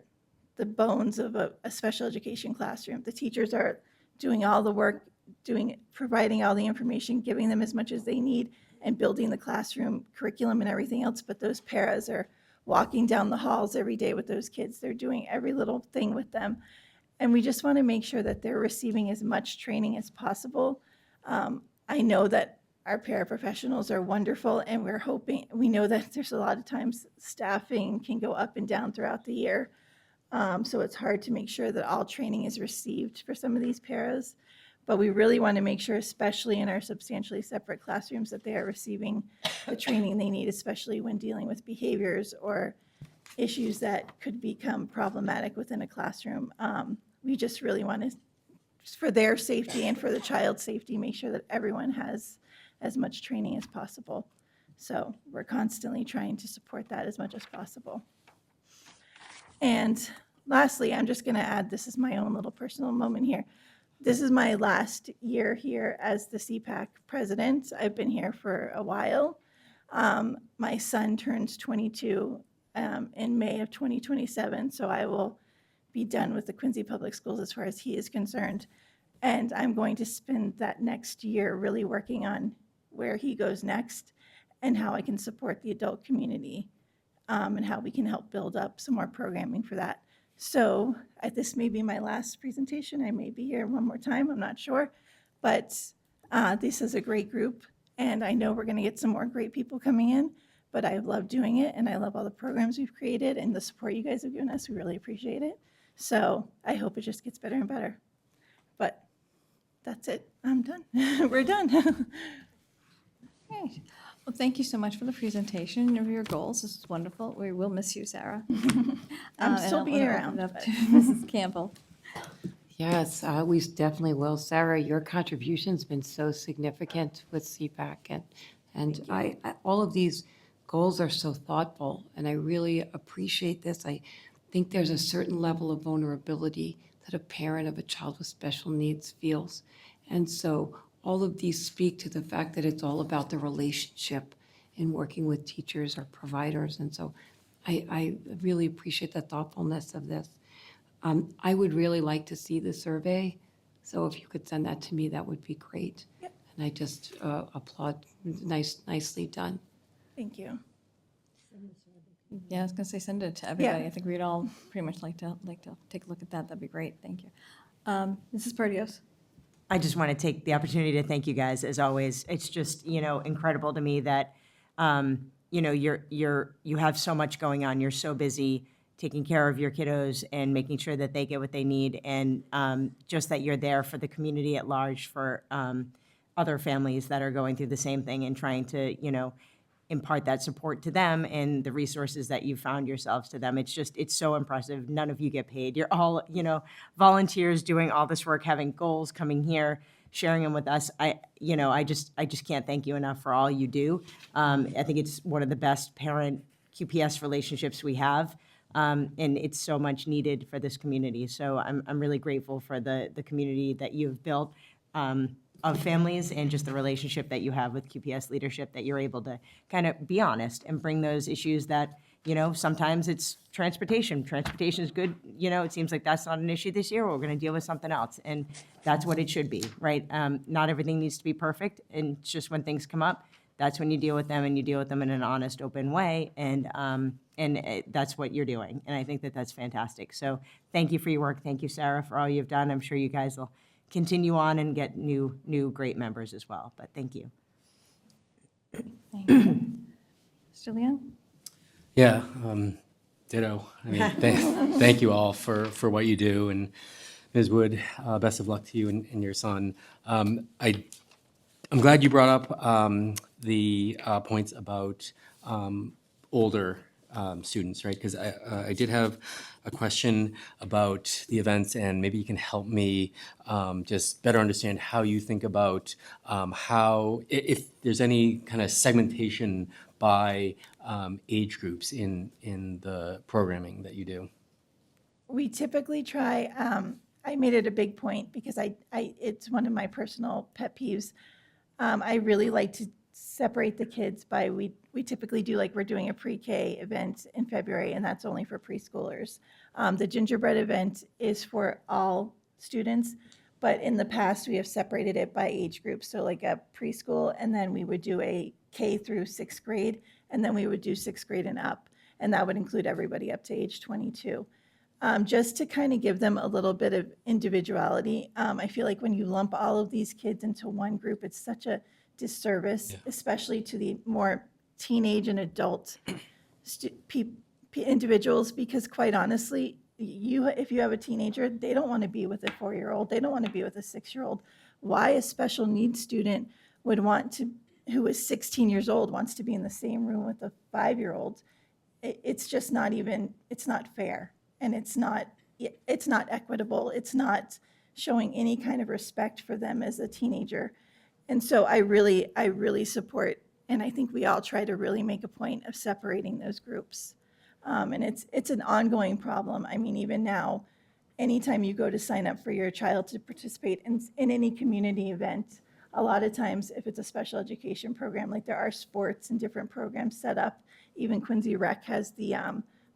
the bones of a special education classroom. The teachers are doing all the work, providing all the information, giving them as much as they need, and building the classroom curriculum and everything else. But those paras are walking down the halls every day with those kids. They're doing every little thing with them. And we just want to make sure that they're receiving as much training as possible. I know that our paraprofessionals are wonderful, and we know that there's a lot of times staffing can go up and down throughout the year. So it's hard to make sure that all training is received for some of these paras. But we really want to make sure, especially in our substantially separate classrooms, that they are receiving the training they need, especially when dealing with behaviors or issues that could become problematic within a classroom. We just really want to, for their safety and for the child's safety, make sure that everyone has as much training as possible. So we're constantly trying to support that as much as possible. And lastly, I'm just going to add, this is my own little personal moment here. This is my last year here as the CPAC president. I've been here for a while. My son turns 22 in May of 2027, so I will be done with the Quincy Public Schools as far as he is concerned. And I'm going to spend that next year really working on where he goes next and how I can support the adult community, and how we can help build up some more programming for that. So this may be my last presentation. I may be here one more time, I'm not sure. But this is a great group, and I know we're going to get some more great people coming in, but I love doing it, and I love all the programs we've created and the support you guys have given us. We really appreciate it. So I hope it just gets better and better. But that's it. I'm done. We're done. Okay. Well, thank you so much for the presentation of your goals. This is wonderful. We will miss you, Sarah. I'm still and being I'll around. open it up to Mrs. Campbell. Yes, we definitely will. Sarah, your contribution's been so significant with CPAC, and all of these goals are so thoughtful, and I really appreciate this. I think there's a certain level of vulnerability that a parent of a child with special needs feels. And so all of these speak to the fact that it's all about the relationship in working with teachers or providers. And so I really appreciate the thoughtfulness of this. I would really like to see the survey. So if you could send that to me, that would be great. Yep. And I just applaud, nicely done. Thank you. Yeah, I was going to say send it to everybody. Yeah. I think we'd all pretty much like to take a look at that. That'd be great. Thank you. Mrs. Perdios. I just want to take the opportunity to thank you guys, as always. It's just, incredible to me that, you have so much going on. You're so busy taking care of your kiddos and making sure that they get what they need, and just that you're there for the community at large, for other families that are going through the same thing, and trying to, impart that support to them and the resources that you found yourselves to them. It's so impressive. None of you get paid. You're all, volunteers doing all this work, having goals, coming here, sharing them with us. I just can't thank you enough for all you do. I think it's one of the best parent QPS relationships we have. And it's so much needed for this community. So I'm really grateful for the community that you've built, of families, and just the relationship that you have with QPS leadership, that you're able to kind of be honest and bring those issues that, sometimes it's transportation. Transportation is good. It seems like that's not an issue this year. We're going to deal with something else. And that's what it should be, right? Not everything needs to be perfect. And it's just when things come up, that's when you deal with them, and you deal with them in an honest, open way. And that's what you're doing. And I think that that's fantastic. So thank you for your work. Thank you, Sarah, for all you've done. I'm sure you guys will continue on and get new great members as well. But thank you. Thank you. Mr. Leon? Yeah, ditto. I mean, thank you all for what you do. And Ms. Wood, best of luck to you and your son. I'm glad you brought up the points about older students, right? Because I did have a question about the events, and maybe you can help me just better understand how you think about if there's any kind of segmentation by age groups in the programming that you do. We typically try, I made it a big point because it's one of my personal pet peeves. I really like to separate the kids by, we typically do, like, we're doing a pre-K event in February, and that's only for preschoolers. The gingerbread event is for all students, but in the past, we have separated it by age groups. So like a preschool, and then we would do a K through sixth grade, and then we would do sixth grade and up. And that would include everybody up to age 22. Just to kind of give them a little bit of individuality. I feel like when you lump all of these kids into one group, it's such a disservice, especially to the more teenage and adult individuals, because quite honestly, if you have a teenager, they don't want to be with a 4-year-old. They don't want to be with a 6-year-old. Why a special needs student would want to, who is 16 years old, wants to be in the same room with a 5-year-old? It's just not even, it's not fair. And it's not equitable. It's not showing any kind of respect for them as a teenager. And so I really support, and I think we all try to really make a point of separating those groups. And it's an ongoing problem. I mean, even now, anytime you go to sign up for your child to participate in any community event, a lot of times if it's a special education program, like there are sports and different programs set up. Even Quincy Rec has the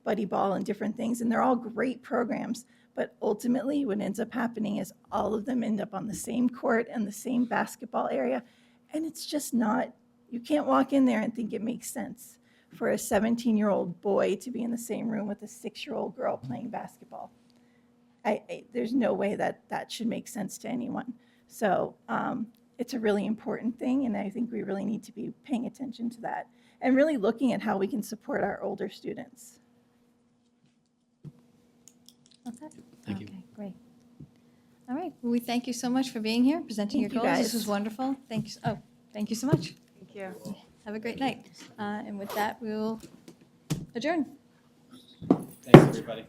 buddy ball and different things, and they're all great programs. But ultimately, what ends up happening is all of them end up on the same court and the same basketball area, and it's just not, you can't walk in there and think it makes sense for a 17-year-old boy to be in the same room with a 6-year-old girl playing basketball. There's no way that should make sense to anyone. So it's a really important thing, and I think we really need to be paying attention to that and really looking at how we can support our older students. Thank you. Okay, great. All right, well, we thank you so much for being here, presenting your Thank you, goals. This guys. was wonderful. Thank you so much. Thank you. Have a great night. And with that, we will adjourn. Thanks, everybody.